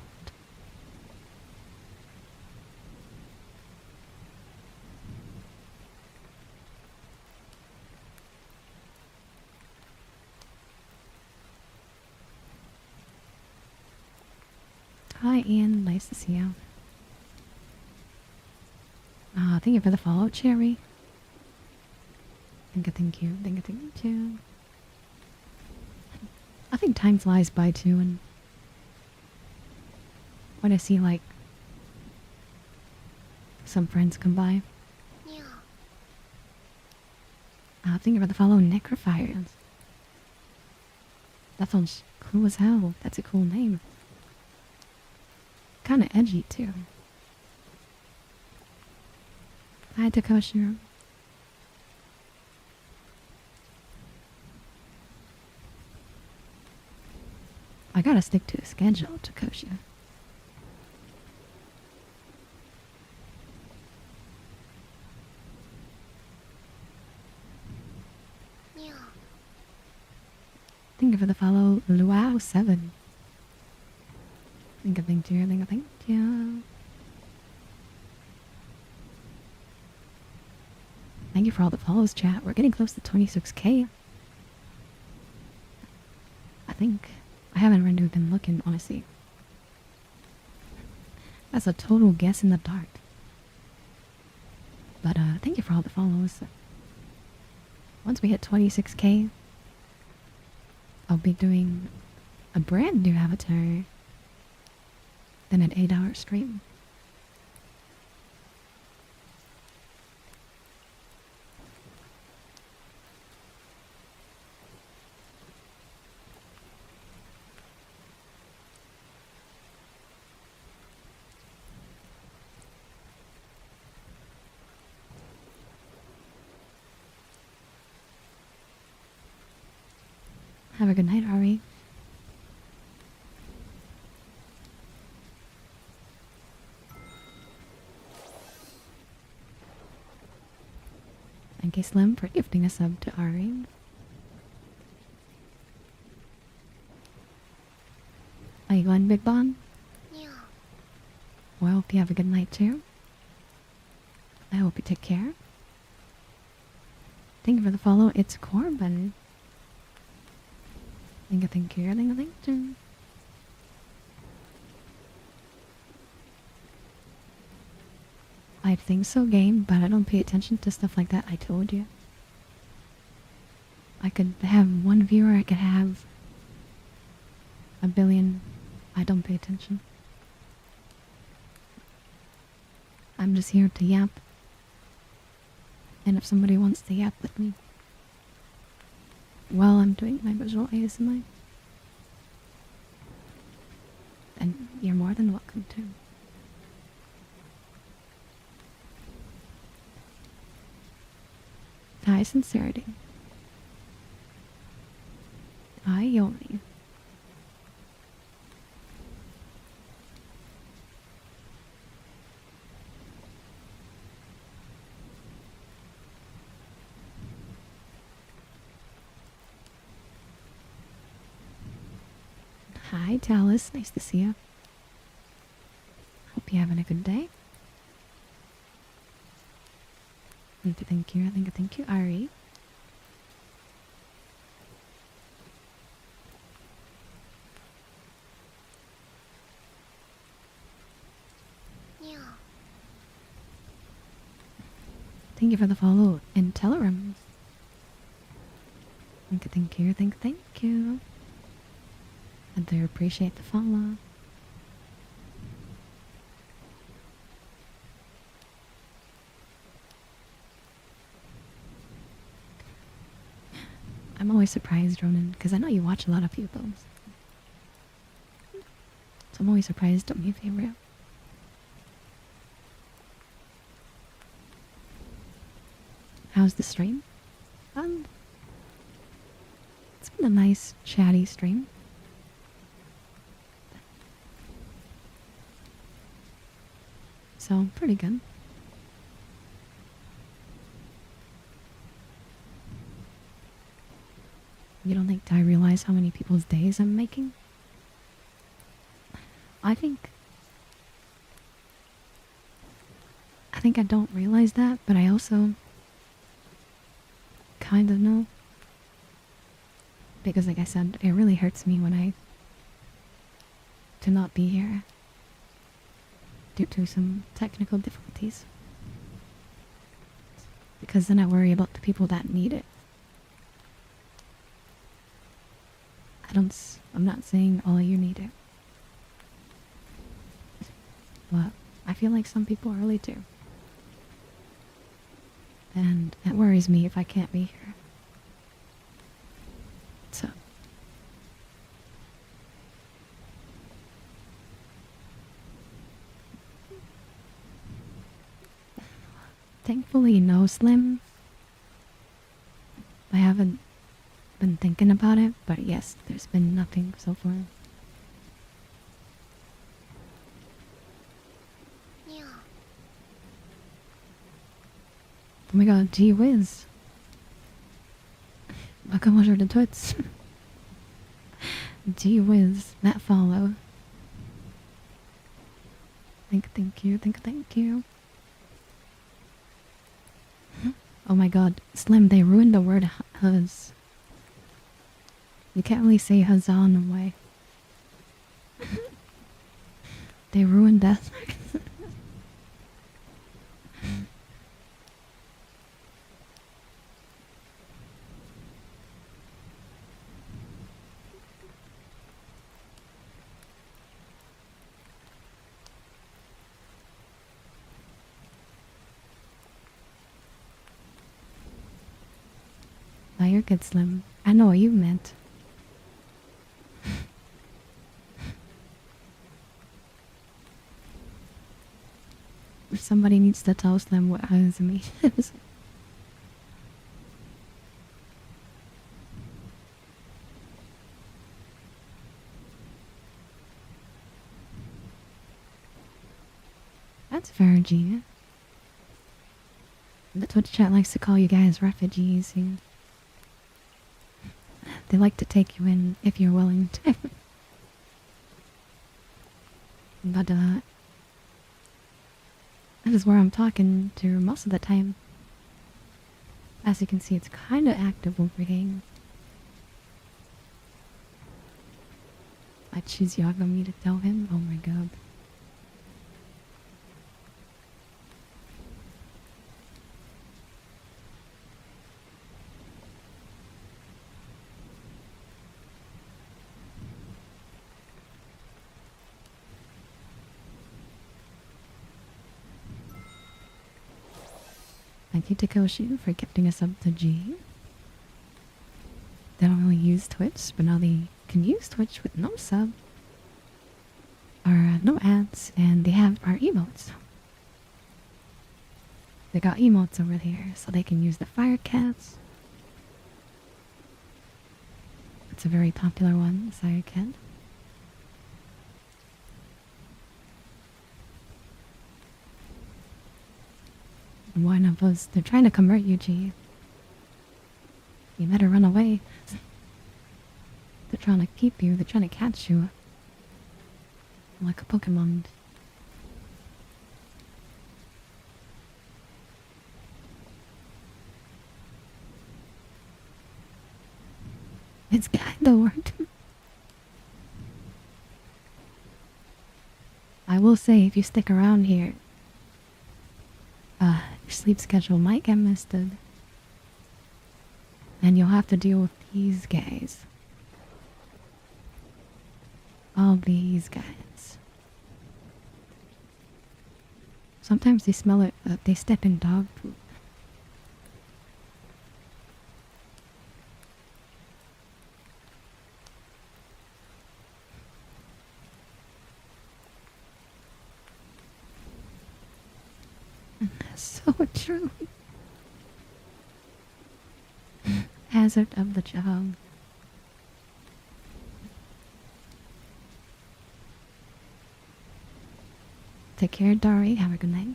Hi Ian, nice to see you. Thank you for the follow, Cherry. Thank you. Thank you. I think time flies by too, and when I see like some friends come by. Thank you for the follow, Necrophires. That sounds cool as hell. That's a cool name. Kinda edgy too. Hi Takoshiro. I gotta stick to a schedule, Takoshiro. Thank you for the follow, Luau7. Thank you. Thank you for all the follows, chat. We're getting close to 26k. I think. I haven't really been looking, honestly. That's a total guess in the dark. But thank you for all the follows. Once we hit 26k, I'll be doing a brand new avatar. Then an 8-hour stream. Have a good night, Ari. Thank you, Slim, for gifting a sub to Ari. Are you going, Big Bon? Yeah. Well, I hope you have a good night, too. I hope you take care. Thank you for the follow. It's Corbin. Thank you. I think so, game, but I don't pay attention to stuff like that. I told you. I could have one viewer, I could have a billion. I don't pay attention. I'm just here to yap. And if somebody wants to yap with me while I'm doing my visual ASMR, then you're more than welcome to. Hi, Sincerity. Hi, Yomi. Hi, Talus. Nice to see you. Hope you're having a good day. Thank you, Ari. Thank you for the follow and Telegrams. Thank you, thank you. I do appreciate the follow. I'm always surprised, Ronan, because I know you watch a lot of people. So I'm always surprised on your favorite. How's the stream? It's been a nice, chatty stream. So, pretty good. You don't think I realize how many people's days I'm making? I think I don't realize that, but I also kind of know. Because like I said, it really hurts me when I to not be here due to some technical difficulties. Because then I worry about the people that need it. I'm not saying all of you need it. But I feel like some people really do. And it worries me if I can't be here. So. Thankfully, no, Slim. I haven't been thinking about it, but yes, there's been nothing so far. Yeah. Oh my god, gee whiz. Welcome over to Twits. Gee whiz, that follow. Thank you. Oh my god, Slim, they ruined the word huzz. You can't really say huzzah in a way. They ruined that. Oh, you're good, Slim. I know what you meant. Somebody needs to tell Slim what huzz means. That's fair, Gina. The Twitch chat likes to call you guys refugees. They like to take you in if you're willing to. But, that is where I'm talking to most of the time. As you can see, it's kind of active over here. I choose Yagami to tell him. Oh my god. Thank you to Koshi for gifting us up to G. They don't really use Twitch, but now they can use Twitch with no sub. Or no ads, and they have our emotes. They got emotes over here, so they can use the fire cats. It's a very popular one, fire cat. One of us, they're trying to convert you, G. You better run away. They're trying to keep you, they're trying to catch you. Like a Pokemon. It's kinda worked. I will say, if you stick around here, sleep schedule might get misted. And you'll have to deal with these guys. All these guys. Sometimes they smell it, they step in dog poop. So true. Hazard of the job. Take care, Dari. Have a good night.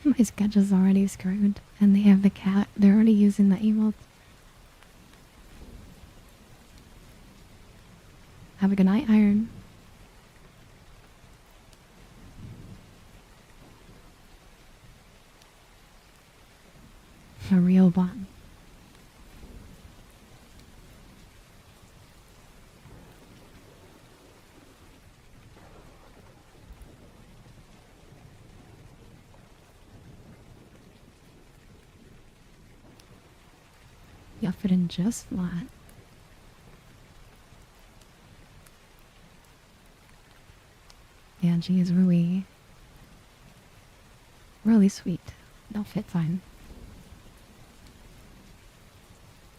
My schedule's already screwed, and they have the cat. They're already using the emote. Have a good night, Iron. A real bond. You'll fit in just fine. Yeah, geez, really sweet. They'll fit fine.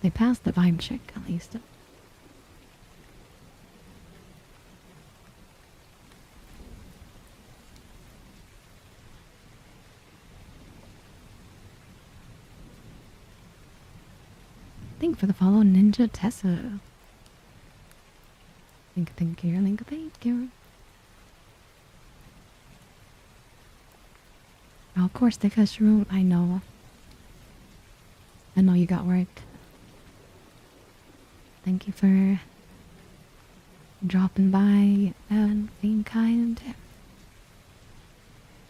They passed the vibe check, at least. Thank you for the follow, Ninja Tessa. Thank you. Oh, of course, the fish room, I know. I know you got work. Thank you for dropping by and being kind.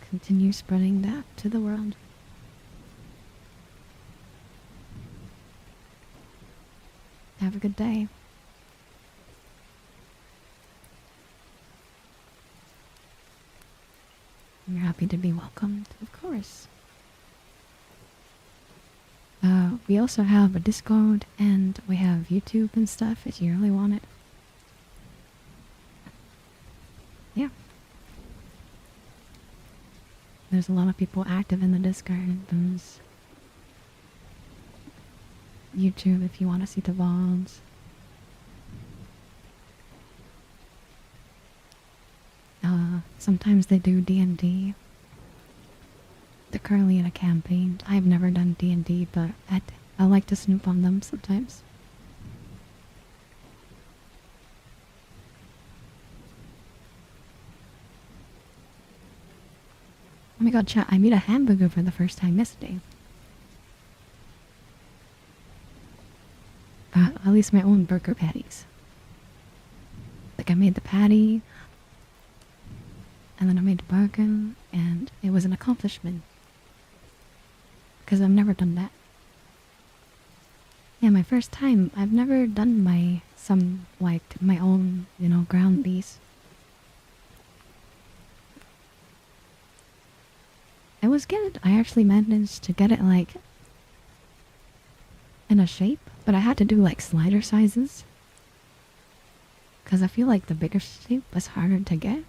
Continue spreading that to the world. Have a good day. You're happy to be welcomed, of course. We also have a Discord and we have YouTube and stuff if you really want it. Yeah. There's a lot of people active in the Discord. There's YouTube if you want to see the VODs. Sometimes they do D&D. They're currently in a campaign. I've never done D&D, but I like to snoop on them sometimes. Oh my god, chat, I made a hamburger for the first time yesterday. At least my own burger patties. Like, I made the patty, and then I made the burger, and it was an accomplishment. Because I've never done that. Yeah, my first time. I've never done my own, ground beef. It was good. I actually managed to get it, in a shape, but I had to do, slider sizes. Because I feel like the bigger shape was harder to get.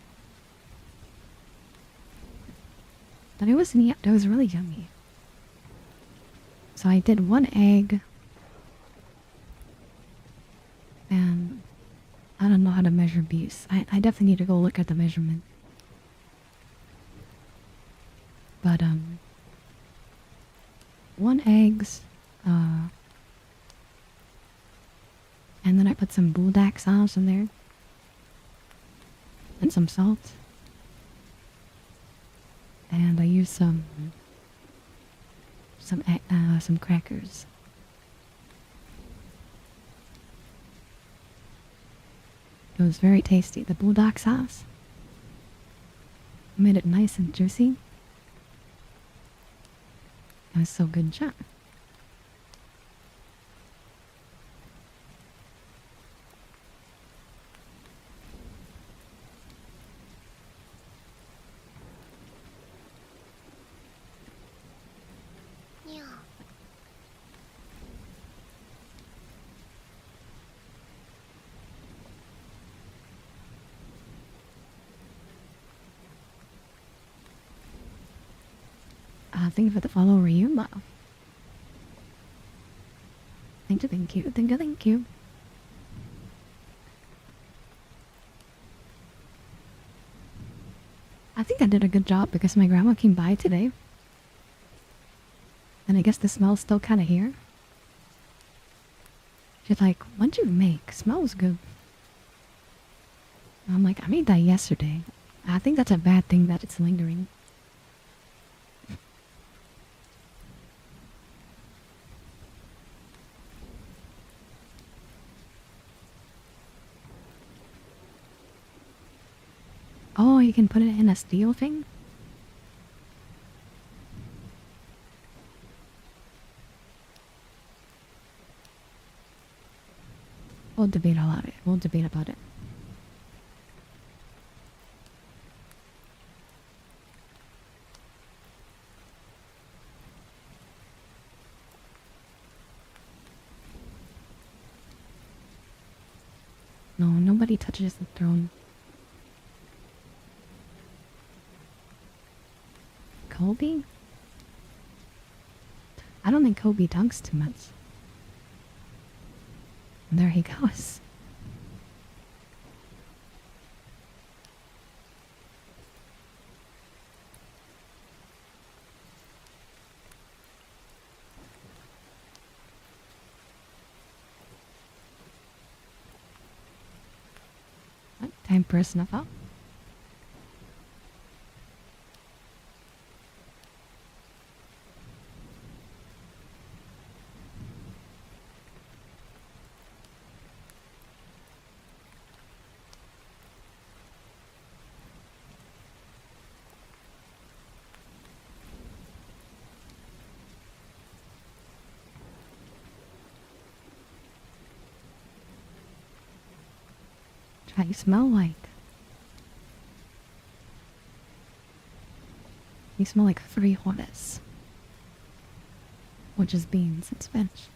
But it was really yummy. So I did 1 egg. And I don't know how to measure beefs. I definitely need to go look at the measurement. But 1 eggs, and then I put some bulldog sauce in there. And some salt. And I used some crackers. It was very tasty. The bulldog sauce made it nice and juicy. It was so good, chat. Thank you for the follow, Ryuma. Thank you, thank you, thank you, thank you. I think I did a good job because my grandma came by today. And I guess the smell's still kind of here. She's like, what'd you make? Smells good. And I'm like, I made that yesterday. I think that's a bad thing that it's lingering. Oh, you can put it in a steel thing? We'll debate about it. We'll debate about it. No, nobody touches the throne. Kobe? I don't think Kobe dunks too much. There he goes. What? Time for a snuff out? What you smell like? You smell like frijoles, which is beans in Spanish.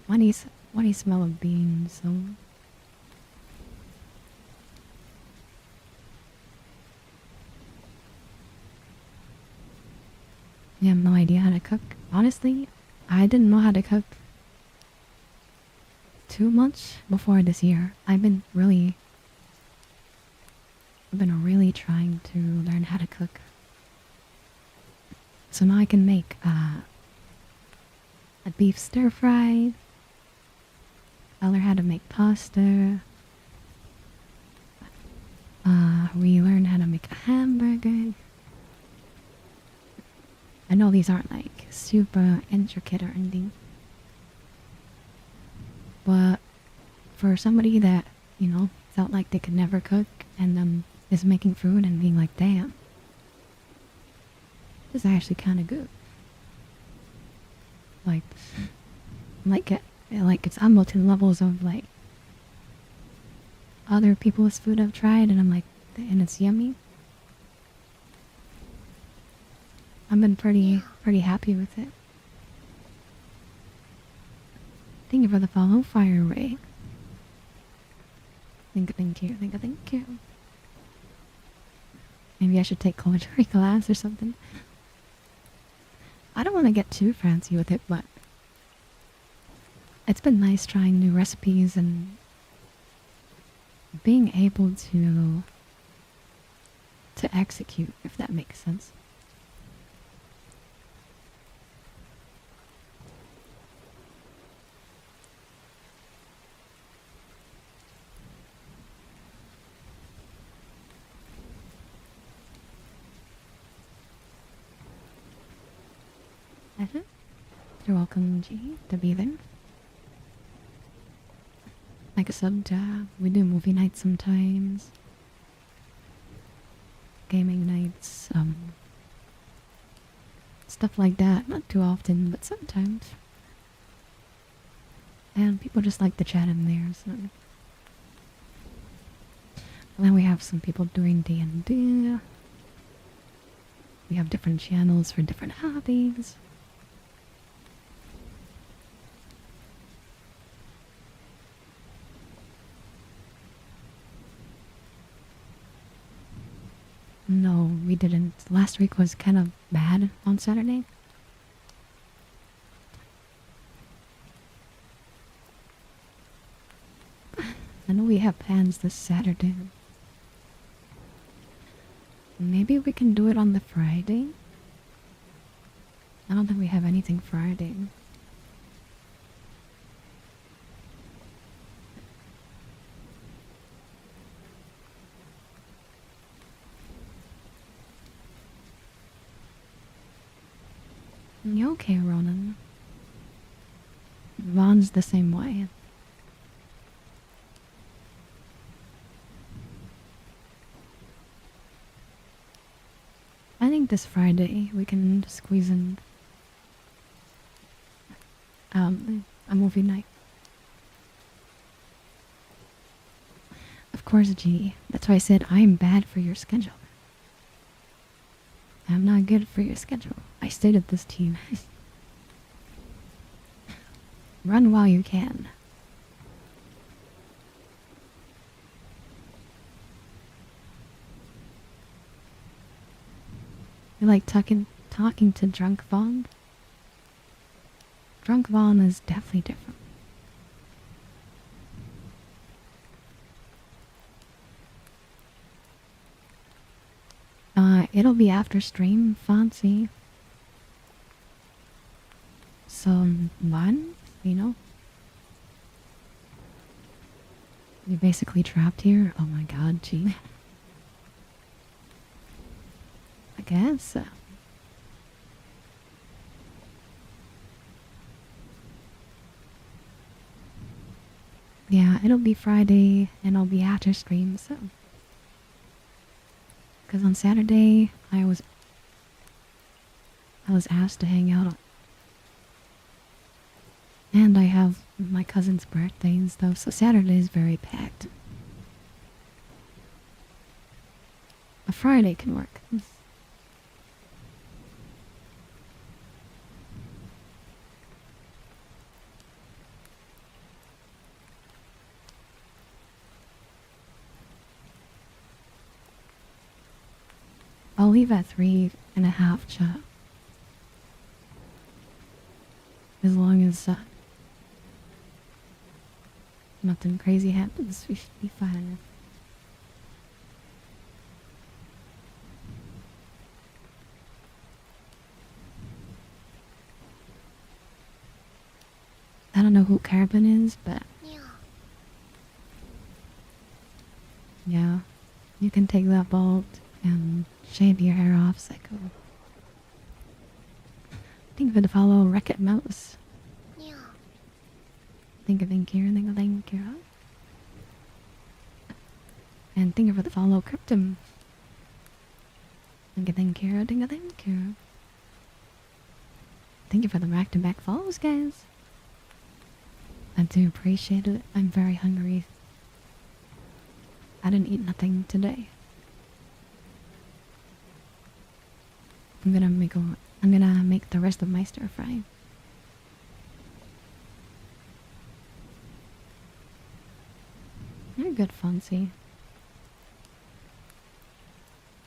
Why do you smell of beans? So you have no idea how to cook. Honestly, I didn't know how to cook too much before this year. I've been really trying to learn how to cook. So now I can make a beef stir fry. I learned how to make pasta. We learned how to make a hamburger. I know these aren't like super intricate or anything. But for somebody that, you know, felt like they could never cook and is making food and being like, damn, this is actually kind of good. Like it's almost to levels of like other people's food I've tried, and I'm like, and it's yummy. I've been pretty happy with it. Thank you for the follow, Fire Ray. Thank you. Maybe I should take culinary class or something. I don't want to get too fancy with it, but it's been nice trying new recipes and being able to execute, if that makes sense. You're welcome, G, to be there. Like I said, we do movie nights sometimes. Gaming nights, stuff like that. Not too often, but sometimes. And people just like to chat in there, so... And then we have some people doing D&D. We have different channels for different hobbies. No, we didn't. Last week was kind of bad on Saturday. I know we have plans this Saturday. Maybe we can do it on the Friday? I don't think we have anything Friday. You okay, Ronan? Vaughn's the same way. I think this Friday we can squeeze in a movie night. Of course, G. That's why I said I'm bad for your schedule. I'm not good for your schedule. I stated this to you. Run while you can. You like talking to Drunk Vaughn? Drunk Vaughn is definitely different. It'll be after stream, fancy. So, Vaughn, you know? You're basically trapped here? Oh my god, gee. I guess. Yeah, it'll be Friday and I'll be after stream, so. Because on Saturday, I was asked to hang out. And I have my cousin's birthday and stuff, so Saturday is very packed. A Friday can work. I'll leave at 3:30, chat. As long as nothing crazy happens, we should be fine. I don't know who Carbon is, but yeah, you can take that bolt and shave your hair off, Psycho. Thank you for the follow, Wreck-It Mouse. Thank you, thank you. And thank you for the follow, Cryptum. Thank you, thank you. Thank you for the back-to-back follows, guys. I do appreciate it. I'm very hungry. I didn't eat nothing today. I'm gonna make the rest of my stir fry. You're good, Fonzie.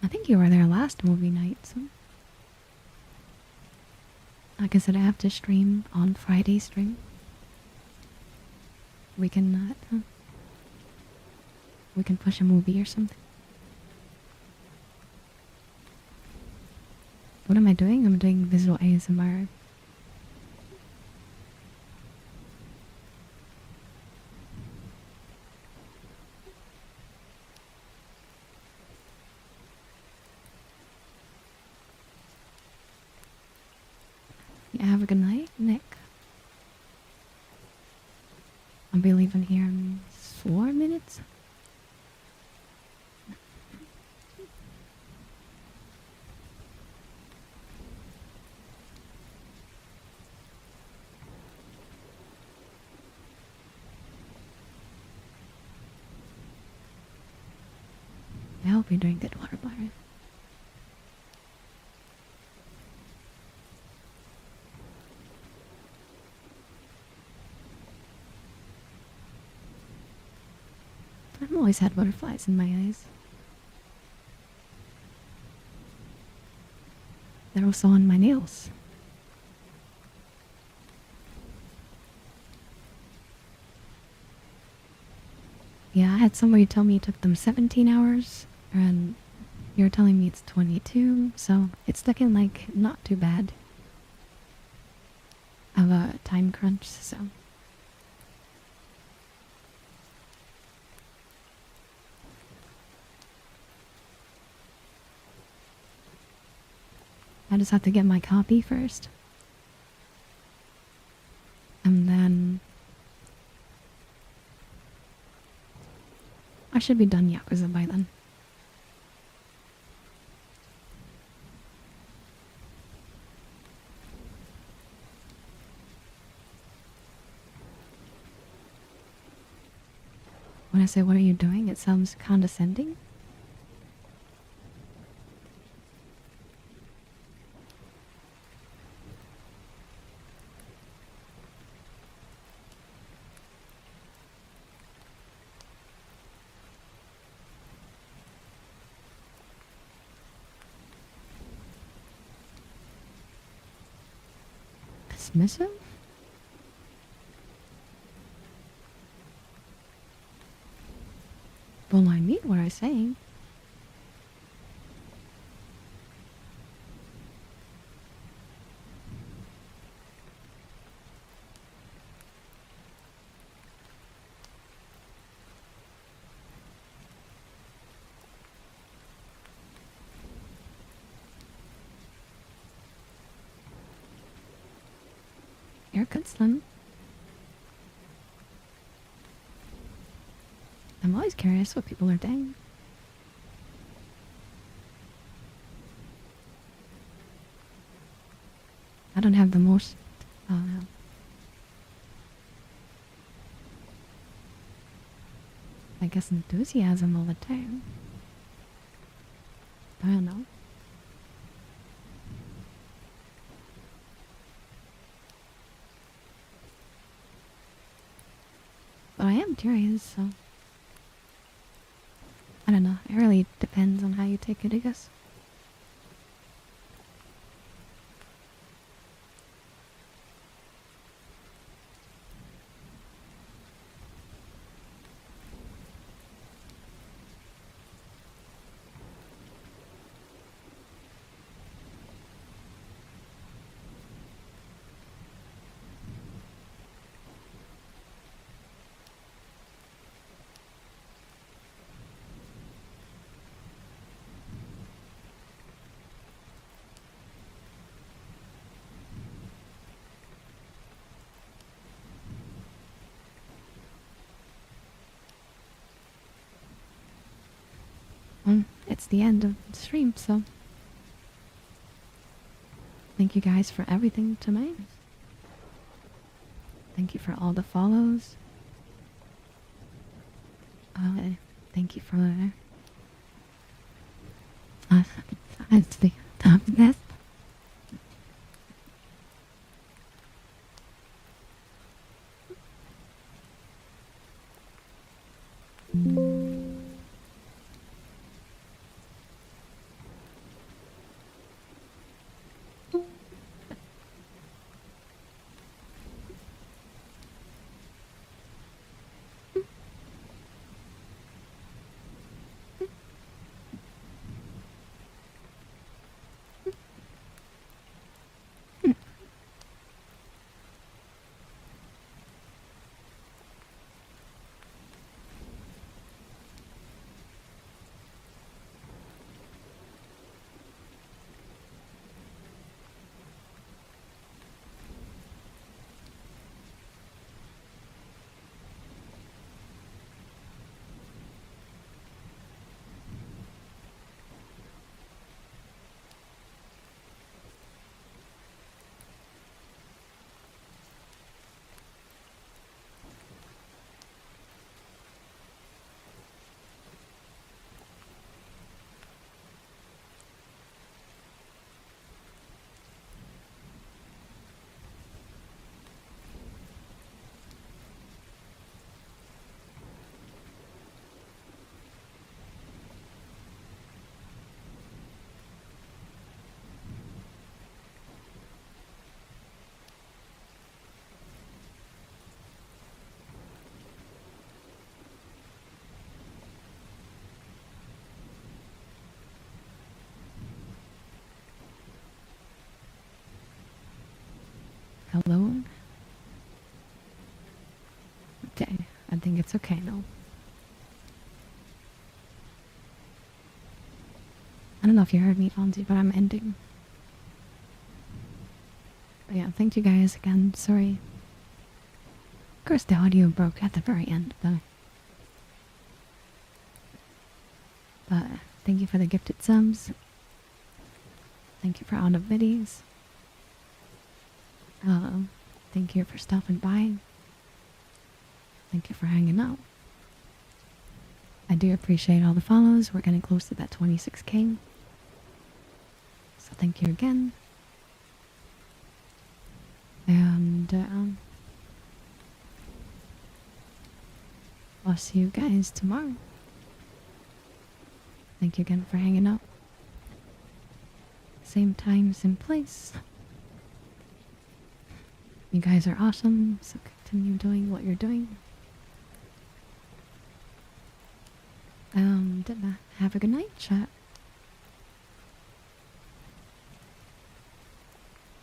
I think you were there last movie night, so. Like I said, I have to stream on Friday stream. We can push a movie or something. What am I doing? I'm doing visual ASMR. Yeah, have a good night, Nick. I'll be leaving here in 4 minutes. I hope you're doing good, water bar. I've always had butterflies in my eyes. they're also on my nails. Yeah, I had somebody tell me it took them 17 hours, and you're telling me it's 22, so it's looking like not too bad of a time crunch, so. I just have to get my copy first. And then I should be done Yakuza by then. When I say, what are you doing? It sounds condescending. Dismissive? Well, I mean what I'm saying. Haircut slim. I'm always curious what people are doing. I don't have the most, I guess, enthusiasm all the time. I don't know. But I am curious, so. I don't know. It really depends on how you take it, I guess. It's the end of the stream, so thank you guys for everything tonight. Thank you for all the follows. Thank you for it's the top of this. Hello? Okay, I think it's okay now. I don't know if you heard me, Fonzie, but I'm ending. But yeah, thank you guys again. Sorry. Of course, the audio broke at the very end, though. But thank you for the gifted subs. Thank you for all the videos. Thank you for stopping by. Thank you for hanging out. I do appreciate all the follows. We're getting close to that 26K. So thank you again. And I'll see you guys tomorrow. Thank you again for hanging out. Same time, same place. You guys are awesome, so continue doing what you're doing. And have a good night, chat.